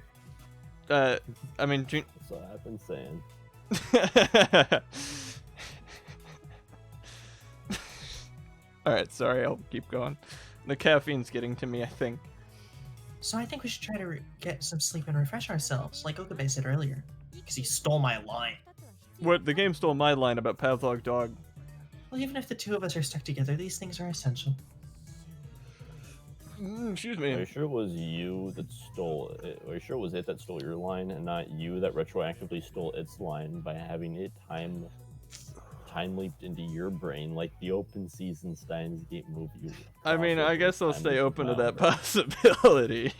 I mean, That's what I've been saying. Alright, sorry, I'll keep going. The caffeine's getting to me, I think. So I think we should try to get some sleep and refresh ourselves, like Okabe said earlier. Because he stole my line. What? The game stole my line about Pavlov dog. Well, even if the two of us are stuck together, these things are essential. Excuse Are you me. sure it was you that stole it? Are you sure it was it that stole your line and not you that retroactively stole its line by having it time leaped into your brain like the open season Steins Gate movie? I mean, I guess I'll Time stay leaped open to out. that possibility.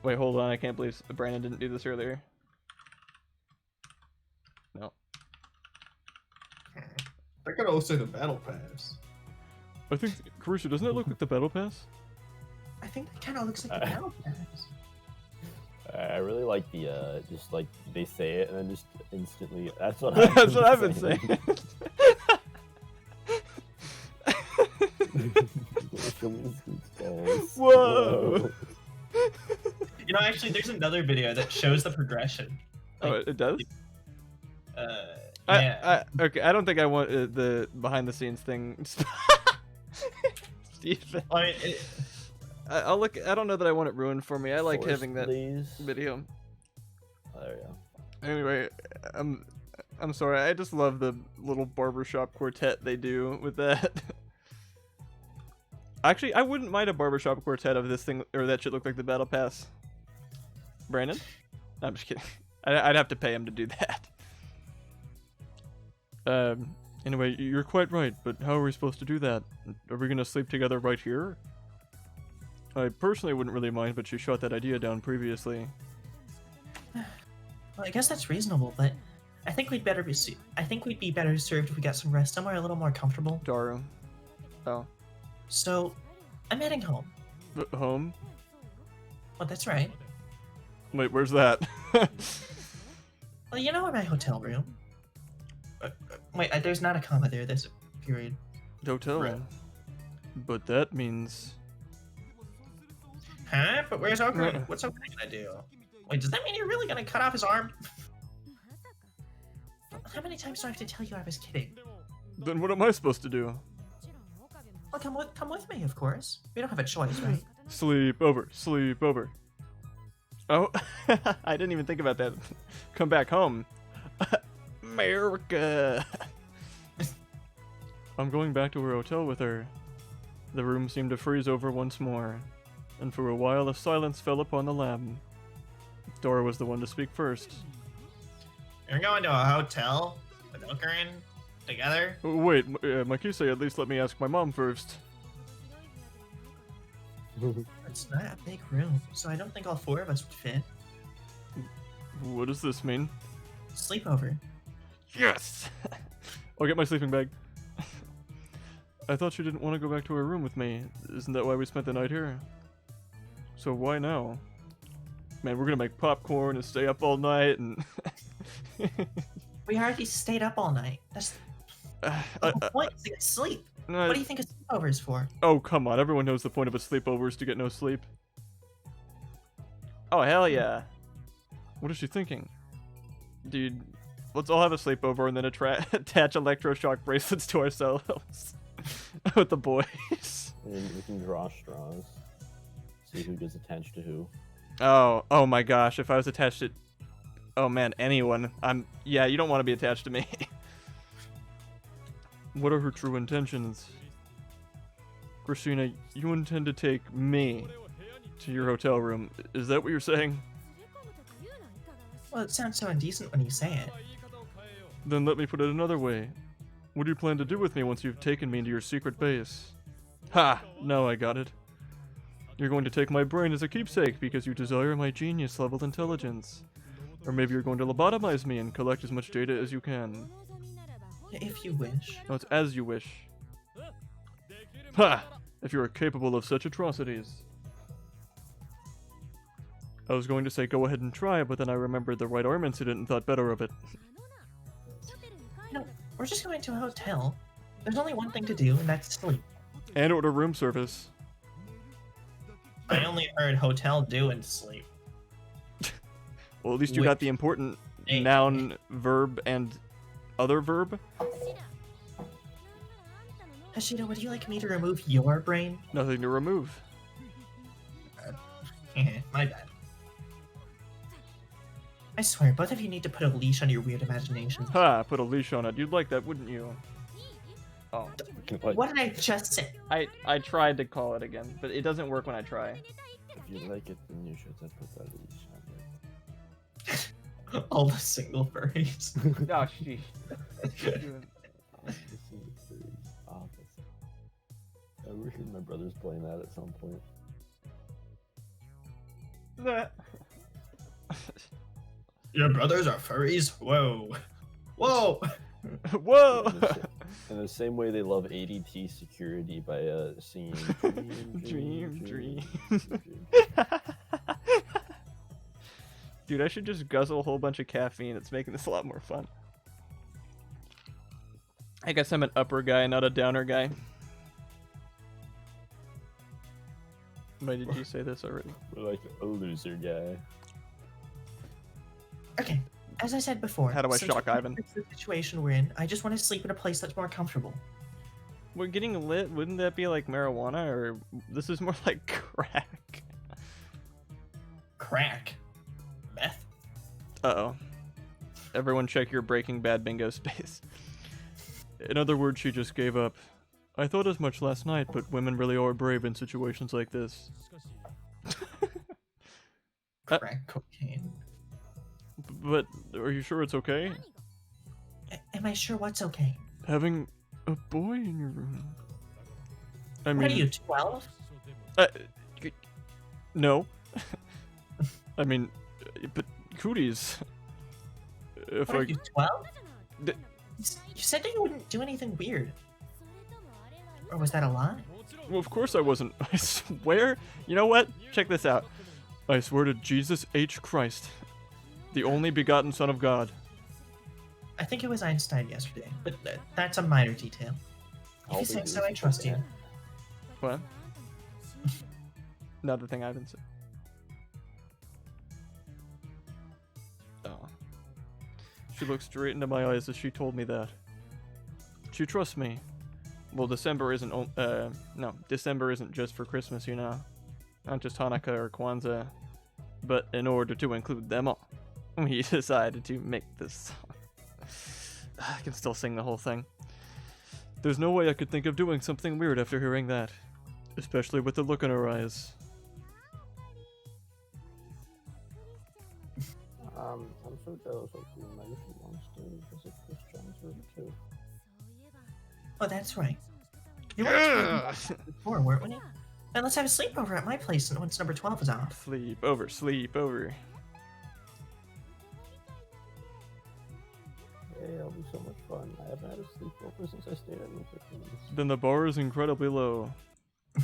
Wait, hold on, I can't believe Brandon didn't do this earlier. No. That could also the battle pass. I think, Caruso, doesn't it look like the battle pass? I think that kind of looks like the battle pass. I really like the just like they say it and then just instantly. That's what That's what I've been saying. Whoa! You know, actually, there's another video that shows the progression. Oh, it does? Yeah. Okay, I don't think I want the behind the scenes thing. Stephen. I mean, I'll look. I don't know that I want it ruined for me. I like having that please. video. Oh, there we go. Anyway, I'm sorry. I just love the little barbershop quartet they do with that. Actually, I wouldn't mind a barbershop quartet of this thing, or that should look like the battle pass. Brandon? I'm just kidding. I'd have to pay him to do that. Anyway, you're quite right, but how are we supposed to do that? Are we gonna sleep together right here? I personally wouldn't really mind, but you shot that idea down previously. Well, I guess that's reasonable, but I think we'd better be. I think we'd be better served if we got some rest somewhere a little more comfortable. Daru. Oh. So, I'm heading home. Home? Well, that's right. Wait, where's that? Well, you know where my hotel room. Wait, there's not a comma there. There's a period. Hotel. Right. But that means... huh? But where's Oka? What's Oka gonna do? Wait, does that mean you're really gonna cut off his arm? How many times do I have to tell you I was kidding? Then what am I supposed to do? Well, come with me, of course. We don't have a choice, right? Sleep over, sleep over. Oh, I didn't even think about that. Come back home. America. I'm going back to her hotel with her. The room seemed to freeze over once more, and for a while a silence fell upon the lab. Dora was the one to speak first. You're going to a hotel with Okarin together? Wait, Makise, at least let me ask my mom first. It's not a big room, so I don't think all four of us would fit. What does this mean? Sleepover. Yes! I'll get my sleeping bag. I thought she didn't want to go back to her room with me. Isn't that why we spent the night here? So why now? Man, we're gonna make popcorn and stay up all night and... We already stayed up all night. That's the whole point, is to get sleep. What do you think a sleepover is for? Oh, come on. Everyone knows the point of a sleepover is to get no sleep. Oh, hell yeah. What is she thinking? Dude, let's all have a sleepover and then attach electroshock bracelets to ourselves. With the boys. And we can draw straws. See who gets attached to who. Oh my gosh. If I was attached to... Oh man, anyone. Yeah, you don't want to be attached to me. What are her true intentions? Christina, you intend to take me to your hotel room. Is that what you're saying? Well, it sounds so indecent when you say it. Then let me put it another way. What do you plan to do with me once you've taken me into your secret base? Ha! Now I got it. You're going to take my brain as a keepsake because you desire my genius-level intelligence. Or maybe you're going to lobotomize me and collect as much data as you can. If you wish. No, it's as you wish. Ha! If you are capable of such atrocities. I was going to say go ahead and try, but then I remembered the right arm incident and thought better of it. We're just going to a hotel. There's only one thing to do, and that's sleep. And order room service. I only heard hotel do and sleep. Well, at least you got the important noun, verb, and other verb. Hashida, would you like me to remove your brain? Nothing to remove. My bad. I swear, both of you need to put a leash on your weird imagination. Ha! Put a leash on it. You'd like that, wouldn't you? Oh. What did I just say? I tried to call it again, but it doesn't work when I try. If you like it, then you should have put that leash on it. All the single furries. Oh, sheesh. I wish my brother's playing that at some point. That. Your brothers are furries? Whoa. Whoa! Whoa! In the same way they love ADT security by singing Dream. Dude, I should just guzzle a whole bunch of caffeine. It's making this a lot more fun. I guess I'm an upper guy, not a downer guy. Why did you say this already? We're like a loser guy. Okay, as I said before, How do I since shock we Ivan? fixed the situation we're in, I just want to sleep in a place that's more comfortable. We're getting lit. Wouldn't that be like marijuana, or this is more like crack? Crack. Meth. Uh-oh. Everyone check your Breaking Bad bingo space. In other words, she just gave up. I thought as much last night, but women really are brave in situations like this. Crack cocaine. But are you sure it's okay? Am I sure what's okay? Having a boy in your room? I What are you, mean, 12? no. I mean, but cooties. If What are I you, 12? Th- You said that you wouldn't do anything weird. Or was that a lie? Well, of course I wasn't. I swear. You know what? Check this out. I swear to Jesus H. Christ, the only begotten Son of God. I think it was Einstein yesterday, but that's a minor detail. If you say so, I trust you. What? Another thing I didn't say. Oh. She looked straight into my eyes as she told me that. She trusts me. Well, December isn't December isn't just for Christmas, you know. Not just Hanukkah or Kwanzaa. But in order to include them all, we decided to make this song. I can still sing the whole thing. There's no way I could think of doing something weird after hearing that. Especially with the look in her eyes. I'm so jealous of you. My mission wants to visit Chris John's room too. Oh, that's right. You were before, weren't we? Then let's have a sleepover at my place once number 12 is off. Sleep over. Hey, it'll be so much fun. I haven't had a sleepover since I stayed at Room 15. Then the bar is incredibly low. I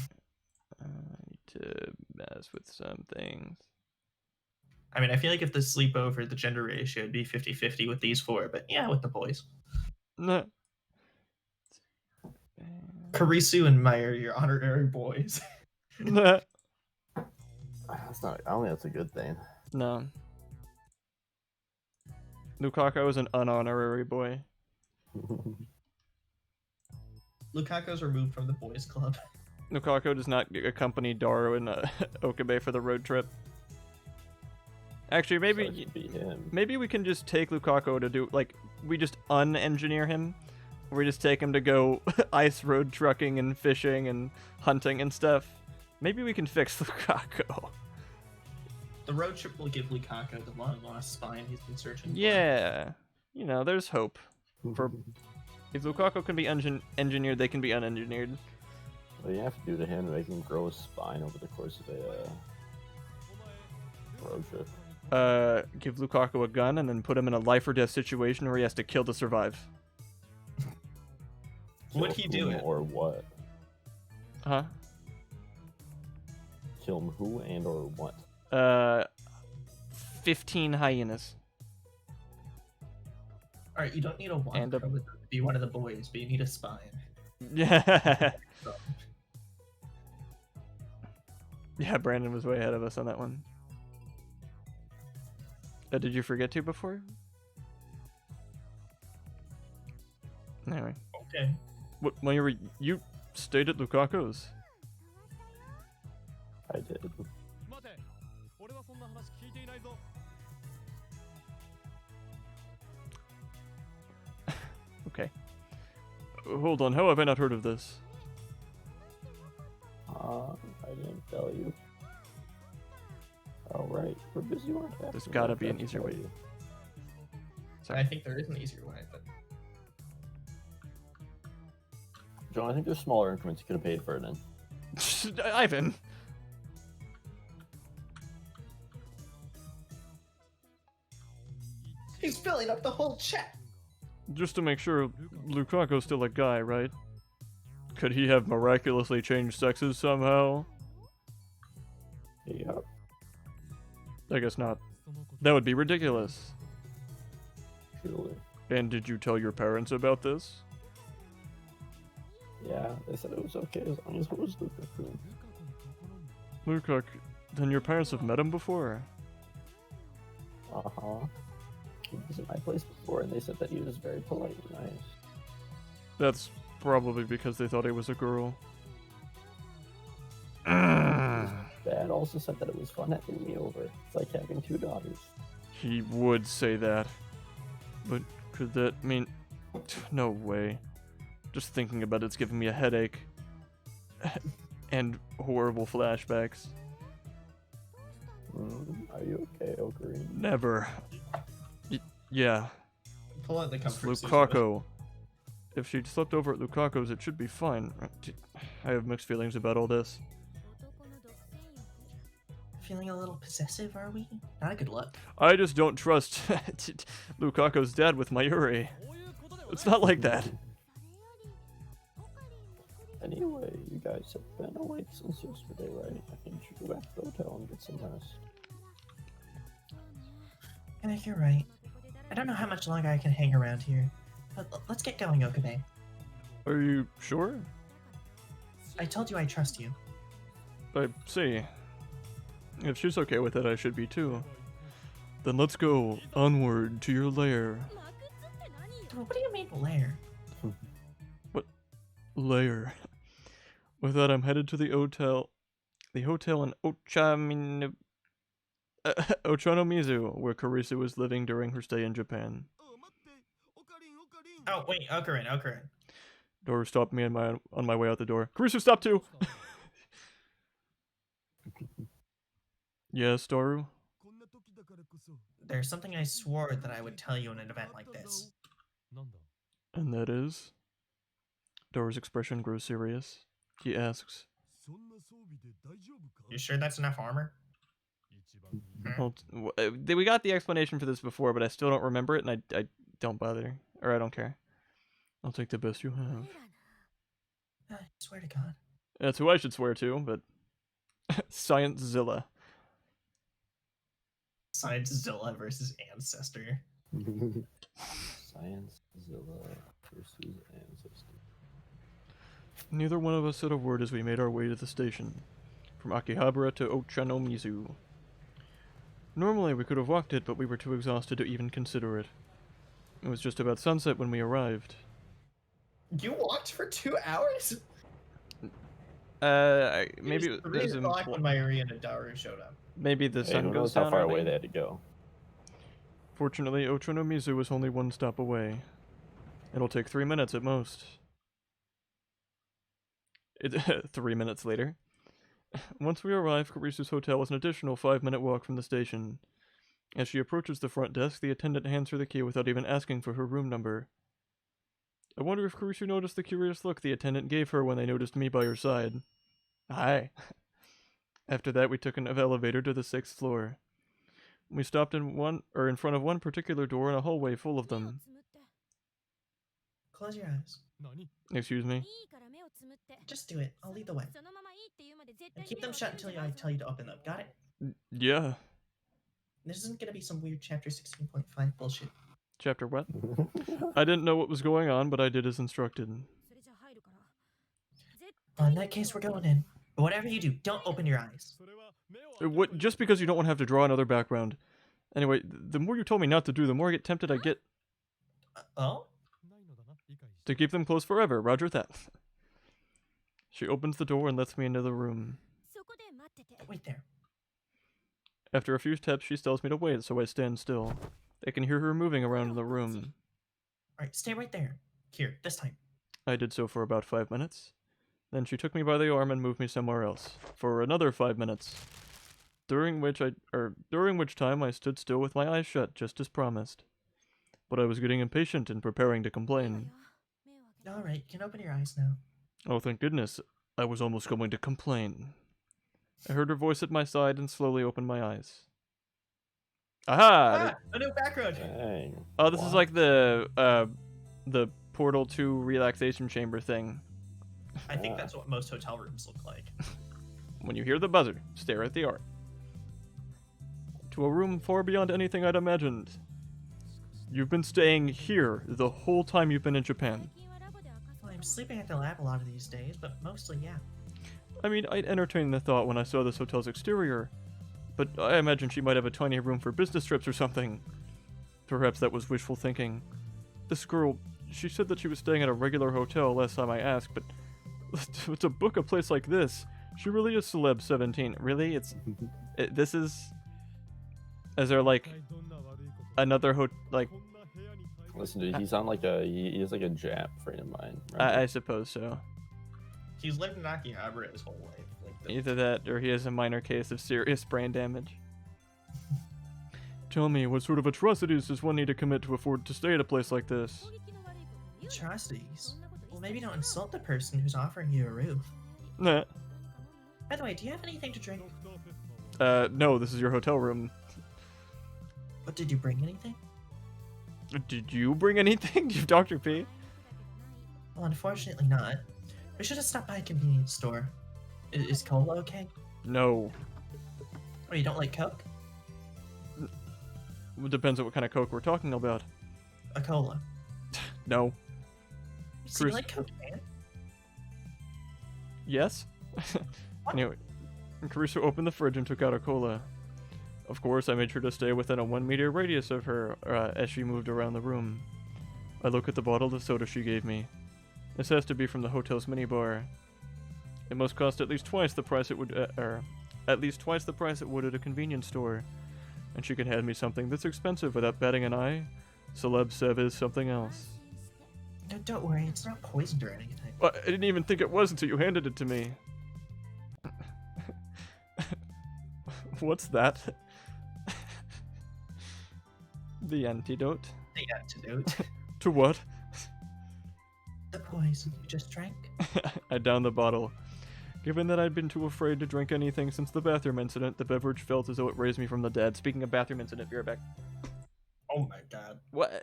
need to mess with some things. I mean, I feel like if the sleepover, the gender ratio would be 50-50 with these four, but yeah, with the boys. No. Karisu and Maya are your honorary boys. No. That's not. I don't think that's a good thing. No. Lukaku is an unhonorary boy. Lukaku's removed from the boys club. Lukaku does not accompany Daru and Okabe for the road trip. Actually, So it should be him. maybe we can just take Lukaku to do, like, we just un-engineer him. We just take him to go ice road trucking and fishing and hunting and stuff. Maybe we can fix Lukaku. The road trip will give Lukaku the long lost spine he's been searching for. Yeah. You know, there's hope. For if Lukaku can be engineered, they can be unengineered. What you have to do to him to make him grow a spine over the course of a road trip. Give Lukaku a gun and then put him in a life or death situation where he has to kill to survive. Would he do whom it? Or what? Huh? Kill him who and or what? 15 hyenas. All right, you don't need a And a- Wanko to be one of the boys, but you need a spine. Yeah. Yeah, Brandon was way ahead of us on that one. Did you forget to before? Anyway. Okay. What, when you stayed at Lukaku's? I did. Okay. Hold on, how have I not heard of this? I didn't tell you. Oh, right. We're busy on that. There's gotta be an easier way. I think there is an easier way, but John, I think there's smaller increments you could have paid for it in. Ivan! he's filling up the whole chat. Just to make sure, Lukaku's still a guy, right? Could he have miraculously changed sexes somehow? Yep. I guess not. That would be ridiculous. Truly. And did you tell your parents about this? Yeah, they said it was okay as long as it was Lukaku. Lukaku, then your parents have met him before? Uh-huh. He was at my place before, and they said that he was very polite and nice. That's probably because they thought he was a girl. Dad also said that it was fun having me over. It's like having two daughters. He would say that. But could that mean... No way. Just thinking about it's giving me a headache. And horrible flashbacks. Are you okay, Ocarina? Never. Yeah. Pull out the It's comfort suit. Lukaku. If she'd slept over at Lukaku's, it should be fine. I have mixed feelings about all this. Feeling a little possessive, are we? Not a good look. I just don't trust Lukaku's dad with Mayuri. It's not like that. Anyway, you guys have been awake since yesterday, right? I think you should go back to the hotel and get some rest. I think you're right. I don't know how much longer I can hang around here. But let's get going, Okabe. Are you sure? I told you I trust you. I see. If she's okay with it, I should be too. Then let's go onward to your lair. What do you mean, lair? Lair. With that, I'm headed to the hotel in Ochanomizu, where Karisu was living during her stay in Japan. Oh, wait, Okarin. Doru stopped me on my way out the door. Karisu, stop too! Yes, Doru? There's something I swore that I would tell you in an event like this. And that is? Doru's expression grows serious. He asks, You sure that's enough armor? well, we got the explanation for this before, but I still don't remember it, and I don't bother. Or I don't care. I'll take the best you have. I swear to God. That's who I should swear to, but... Sciencezilla. Sciencezilla versus Ancestor. Sciencezilla versus Ancestor. Neither one of us said a word as we made our way to the station, from Akihabara to Ochanomizu. Normally we could have walked it, but we were too exhausted to even consider it. It was just about sunset when we arrived. You walked for 2 hours? Maybe It it was was 3 o'clock when Mayuri and Adaru showed up. maybe the Hey, sun who goes knows down how far early. away they had to go? Fortunately, Ochanomizu was only one stop away. It'll take 3 minutes at most. 3 minutes later. Once we arrive, Karisu's hotel is an additional 5-minute walk from the station. As she approaches the front desk, the attendant hands her the key without even asking for her room number. I wonder if Karisu noticed the curious look the attendant gave her when they noticed me by her side. Hi. After that, we took an elevator to the 6th floor. We stopped in front of one particular door in a hallway full of them. Close your eyes. Excuse me? Just do it. I'll lead the way. And keep them shut until I tell you to open them. Got it? Yeah. This isn't gonna be some weird chapter 16.5 bullshit. Chapter what? I didn't know what was going on, but I did as instructed. Well, in that case, we're going in. But whatever you do, don't open your eyes. What? Just because you don't want to have to draw another background. Anyway, the more you told me not to do, the more I get tempted I get Oh? to keep them closed forever. Roger that. She opens the door and lets me into the room. Wait there. After a few steps, she tells me to wait, so I stand still. I can hear her moving around in the room. Alright, stay right there. Here, this time. I did so for about 5 minutes. Then she took me by the arm and moved me somewhere else for another 5 minutes. During which time I stood still with my eyes shut, just as promised. But I was getting impatient and preparing to complain. Alright, you can open your eyes now. Oh, thank goodness. I was almost going to complain. I heard her voice at my side and slowly opened my eyes. Aha! Ah, a new background. Dang. Oh, this is Wow. like the Portal 2 relaxation chamber thing. I think that's what most hotel rooms look like. When you hear the buzzer, stare at the art. To a room far beyond anything I'd imagined. You've been staying here the whole time you've been in Japan. Well, I'm sleeping at the lab a lot of these days, but mostly, yeah. I mean, I'd entertained the thought when I saw this hotel's exterior, but I imagine she might have a tiny room for business trips or something. Perhaps that was wishful thinking. This girl, she said that she was staying at a regular hotel last time I asked, but to book a place like this, she really is Celeb 17. Really? This is... Is there like another like... Listen, dude, he's on like he has like a Jap friend of mine. Right? I suppose so. He's lived in Akihabara his whole life. Like Either that, or he has a minor case of serious brain damage. Tell me, what sort of atrocities does one need to commit to afford to stay at a place like this? Atrocities? Well, maybe don't insult the person who's offering you a roof. Nah. By the way, do you have anything to drink? No, this is your hotel room. But did you bring anything? Did you bring anything? You Dr. P? Well, unfortunately not. We should have stopped by a convenience store. Is cola okay? No. Oh, you don't like Coke? It depends on what kind of Coke we're talking about. A cola. No. You seem Bruce- like Coke, man. Yes? Anyway, Caruso opened the fridge and took out a cola. Of course, I made sure to stay within a 1 meter radius of her as she moved around the room. I look at the bottle of soda she gave me. This has to be from the hotel's minibar. It must cost at least twice the price it would, at a convenience store. And she can hand me something this expensive without batting an eye. Celeb Sev is something else. No, don't worry, it's not poisoned or anything. I didn't even think it was until you handed it to me. What's that? The antidote? the antidote. To what? The poison you just drank? I downed the bottle. Given that I'd been too afraid to drink anything since the bathroom incident, the beverage felt as though it raised me from the dead. Speaking of bathroom incident, be right back. Oh my god. What?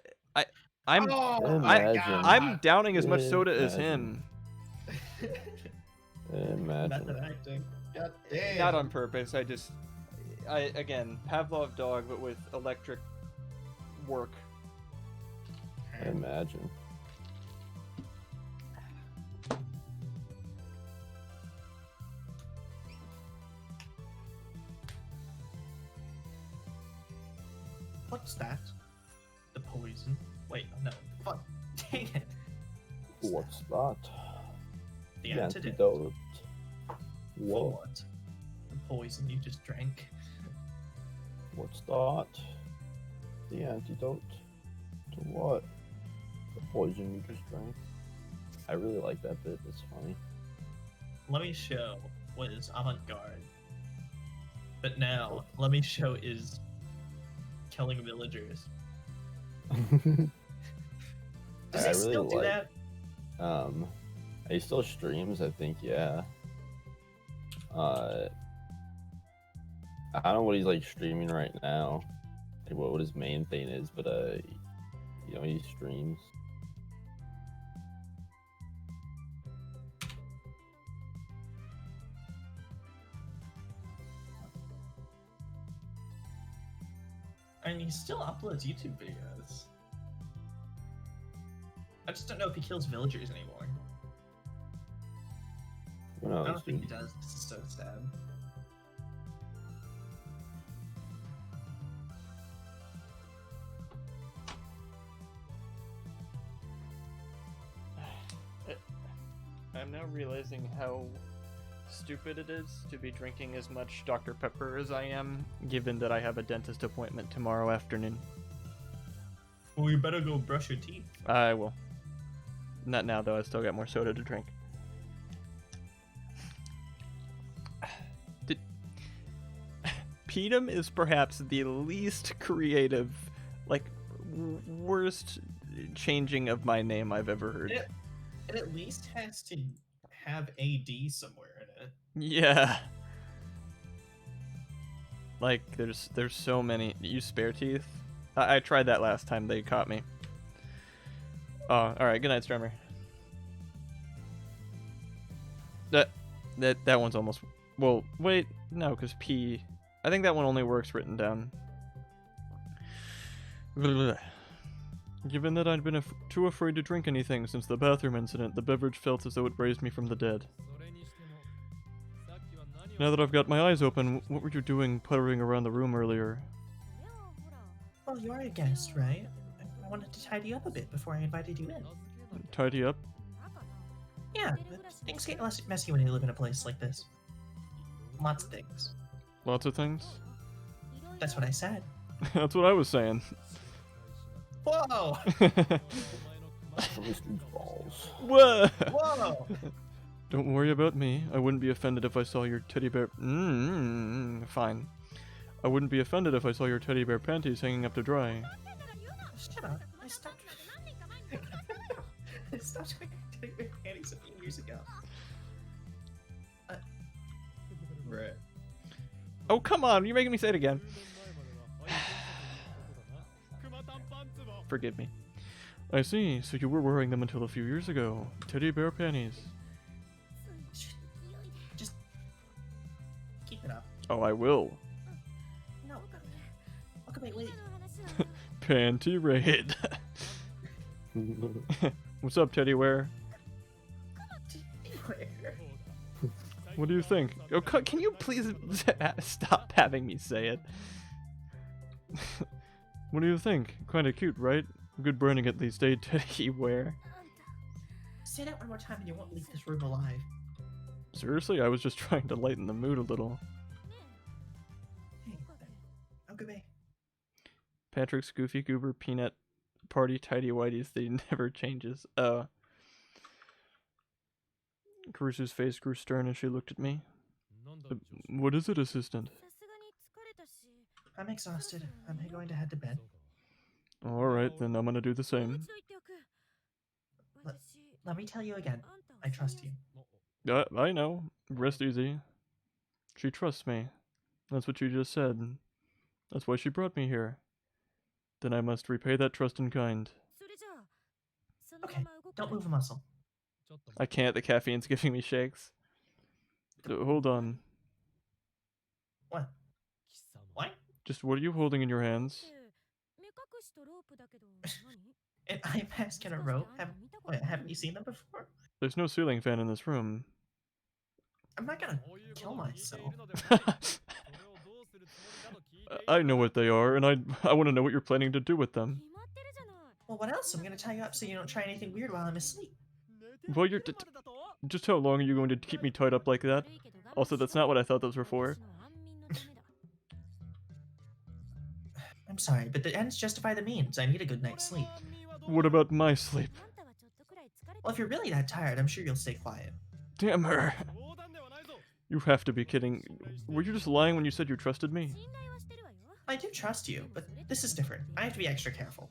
I'm Oh Imagine. I'm downing as much soda as him. Imagine. Method acting. God damn. Not on purpose. Again, Pavlov dog, but with electric work. Imagine. What's that? The poison. Wait, no. Fuck. Dang it. What's that? The antidote. Antidote. For What? what? The poison you just drank. What's that? The antidote. To what? The poison you just drank. I really like that bit. It's funny. Let me show what is avant-garde. But now, let me show is killing villagers. Does he I really still do like- that? He still streams, I think, yeah. I don't know what he's like streaming right now, like what his main thing is, but you know, he streams. And he still uploads YouTube videos. I just don't know if he kills villagers anymore. Who I knows, don't think he dude? does. This is so sad. I'm now realizing how stupid it is to be drinking as much Dr. Pepper as I am, given that I have a dentist appointment tomorrow afternoon. Well, you better go brush your teeth. I will. Not now, though. I still got more soda to drink. Pedum is perhaps the least creative, like, worst changing of my name I've ever heard. It at least has to have AD somewhere in it. Yeah. Like, there's so many. Use spare teeth. I tried that last time they caught me. Oh, alright. Good night, Strummer. That one's almost... Well, wait. No, because P... I think that one only works written down. Given that I'd been too afraid to drink anything since the bathroom incident, the beverage felt as though it raised me from the dead. Now that I've got my eyes open, what were you doing puttering around the room earlier? Well, you are a guest, right? I wanted to tidy up a bit before I invited you in. Tidy up? Yeah, things get less messy when you live in a place like this. Lots of things. Lots of things? That's what I said. That's what I was saying. Whoa! From his balls. Whoa! Whoa! Don't worry about me. I wouldn't be offended if I saw your teddy bear... fine. I wouldn't be offended if I saw your teddy bear panties hanging up to dry. Shut up. I stopped. I stopped wearing teddy bear panties a few years ago. Right. Oh, come on! You're making me say it again. Forgive me. I see. So you were wearing them until a few years ago. Teddy bear panties. Just keep it up. Oh, I will. No. Okay, wait. Panty raid. What's up, Teddy Wear? What do you think? Oh, can you please stop having me say it? What do you think? Kinda cute, right? Good burning at least, eh, Teddy Wear? Say that one more time and you won't leave this room alive. Seriously, I was just trying to lighten the mood a little. Hey, okay. Patrick's Goofy Goober Peanut Party Tidy Whities, they never changes. Caruso's face grew stern as she looked at me. What is it, assistant? I'm exhausted. I'm going to head to bed. Alright, then I'm gonna do the same. Let me tell you again. I trust you. I know. Rest easy. She trusts me. That's what you just said. That's why she brought me here. Then I must repay that trust in kind. Okay, don't move a muscle. I can't, the caffeine's giving me shakes. Hold on. What? What? Just what are you holding in your hands? An eye mask and a rope? Haven't you seen them before? There's no ceiling fan in this room. I'm not gonna kill myself. I know what they are, and I want to know what you're planning to do with them. Well, what else? I'm gonna tie you up so you don't try anything weird while I'm asleep. Well, you're just how long are you going to keep me tied up like that? Also, that's not what I thought those were for. I'm sorry, but the ends justify the means. I need a good night's sleep. What about my sleep? Well, if you're really that tired, I'm sure you'll stay quiet. Damn her. You have to be kidding. Were you just lying when you said you trusted me? I do trust you, but this is different. I have to be extra careful.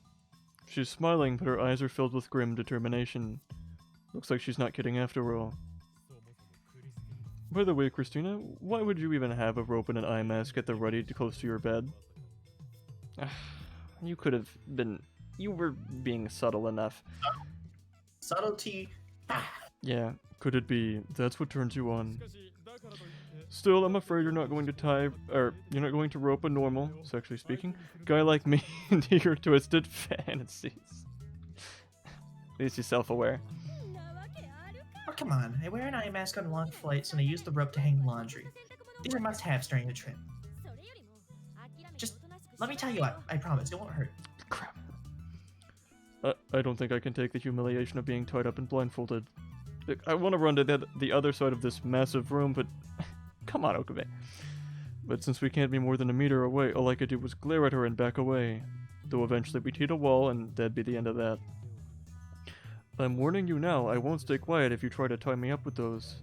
She's smiling, but her eyes are filled with grim determination. Looks like she's not kidding after all. By the way, Christina, why would you even have a rope and an eye mask at the ready close to your bed? You could have been... You were being subtle enough. Subtlety. Yeah, could it be that's what turns you on? Still, I'm afraid you're not going to rope a normal, sexually speaking, guy like me into your twisted fantasies. least he's self-aware. Oh, come on. I wear an eye mask on long flights and I use the rope to hang laundry. These are must-haves during the trip. Just let me tie you up. I promise. It won't hurt. Crap. I don't think I can take the humiliation of being tied up and blindfolded. Look, I want to run to the other side of this massive room, but... Come on, Okabe. But since we can't be more than a meter away, all I could do was glare at her and back away. Though eventually we'd hit a wall, and that'd be the end of that. I'm warning you now, I won't stay quiet if you try to tie me up with those.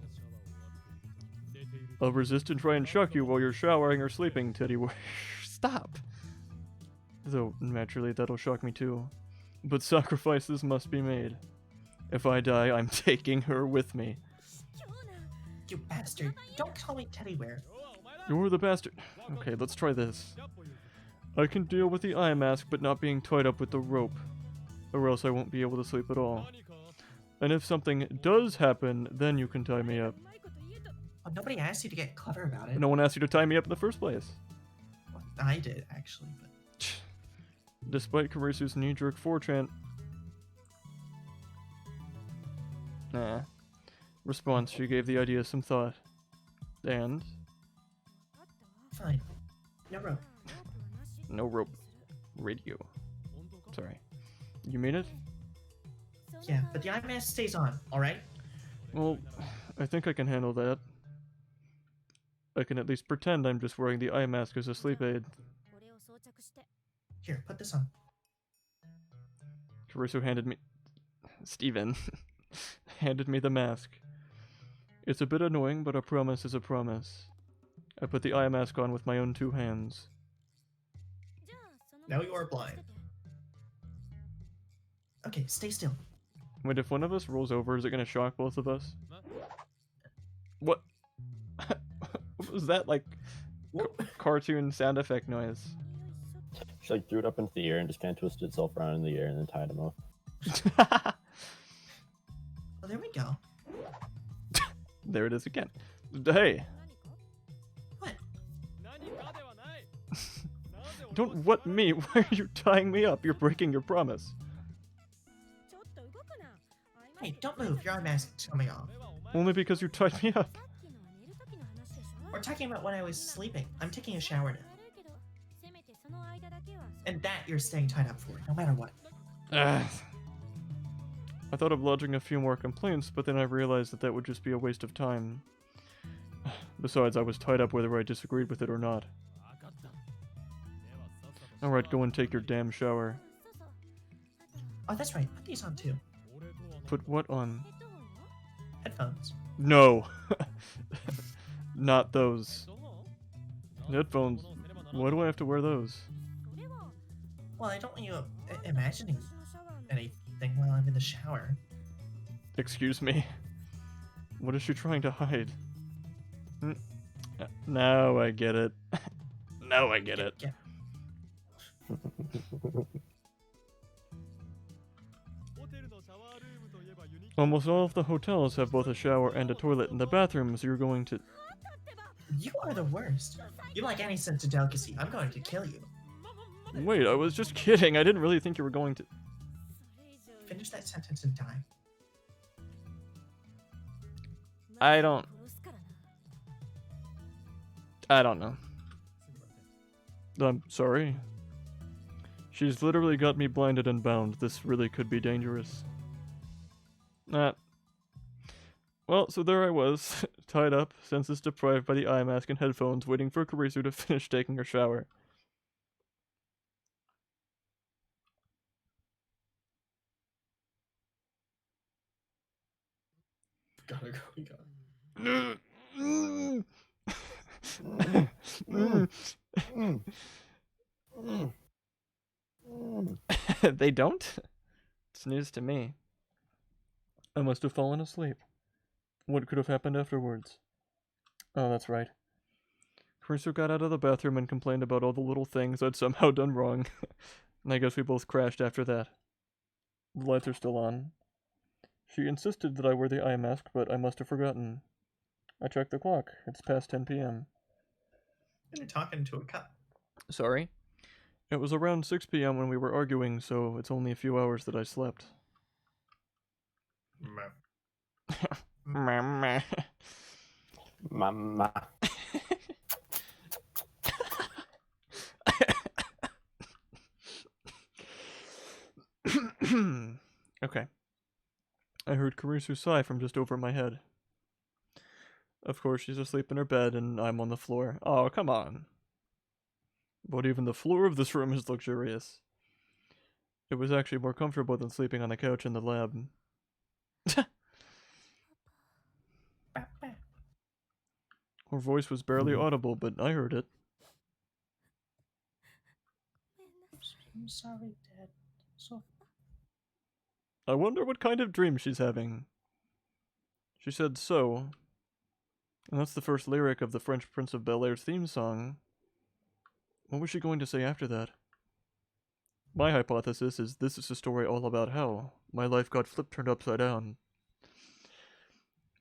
I'll resist and try and shock you while you're showering or sleeping, Teddy. Stop! Though, naturally, that'll shock me too. But sacrifices must be made. If I die, I'm taking her with me. You bastard. Don't call me Teddyware. You're the bastard. Okay, let's try this. I can deal with the eye mask, but not being tied up with the rope. Or else I won't be able to sleep at all. And if something does happen, then you can tie me up. Well, nobody asked you to get clever about it. No one asked you to tie me up in the first place. Well, I did, actually, but... Despite Karisu's knee-jerk 4chan... Nah. Response, she gave the idea some thought. And? Fine. No rope. No rope. Radio. Sorry. You mean it? Yeah, but the eye mask stays on, alright? Well, I think I can handle that. I can at least pretend I'm just wearing the eye mask as a sleep aid. Here, put this on. Karisu handed me... Steven handed me the mask. It's a bit annoying, but a promise is a promise. I put the eye mask on with my own 2 hands. Now you are blind. Okay, stay still. Wait, if one of us rolls over, is it gonna shock both of us? What? What was that, like, cartoon sound effect noise? She like threw it up into the air and just kind of twisted itself around in the air and then tied him up. Well, there we go. There it is again. Hey! What? Don't what me? Why are you tying me up? You're breaking your promise. Hey, don't move. Your eye mask's coming off. Only because you tied me up. We're talking about when I was sleeping. I'm taking a shower now. And that you're staying tied up for, no matter what. I thought of lodging a few more complaints, but then I realized that that would just be a waste of time. Besides, I was tied up whether I disagreed with it or not. Alright, go and take your damn shower. Oh, that's right. Put these on too. Put what on? Headphones. No! Not those. Headphones. Why do I have to wear those? Well, I don't want you imagining anything while I'm in the shower. Excuse me? What is she trying to hide? Now I get it. Now I get it. Yeah. Almost all of the hotels have both a shower and a toilet in the bathrooms. You're going to... You are the worst. You lack any sense of delicacy. I'm going to kill you. Wait, I was just kidding. I didn't really think you were going to... Finish that sentence and die. I don't know. I'm sorry. She's literally got me blinded and bound. This really could be dangerous. Well, so there I was, tied up, senses deprived by the eye mask and headphones, waiting for Karisu to finish taking her shower. Gotta go, we got. They don't? It's news to me. I must have fallen asleep. What could have happened afterwards? Oh, that's right. Karisu got out of the bathroom and complained about all the little things I'd somehow done wrong. And I guess we both crashed after that. The lights are still on. She insisted that I wear the eye mask, but I must have forgotten. I checked the clock. It's past 10 p.m. You're talking to a cup. Sorry? It was around 6 p.m. when we were arguing, so it's only a few hours that I slept. Meh. Mama. Okay. I heard Karisu sigh from just over my head. Of course, she's asleep in her bed and I'm on the floor. Oh, come on. But even the floor of this room is luxurious. It was actually more comfortable than sleeping on the couch in the lab. Her voice was barely audible, but I heard it. I'm sorry, Dad. So I wonder what kind of dream she's having. She said so. And that's the first lyric of the French Prince of Bel-Air's theme song. What was she going to say after that? My hypothesis is this is a story all about how my life got turned upside down.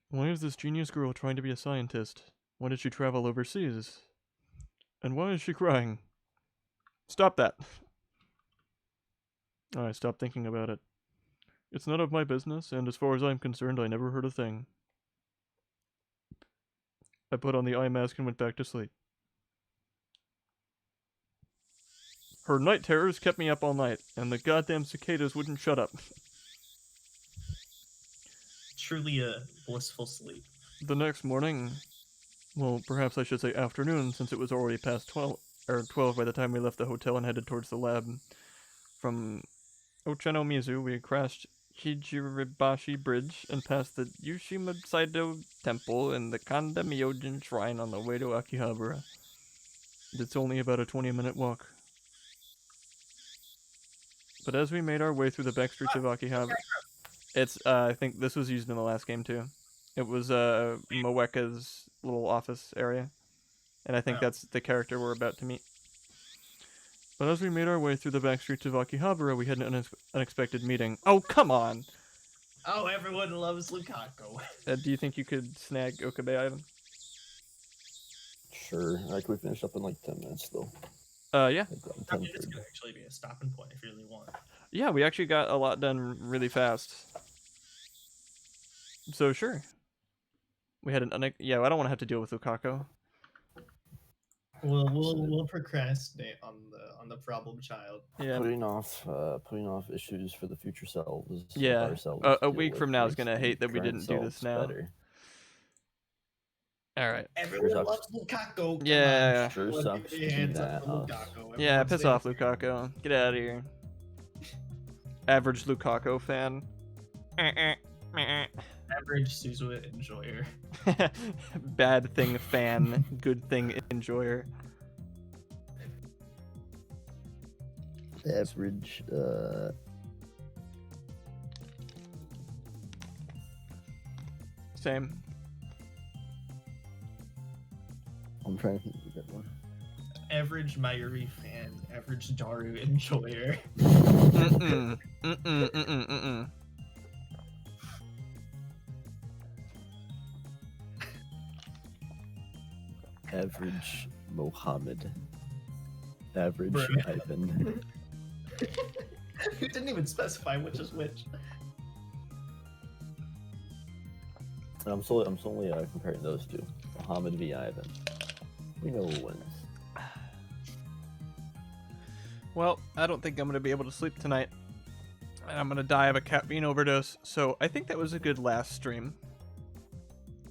Why is this genius girl trying to be a scientist? Why did she travel overseas? And why is she crying? Stop that. Alright, stop thinking about it. It's none of my business, and as far as I'm concerned, I never heard a thing. I put on the eye mask and went back to sleep. Her night terrors kept me up all night, and the goddamn cicadas wouldn't shut up. truly a blissful sleep. The next morning, well, perhaps I should say afternoon, since it was already past 12 by the time we left the hotel and headed towards the lab. From Ochanomizu, we crashed Hijiribashi Bridge and passed the Yushima Saido Temple and the Kanda Myojin Shrine on the way to Akihabara. It's only about a 20-minute walk. But as we made our way through the back streets of Akihabara, it's, I think this was used in the last game too. It was, Moeka's little office area. And I think that's the character we're about to meet. But as we made our way through the back streets of Akihabara, we had an unexpected meeting. Oh, come on! Oh, everyone loves Lukaku. Do you think you could snag Okabe, Ivan? Sure. Alright, can we finish up in like 10 minutes though? Yeah. Like, I mean, it's 10:30. gonna actually be a stopping point if you really want. Yeah, we actually got a lot done really fast. So, sure. We had an yeah, I don't want to have to deal with Lukaku. We'll procrastinate on the problem child. Yeah. Putting off issues for the future selves. of Yeah, ourselves a to week deal from with now is makes gonna the hate that we current didn't do this selves now. better. Alright. Everyone Sure loves Lukaku. Come Yeah. on. Sure Everyone sucks give your to hands do up that. for Lukaku. Yeah, Everyone piss say- off, Lukaku. Get out of here. Average Lukaku fan. Average Suzuha enjoyer. Bad thing fan, good thing enjoyer. Average, Same. I'm trying to think of a good one. Average Mayuri fan. Average Daru enjoyer. Mm-mm. Mm-mm. Mm-mm. Mm-mm. Average Mohammed. Average Bruh. Ivan. You didn't even specify which is which. And I'm solely comparing those two. Mohammed v. Ivan. We know who wins. Well, I don't think I'm gonna be able to sleep tonight. And I'm gonna die of a caffeine overdose, so I think that was a good last stream.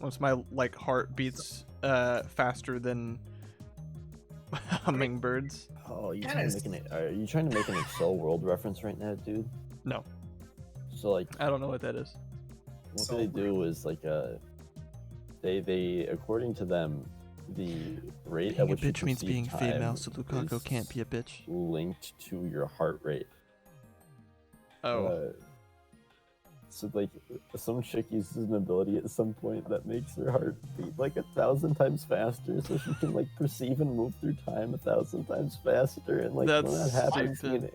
Once my, like, heart beats faster than hummingbirds. Oh, you Kinda trying to make are you trying to make an Excel world reference right now, dude? No, So like, I don't know what that is. what So they do is like they according to them, the rate Being at a which you bitch means perceive being time female, so Lukaku is can't be a bitch. linked to your heart rate. Oh. So like, some chick uses an ability at some point that makes her heart beat like 1,000 times faster, so she can like perceive and move through time 1,000 times faster. And like, when That's that happens, stupid.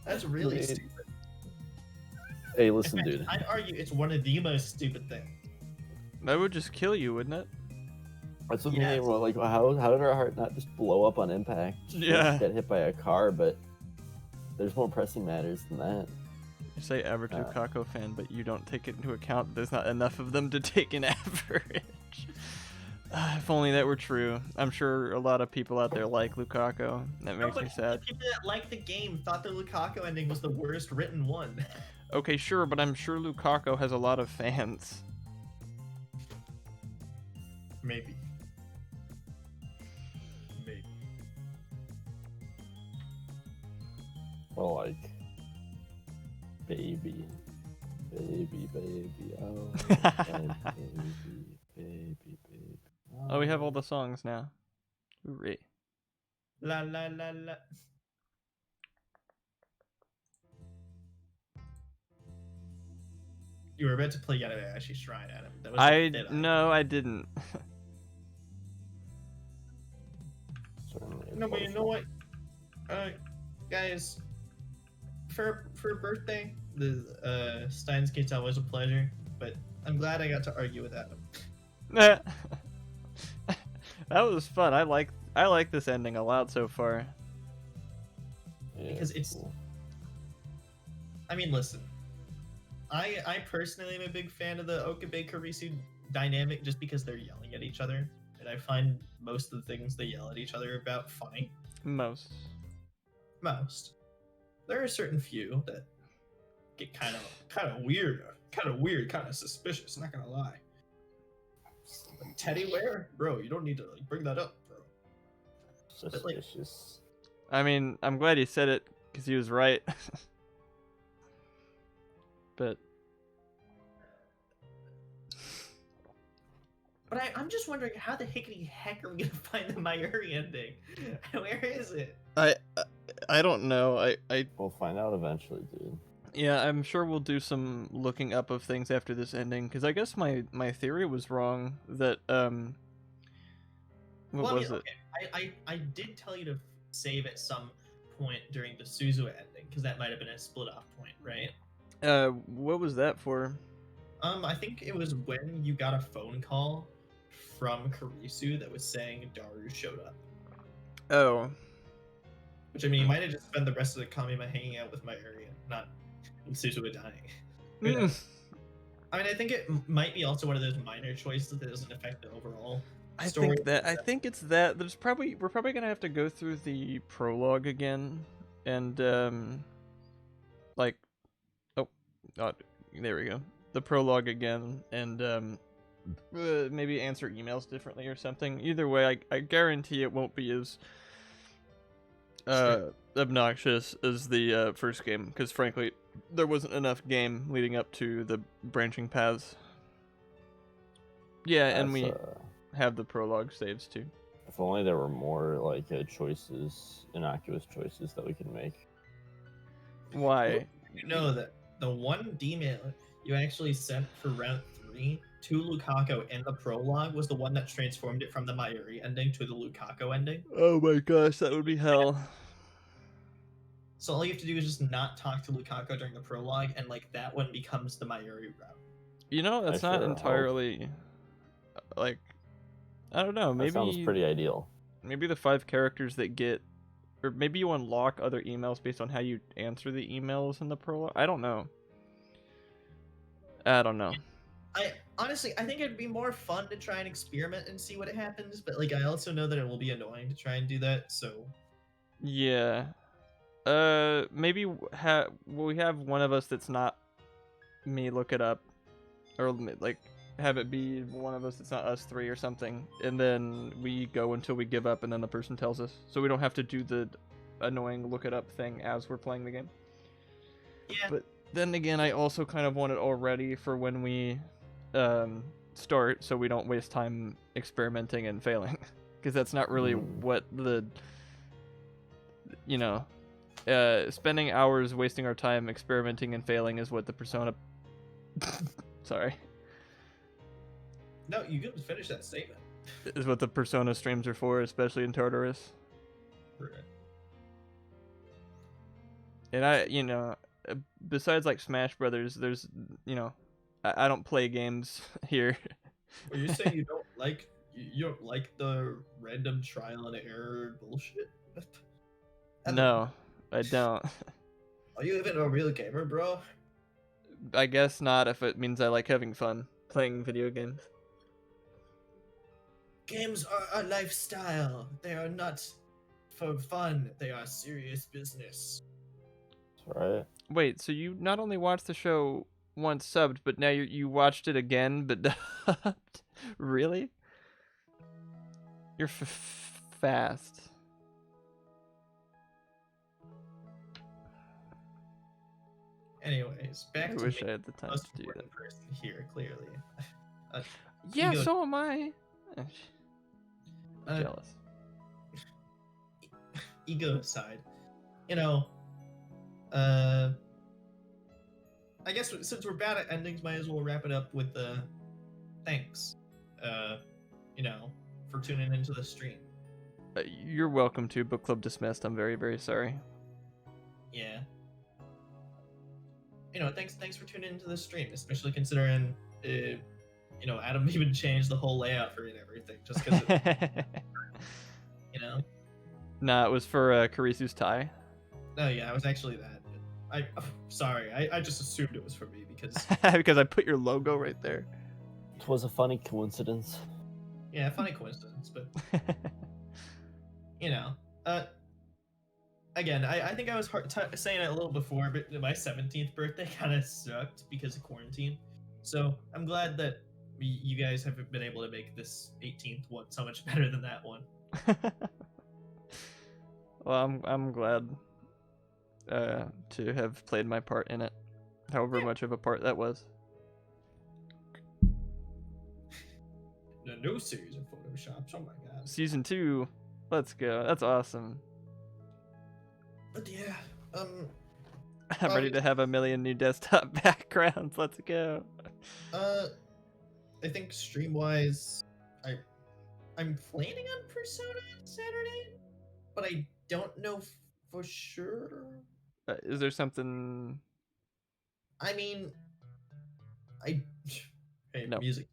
That's really Wait. stupid. Hey, In listen, fact, dude. I'd argue it's one of the most stupid things. That would just kill you, wouldn't it? That's what Yes. I mean. Well, like, how did our heart not just blow up on impact? She Yeah. just get hit by a car, but there's more pressing matters than that. You say average Lukaku fan, but you don't take it into account that there's not enough of them to take an average. If only that were true. I'm sure a lot of people out there like Lukaku. That makes me sad. The people that like the game thought the Lukaku ending was the worst written one. Okay, sure, but I'm sure Lukaku has a lot of fans. Maybe. Maybe. Well, like, baby, oh, baby. Oh, we have all the songs now. Hooray. La la la la. You were about to play Yanabayashi Shrine, Adam. That was No, I didn't. Certainly No, but you know what? Guys, for birthday, the Steins Gate's always a pleasure, but I'm glad I got to argue with Adam. That was fun. I like this ending a lot so far. Yeah, Because it's cool. I mean, listen. I personally am a big fan of the Okabe Karisu dynamic just because they're yelling at each other. And I find most of the things they yell at each other about funny. Most. There are certain few that get kind of weird, kind of suspicious, not gonna lie. Like, Teddy Ware? Bro, you don't need to bring that up, bro. But, like, Suspicious. I mean, I'm glad he said it because he was right. But I'm just wondering how the heck are we gonna find the Mayuri ending? Where is it? I don't know. We'll find out eventually, dude. Yeah, I'm sure we'll do some looking up of things after this ending because I guess my theory was wrong that what was it? Okay. I did tell you to save at some point during the Suzu ending because that might have been a split off point, right? What was that for? I think it was when you got a phone call from Karisu that was saying Daru showed up. Oh. Which, I mean, you might have just spent the rest of the Kamima hanging out with Mayuri, not Suzu dying. Who knows? I mean, I think it might be also one of those minor choices that doesn't affect the overall story. I think it's that. We're probably gonna have to go through the prologue again, and like, oh, there we go. The prologue again, and maybe answer emails differently or something. Either way, I guarantee it won't be as obnoxious as the first game, because frankly, there wasn't enough game leading up to the branching paths. Yeah, and we have the prologue saves too. If only there were more like choices, innocuous choices that we could make. Why? You know that the one D-mail you actually sent for round 3 to Lukaku in the prologue was the one that transformed it from the Mayuri ending to the Lukaku ending. Oh my gosh, that would be hell. So all you have to do is just not talk to Lukaku during the prologue, and like that one becomes the Mayuri route. You know, that's I not sure entirely like, I don't know, maybe That sounds pretty ideal. maybe the 5 characters that get, or maybe you unlock other emails based on how you answer the emails in the prologue. I don't know. I I think it'd be more fun to try and experiment and see what happens, but like I also know that it will be annoying to try and do that, so Yeah. Maybe we have one of us that's not me look it up, or like have it be one of us that's not us 3 or something, and then we go until we give up, and then the person tells us, so we don't have to do the annoying look it up thing as we're playing the game. yeah. But then again, I also kind of want it already for when we start, so we don't waste time experimenting and failing, because that's not really what the, you know, spending hours wasting our time experimenting and failing is what the Persona sorry, No, you can finish that statement. is what the Persona streams are for, especially in Tartarus. Right. And I, you know, besides like Smash Brothers, there's, you know, I don't play games here. Well, you're saying you don't like the random trial and error bullshit? No, I don't. Are you even a real gamer, bro? I guess not if it means I like having fun playing video games. Games are a lifestyle. They are not for fun. They are serious business. That's right. Wait, so you not only watched the show once subbed, but now you watched it again, but dubbed? Really? You're fast. Anyways, back I to wish me, I had the time most to do that. important person here, clearly. Yeah, Ego- so am I. Uh, Jealous. ego aside, you know, I guess since we're bad at endings, might as well wrap it up with thanks, you know, for tuning into the stream. You're welcome to. Book club dismissed. I'm very, very sorry. Yeah. You know, thanks for tuning into the stream, especially considering, you know, Adam even changed the whole layout for it and everything, just because, you know. Nah, it was for Karisu's tie. Oh yeah, it was actually that. Sorry, I just assumed it was for me because Because I put your logo right there. It was a funny coincidence. yeah, funny coincidence, but you know, again, I think I was saying it a little before, but my 17th birthday kind of sucked because of quarantine. So I'm glad that you guys have been able to make this 18th one so much better than that one. Well, I'm glad to have played my part in it, however much of a part that was. The new series of Photoshops, oh my god. Season 2, let's go. That's awesome. But yeah, I'm ready to have a million new desktop backgrounds. Let's go. I think stream-wise, I'm planning on Persona on Saturday, but I don't know for sure. Is there something? I mean, hey, No. music.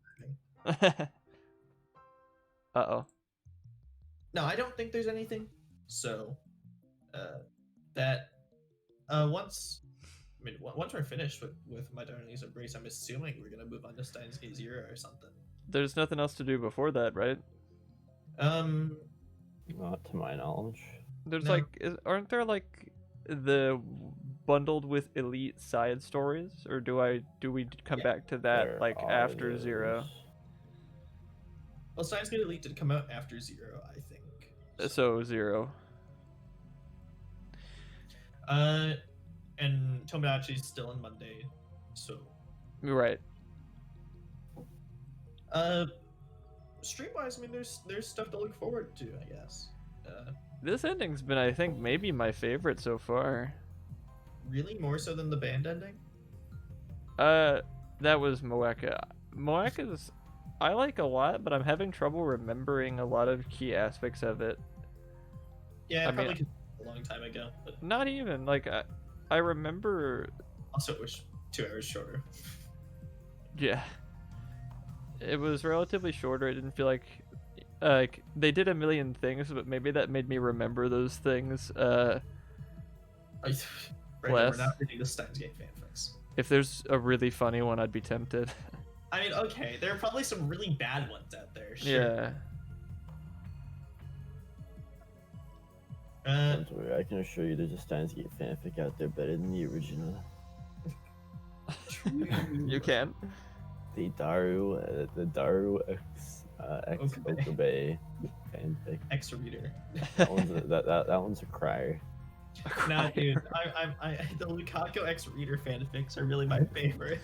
Uh-oh. No, I don't think there's anything. So, once we're finished with My Darling's Embrace, I'm assuming we're gonna move on to Steins Gate Zero or something. There's nothing else to do before that, right? Not to my knowledge. There's No. like, aren't there like the bundled with elite side stories, or do we come Yeah, back to that There like are after Zero? those. Well, Steins Gate Elite did come out after Zero, I think. So Zero. And Tomodachi's still on Monday, so Right. stream-wise, I mean, there's stuff to look forward to, I guess. This ending's been, I think, maybe my favorite so far. Really, more so than the band ending? That was Moeka. Moeka's I like a lot, but I'm having trouble remembering a lot of key aspects of it. Yeah, I mean- probably 'cause a long time ago, but Not even like I remember. also it was 2 hours shorter. Yeah, it was relatively shorter. It didn't feel like they did a million things, but maybe that made me remember those things. Right, Less. we're not reading the Steins Gate fanfics. If there's a really funny one, I'd be tempted. I mean, okay, there are probably some really bad ones out there. Sure. Yeah. Don't worry, I can assure you there's a Steins Gate fanfic out there better than the original. You can. The Daru X Okabe fanfic. X reader. That one's a crier. Nah, dude, the Lukaku X reader fanfics are really my favorite.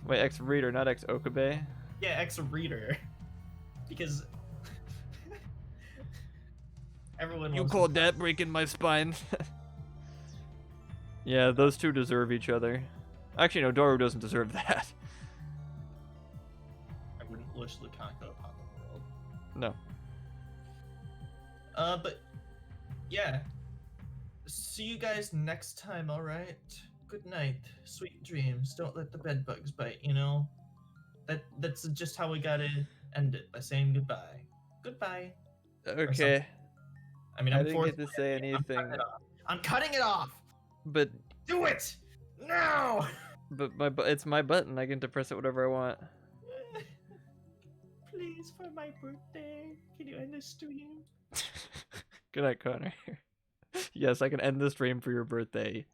Wait, X Reader, not X Okabe. Yeah, X reader, because everyone. You loves called that breaking my spine? Yeah, those two deserve each other. Actually, no, Doru doesn't deserve that. I wouldn't wish Lukaku upon the world. No. But yeah. See you guys next time, alright? Good night. Sweet dreams. Don't let the bed bugs bite, you know? That's just how we gotta end it, by saying goodbye. Goodbye. Okay. I mean, I I'm didn't forced get to to say end it. anything, I'm cutting it off. but Do it! No! But it's my button. I get to press it whatever I want. Please, for my birthday, can you end the stream? Good night, Connor. Yes, I can end the stream for your birthday.